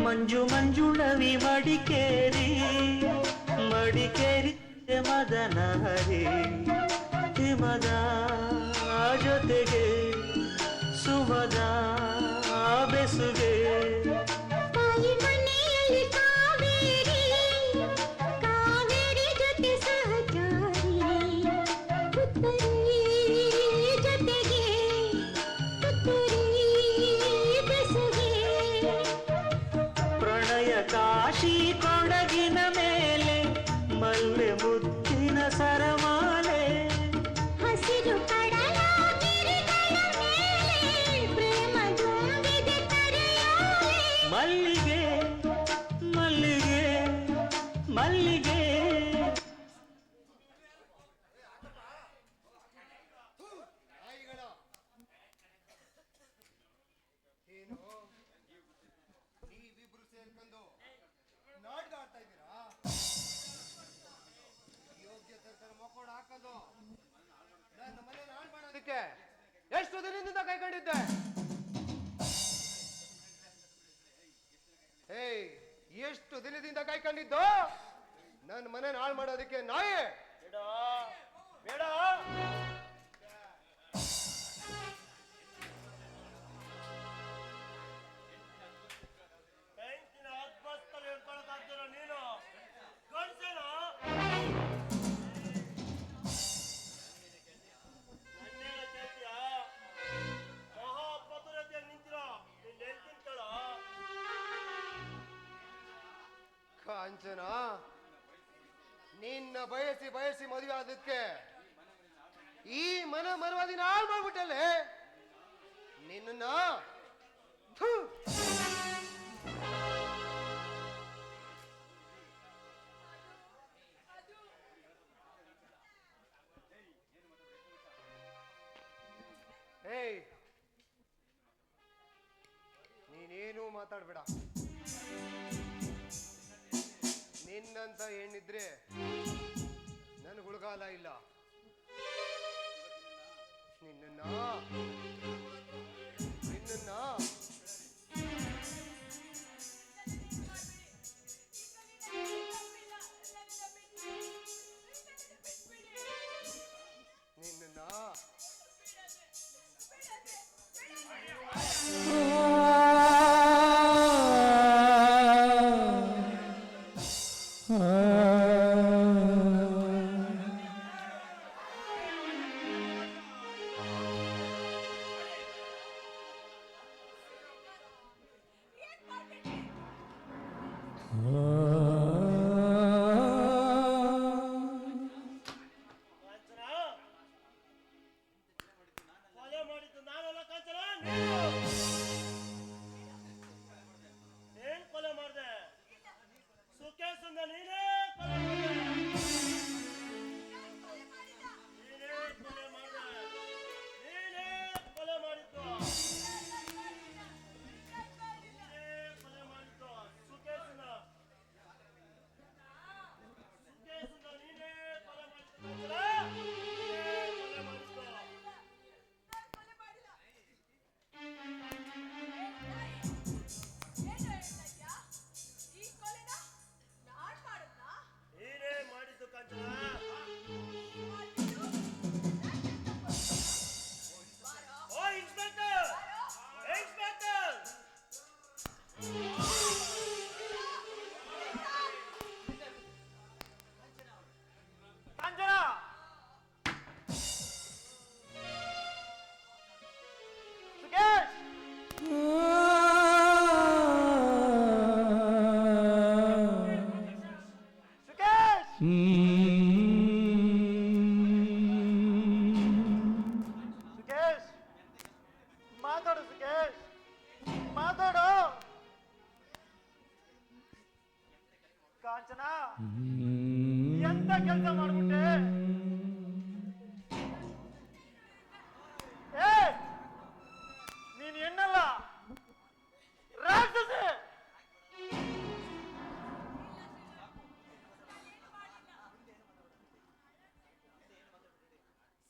ಮಂಜು ಮಂಜುಳವಿ ಮಡಿಕೇರಿ ಮಡಿಕೇರಿ ಮದನ ಹರಿ ಹಿಮದ ಜೊತೆಗೆ ಸುಮದ ಬೆಸುಗೆ. ಕಾಶಿ ಕೊಡಗಿನ ಮೇಲೆ ಮಲ್ಲೆ ಮುತ್ತಿನ ಸರಮಾಲೆ ಹಸಿರು ಕಡಲ ಮಕ್ಕೊಂಡು ಹಾಕೋದು ನನ್ನ ಮನೆ ಹಾಳು ಮಾಡೋದಕ್ಕೆ ಎಷ್ಟು ದಿನದಿಂದ ಕೈಕೊಂಡಿದ್ದೆ. ಹೇಯ್, ಎಷ್ಟು ದಿನದಿಂದ ಕೈಕೊಂಡಿದ್ದು ನನ್ನ ಮನೆ ಹಾಳು ಮಾಡೋದಕ್ಕೆ ನಾಯಿ? ಬೇಡ ಬೇಡ, ಬೆಂಕಿನ ಆತ್ಮಸ್ಥಲ್ಲಿ ಹೇಳ್ಕೊಳಕ್ಕಾಗ್ತೀರ ನೀನು ಗಂಡಸೇನ? ನನ್ನೇನ ಕೇಳ್ತೀಯ? ಮಹಾಪತುರತೆಯಾಗಿ ನಿಂತಿರ ನಿನ್ನ ಹೇಳ್ತಿಂತಳ ಕಾಂಚನ, ನಿನ್ನ ಬಯಸಿ ಬಯಸಿ ಮದುವೆ ಆದಕ್ಕೆ ಈ ಮನ ಮರವಾದಿನ ಹಾಳು ಮಾಡ್ಬಿಟ್ಟಲ್ಲೇ ನಿನ್ನ. ಏಯ್, ನೀನೇನು ಮಾತಾಡ್ಬೇಡ. ನಿನ್ನಂತ ಹೆಣ್ಣಿದ್ರೆ ನನ್ ಹುಡುಗಾಲ ಇಲ್ಲ. ನಿನ್ನ ಕಾಂಚನ, ಎಂತ ಕೆಲಸ ಮಾಡ್ಬಿಟ್ಟೆ? ನೀನ್ ಹೆಣ್ಣಲ್ಲ, ರಾಕ್ಷಸೆ.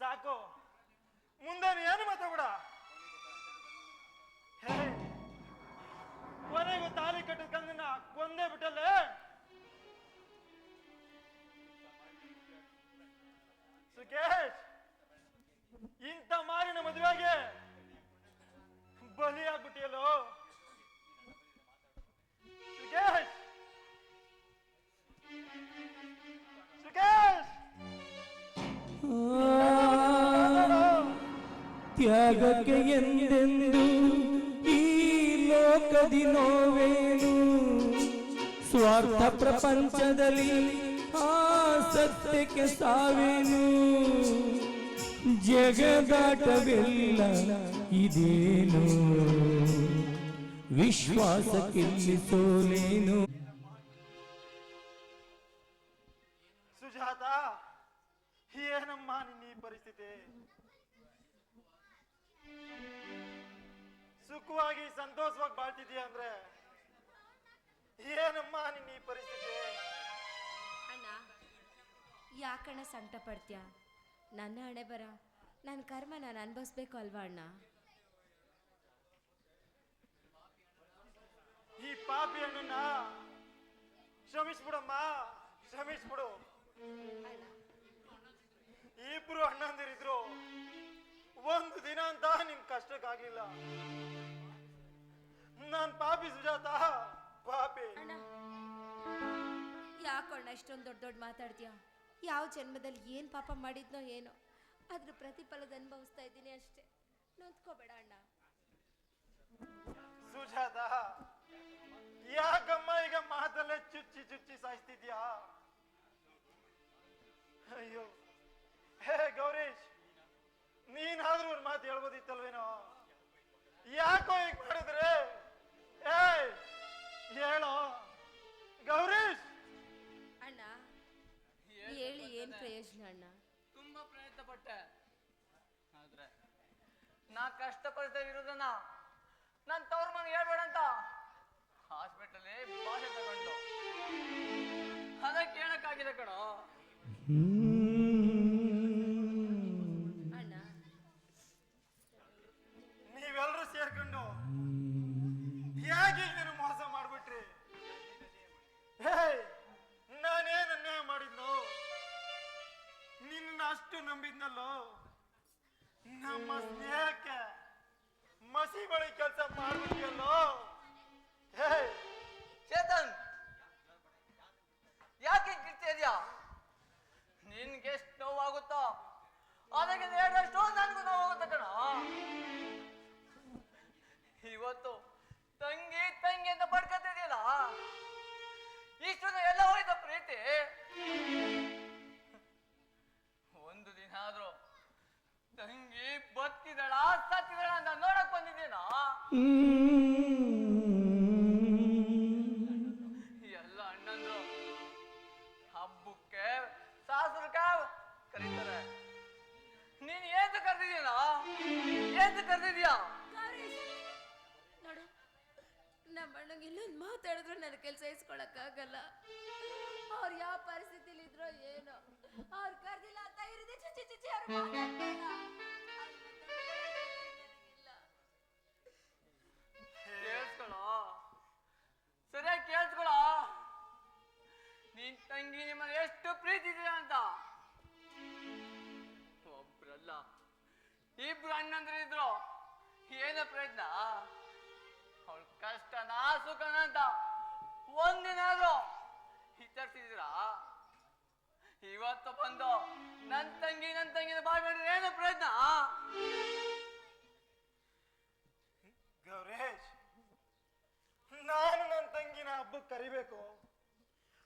ಸಾಕು, ಮುಂದೆ ಏನು ಮಾತಾಡ. ಕೊನೆಗೂ ತಾಲಿ ಕಟ್ಟಿದ ಕಂದನ್ನ ಕೊಂದೇ ಬಿಟ್ಟಲ್ಲೇ. ಸುಖೇಶ್, ಇಂಥ ಮಾರಿನ ಮದುವೆಗೆ ಬಲಿಯಾಗ್ಬಿಟ್ಟಿಯಲ್ಲೋ ಸುಖೇಶ್. ಸುಖೇಶ್, ತ್ಯಾಗಕ್ಕೆ ಎಂದೆಂದು ಈ ಲೋಕದಿ ನೋವೇನು, ಸ್ವಾರ್ಥ ಪ್ರಪಂಚದಲ್ಲಿ ಆ ಸತ್ಯಕ್ಕೆ ಸಾವೇನು, ಜಗದಾಟವೆಲ್ಲ ಇದೇನು, ವಿಶ್ವಾಸಕ್ಕಿಲ್ಲಿ ಸೋಲೇನು. ಸುಜಾತ, ಏನಮ್ಮ ನಿನ್ನ ಈ ಪರಿಸ್ಥಿತಿ? ಸುಖವಾಗಿ ಸಂತೋಷವಾಗಿ ಬಾಳ್ತಿದೀಯ ಅಂದ್ರೆ ಏನಮ್ಮ ನಿನ್ನ ಈ ಪರಿಸ್ಥಿತಿ? ಅಣ್ಣ, ಯಾಕಣ್ಣ ಸಂಕಟ ಪಡ್ತೀಯ? ನನ್ನ ಹಣೆ ಬರ, ನನ್ನ ಕರ್ಮ ನಾನು ಅನುಭವಿಸ್ಬೇಕು ಅಲ್ವಾ ಅಣ್ಣ? ಈ ಪಾಪಿ ಅಣ್ಣನ ಕ್ಷಮಿಸ್ಬಿಡಮ್ಮ, ಕ್ಷಮಿಸ್ಬಿಡು. ಇಬ್ರು ಅಣ್ಣಂದಿರಿದ್ರು, ಒಂದು ದಿನ ಅಂತ ನಿನ್ ಕಷ್ಟಕ್ಕಾಗ್ಲಿಲ್ಲ. ನಾನ್ ಪಾಪಿ ಸುಜಾತ, ಪಾಪಿ. ಅಣ್ಣ ಯಾಕಣ್ಣ ಇಷ್ಟೊಂದು ದೊಡ್ಡ ದೊಡ್ಡ ಮಾತಾಡ್ತೀಯ? ಯಾವ ಜನ್ಮದಲ್ಲಿ ಏನು ಪಾಪ ಮಾಡಿದ್ನೋ ಏನೋ, ಅದ್ರ ಪ್ರತಿಫಲದ ಅನುಭವಿಸ್ತಾ ಇದ್ದೀನಿ ಅಷ್ಟೇ. ನೊಂದ್ಕೋಬೇಡ ಅಣ್ಣ. ಸುಜಾತ, ಯಾಕಮ್ಮ ಈಗ ಮಾತಲ್ಲೇ ಚುಚ್ಚಿ ಚುಚ್ಚಿ ಸಾಯಿಸ್ತಿದ್ಯಾ? ಅಯ್ಯೋ, ಹೇ ಗೌರೀಶ್, ನೀನಾದ್ರೂ ಒಂದು ಮಾತು ಹೇಳ್ಬೋದಿತ್ತಲ್ವೇನೋ? ಯಾಕೋ ಈಗ ಮಾಡಿದ್ರೆ? ಏಯ್ ಹೇಳೋ ಗೌರೀಶ್. ಅಣ್ಣ ಹೇಳಿ ಏನು ಪ್ರಯೋಜನ ಅಣ್ಣ? ತುಂಬಾ ಪ್ರಯತ್ನ ಪಟ್ಟೆ, ಆದ್ರೆ ನಾ ಕಷ್ಟಪಡ್ತಾ ಇರೋದನ್ನ ನನ್ನ ತವ್ರ ಮನೆಗೆ ಹೇಳ್ಬೇಡ ಅಂತ ಹಾಸ್ಪಿಟಲ್ ಭಾಷೆ ತಗೊಂಡು ಅದ ಕೇಳಕ್ಕಾಗಿದೆ ಕಣೋ. ಅಣ್ಣ ನೀವೆಲ್ಲರೂ ಸೇರ್ಕೊಂಡು ಹೇಗೆ ನೀನು ಮೋಸ ಮಾಡ್ಬಿಟ್ರಿ? ನಾನೇನ್ ಅನ್ಯಾಯ ಮಾಡಿದ್ನು? ನಿನ್ನ ಅಷ್ಟು ನಂಬಿದ್ನಲ್ಲೋ, ನಮ್ಮ ಸ್ನೇಹಕ್ಕೆ ಮಸಿ ಬಳಿ ಕೆಲಸ ಮಾಡ್ಬಿಟ್ಟಿಯಲ್ಲೋ. ಚೇತನ್, ಯಾಕೆ ಕಿರ್ತಾ ಇದೆಯಾ? ನಿನ್ಗೆ ಎಷ್ಟು ನೋವಾಗುತ್ತೋ ಅದಕ್ಕೆ ಎರಡಷ್ಟು ನನ್ಗೂ ನೋವಾಗುತ್ತೆ ಕಣ. ಇವತ್ತು ತಂಗಿ ತಂಗಿ ಅಂತ ಪಡ್ಕೊತಿದ್ಯಲ್ಲ, ಇಷ್ಟೊಂದು ಎಲ್ಲ ಹೋಯ್ತ ಪ್ರೀತಿ. ಒಂದು ದಿನ ಆದ್ರೂ ತಂಗಿ ಬದುಕಿದಳ ಸತ್ತಿದಳ ಅಂತ ನೋಡಕ್ ಬಂದಿದ್ದೀನಾ? ಎಲ್ಲ ಅಣ್ಣಂದ್ರು ಹಬ್ಬಕ್ಕೆ ಸಾಸರಕ್ಕೆ ಕರೀತಾರೆ. ನೀನ್ ಏನ್ ಕರ್ದಿದ್ದೀನಾ? ಏನ್ ಕರ್ದಿದ್ಯಾ? ನೋಡು, ನಮ್ಮ ಅಣ್ಣಂಗೆ ಇಲ್ಲೊಂದು ಮಾತಾಡಿದ್ರು ನನ್ನ ಕೆಲಸ ಇಸ್ಕೊಳಕ್ಕಾಗಲ್ಲ. ಅವ್ರು ಯಾವ ಪರಿಸ್ಥಿತಿಲಿ ಇದ್ರೋ ಏನೋ, ಅವ್ರು ಕರ್ದಿಲ್ಲ ಅಂತ ಇರಿದೆ ಚುಚ್ಚಿ ಚುಚ್ಚಿ ಅವ್ರು ಮಾತಾಡ್ಬೇಡ. ಕೇಳಿಸ್ಕೊಳೋ, ಸರಿಯಾಗಿ ಕೇಳಿಸ್ಕೊಳ. ನಿನ್ ತಂಗಿ ನಿಮ್ಮಲ್ಲಿ ಎಷ್ಟು ಪ್ರೀತಿ ಇದೆಯಾ ಅಂತ. ಒಬ್ರಲ್ಲ ಇಬ್ರು ಅಣ್ಣಂದ್ರಿದ್ರು, ಏನೋ ಪ್ರಯತ್ನ. ಅವಳ ಕಷ್ಟನ ಸುಖನ ಅಂತ ಒಂದಿನ ಆದ್ರೂ ವಿಚಾರಿಸಿದ್ರ? ಇವತ್ತು ಬಂದು ನನ್ ತಂಗಿನ ಬಾಯ್ ಮಾಡಿದ್ರೆ ಏನೋ ಪ್ರಯತ್ನ? ಗೌರೇಶ್, ನಾನು ನನ್ನ ತಂಗಿನ ಹಬ್ಬಕ್ಕೆ ಕರಿಬೇಕು,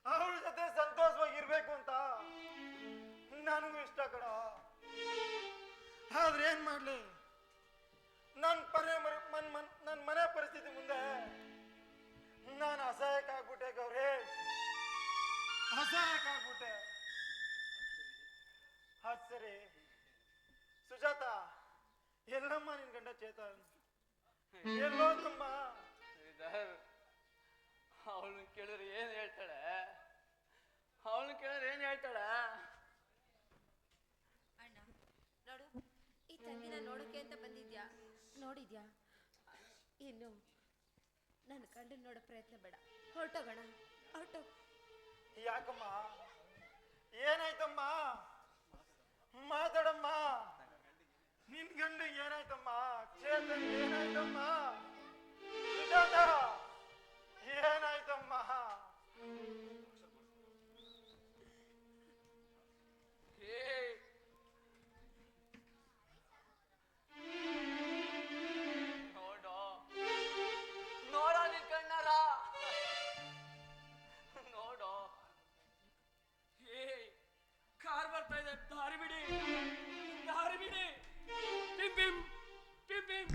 ಅವಳ ಜೊತೆ ಸಂತೋಷವಾಗಿರ್ಬೇಕು ಅಂತ ನನಗೂ ಇಷ್ಟ ಕಣ. ಆದ್ರೆ ಏನ್ ಮಾಡ್ಲಿ, ನನ್ನ ಮನೆ ಪರಿಸ್ಥಿತಿ ಮುಂದೆ ನಾನು ಅಸಹಾಯಕ್ಕಾಗ್ಬಿಟ್ಟೆ ಗೌರೇಶ್, ಅಸಹಾಯಕ್ಕಾಗ್ಬಿಟ್ಟೆ. ಅದ್ ಸರಿ ಸುಜಾತ, ಎಲ್ಲಮ್ಮ ನಿನ್ ಗಂಡ ಚೇತನ್? ಎಲ್ಲೋದಮ್ಮ? ಅವಳು ಕೇಳಿದ್ರೆ ಏನ್ ಹೇಳ್ತಾಳೆ? ಅವಳು ಕೇಳಿದ್ರೆ ಏನ್ ಹೇಳ್ತಾಳೆ? ಅಣ್ಣ ನೋಡು, ಈ ತಂಗಿನ ನೋಡೋಕೆ ಅಂತ ಬಂದಿದ್ಯಾ, ನೋಡಿದ್ಯಾ? ಇನ್ನು ನನ್ನ ಗಂಡನ ನೋಡೋ ಪ್ರಯತ್ನ ಬೇಡ, ಹೊರಟೋಗೋಣ, ಹೊರಟೋಗ. ಯಾಕಮ್ಮ, ಏನಾಯ್ತಮ್ಮ? ಮಾತಾಡಮ್ಮ. ನಿನ್ ಗಂಡ ಏನಾಯ್ತಮ್ಮ? ಚೇತನ್ ಏನಾಯ್ತಮ್ಮ? ಸುಜಾತ ಏನಾಯ್ತಮ್ಮ? ನೋಡೋ ನೋಡೋ ನಿನ್ ಕಣ್ಣಾರ ನೋಡೋ. ಕಾರ್ ಬರ್ತಾ ಇದೆ, ದಾರಿ ಬಿಡಿ, ದಾರಿ ಬಿಡಿ. ಪಿಂ ಪಿಂ ಪಿಂ ಪಿಂ,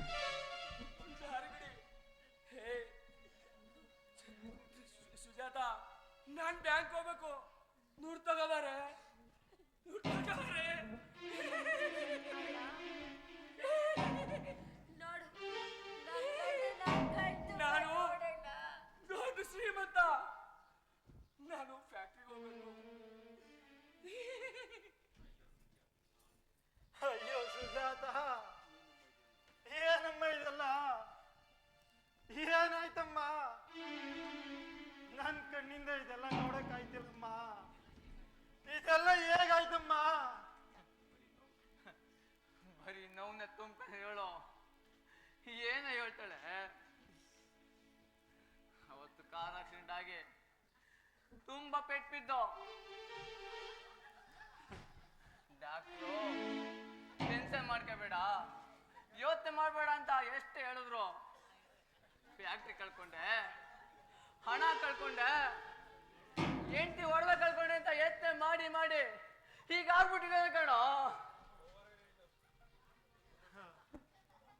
ದಾರಿ ಬಿಡಿ. ಹೇ ಸುಜಾತ, ನಾನ್ ಬ್ಯಾಂಕ್ ಹೋಗ್ಬೇಕು, ದುಡ್ಡು ತಗೋಬಾರೆ, ದುಡ್ಡು ತಗೋಬಾರೆ. ನೋಡು, ನಾನು ದೊಡ್ಡ ಶ್ರೀಮಂತ, ನಾನು ಫ್ಯಾಕ್ಟ್ರಿಗೆ ಹೋಗ್ಬೇಕು. ಆಗಿ ತುಂಬಾ ಪೆಟ್ಟು ಬಿದ್ದು. ಡಾಕ್ಟ್ರು ಟೆನ್ಷನ್ ಮಾಡ್ಕೋಬೇಡ, ಯೋಚನೆ ಮಾಡ್ಬೇಡ ಅಂತ ಎಷ್ಟು ಹೇಳಿದ್ರು. ಫ್ಯಾಕ್ಟ್ರಿ ಕಳ್ಕೊಂಡೆ, ಹಣ ಕಳ್ಕೊಂಡೆ, ಹೆಂಡತಿ ಒಡವೆ ಕಳ್ಕೊಂಡೆ ಅಂತ ಯೋಚನೆ ಮಾಡಿ ಮಾಡಿ ಹೀಗಾಗ್ಬಿಟ್ಟಿದೆ ಕಣೋ.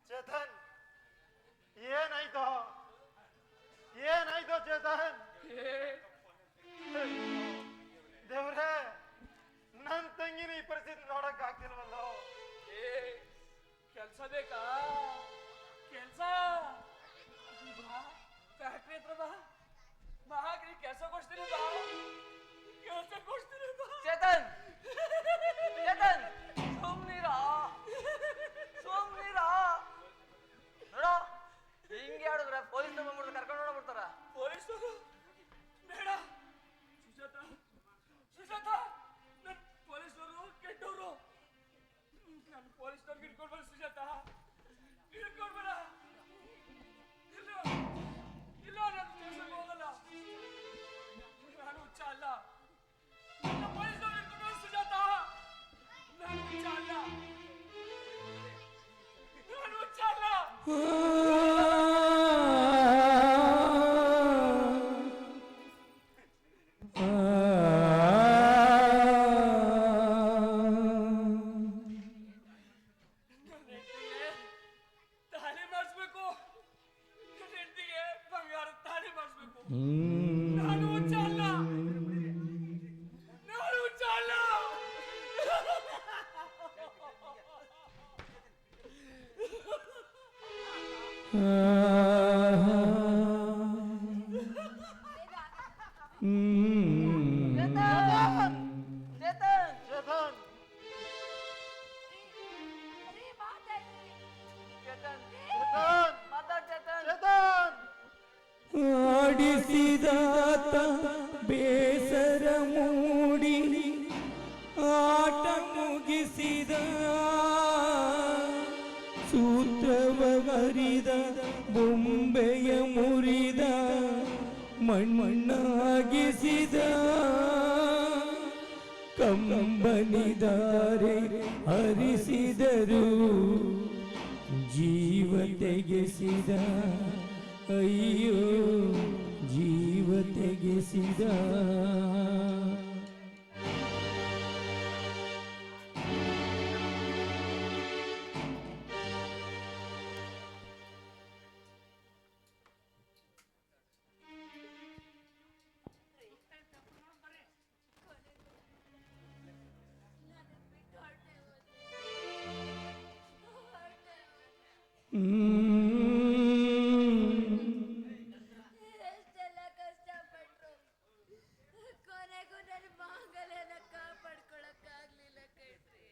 ಚೇತನ್, ಏನಾಯ್ತು ಏನಾಯ್ತು ಚೇತನ್? ದೇವ್ರೆ, ನನ್ ತಂಗಿನ ಈ ಪರಿಸ್ಥಿತಿ ನೋಡಕ್ ಆಗ್ತಿಲ್ವಲ್ಲೋ. ಕೆಲ್ಸ ಬೇಕಾ? ಕೆಲ್ಸ ಫ್ಯಾಕ್ಟ್ರಿ ಹತ್ರ ಬಾ, ಮಹಾಗ್ರಿ ಕೆಲಸ ಕೊಡ್ತೀನಿ ಬಾ, ಕೆಲಸ ಕೊಡ್ತೀನಿ ಬಾ. ಚೇತನ್, ಚೇತನ್, ಸುಮ್ನಿರಾ ಸುಮ್ನಿರಾ. ನೋಡೋ, ಹಿಂಗೆ ಆಡಿದ್ರೆ ಪೊಲೀಸ್ ಬಂದ್ಬಿಡ್ತಾರೆ, ಕರ್ಕೊಂಡು ಹೋಗ್ಬಿಡ್ತಾರ. ಪೊಲೀಸರು ಬೇಡ ಸುಜಾತ, ಸುಜಾತ, ನನ್ ಪೊಲೀಸರು ಕೆಟ್ಟವರು. ನನ್ ಪೊಲೀಸ್ನವ್ರಿಗೆ ಇಟ್ಕೊಳ್ಬೇಡ ಸುಜಾತ, ಇಟ್ಕೊಳ್ಬೇಡ. ಇಲ್ಲ ಇಲ್ಲ, ನಾನು ಸ್ಟೇಷನ್ಗೆ ಹೋಗಲ್ಲ, ನಾನು ಹುಚ್ಚ ಅಲ್ಲ. ನನ್ನ ಪೊಲೀಸ್ನವ್ರು ಇಟ್ಕೊಳ್ಬೇಡ ಸುಜಾತ, ನಾನು ಹುಚ್ಚ ಅಲ್ಲ, ನಾನು ಹುಚ್ಚ ಅಲ್ಲ. ತಾಳಿ ಮಾಡಿಸ್ಬೇಕು, ನನ್ನ ಹೆಂಡತಿಗೆ ಬಂಗಾರ ತಾಳಿ ಮಾಡಿಸ್ಬೇಕು. ನಾನು ಹುಚ್ಚ ಅಲ್ಲ, ನಾನು ಹುಚ್ಚ ಅಲ್ಲ. ಚೇತನ್, ಚೇತನ್, ಚೇತನ್, ಚೇತನ್, ಚೇತನ್, ಮಾತಾಡ್ ಚೇತನ್. ಚೇತನ್. ಆಡಿಸಿದಾತ ಬೇಸರ ಮೂಡಿ ಆಟ ಮುಗಿಸಿದ, ಸೂತ್ರವ ಹರಿದ ಬೊಂಬೆಯ ಮುರಿದ, ಮಣ್ಣಾಗಿಸಿದ, ಕಂಬನಿದಾರೆ ಹರಿಸಿದರು, ಜೀವ ತೆಗೆಸಿದ, ಅಯ್ಯೋ ಜೀವ ತೆಗೆಸಿದ. ಎಷ್ಟೆಲ್ಲ ಕಷ್ಟಪಟ್ರು, ಕೊನೆಗೂ ನನ್ನ ಮಾಂಗಲ್ಯನ ಕಾಪಾಡ್ಕೊಳಕ್ಕಾಗ್ಲಿಲ್ಲ ಕಣ್ರಿ.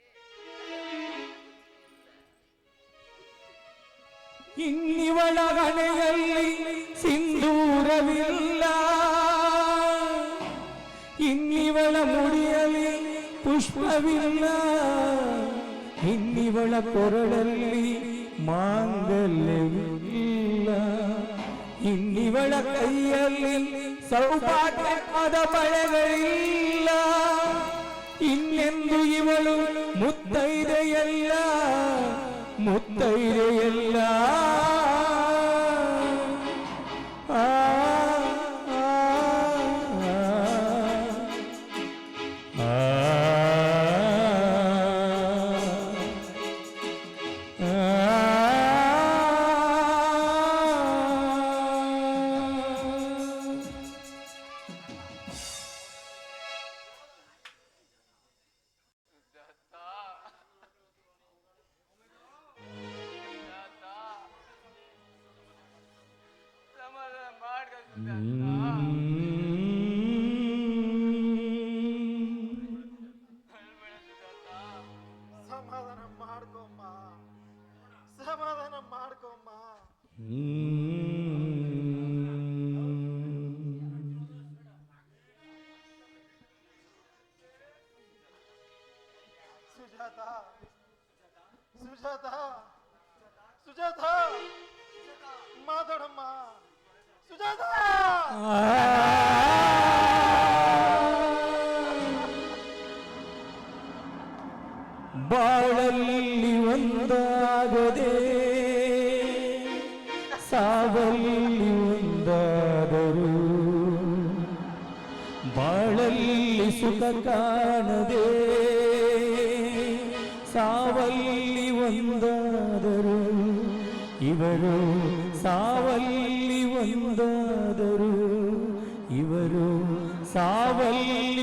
ಇನ್ನಿವಳ ಹಣೆಯಲ್ಲಿ ಸಿಂಧೂರವಿಲ್ಲ, ಇನ್ನಿವಳ ಮುಡಿಯಲ್ಲಿ ಪುಷ್ಪವಿಲ್ಲ, ಇನ್ನಿವಳ ಕೊರಳಲ್ಲಿ ಮಾಂಗಲ್ಯವಿಲ್ಲ, ಇನ್ನಿವಳ ಕೈಯಲ್ಲಿ ಸೌಭಾಗ್ಯದ ಬಳೆಗಳಿಲ್ಲ, ಇನ್ನೆಂದು ಇವಳು ಮುತ್ತೈದೆಯಲ್ಲ, ಮುತ್ತೈದೆಯಲ್ಲ. ಆ ಸಮಾಧಾನ ಮಾಡ್ಕೊಂಡು ಸಮಾಧಾನ ಮಾಡ್ಕೊಮ್ಮ, ಸಮಾಧಾನ ಮಾಡ್ಕೊಮ್ಮ. ಸುಜಾತ, ಸುಜಾತ, ಸುಜಾತ, ಮಾತಾಡಮ್ಮ ಸುಜಾತ. ಸಾವಲ್ಲಿ ಒಂದಾದರು ಬಾಳಲ್ಲಿ ಸುಖ ಕಾಣದೆ ಸಾವಲ್ಲಿ ಒಂದಾದರು ಇವರು ಸಾವಲ್ಲಿ ಒಂದಾದರು ಇವರು ಸಾವಲ್ಲಿ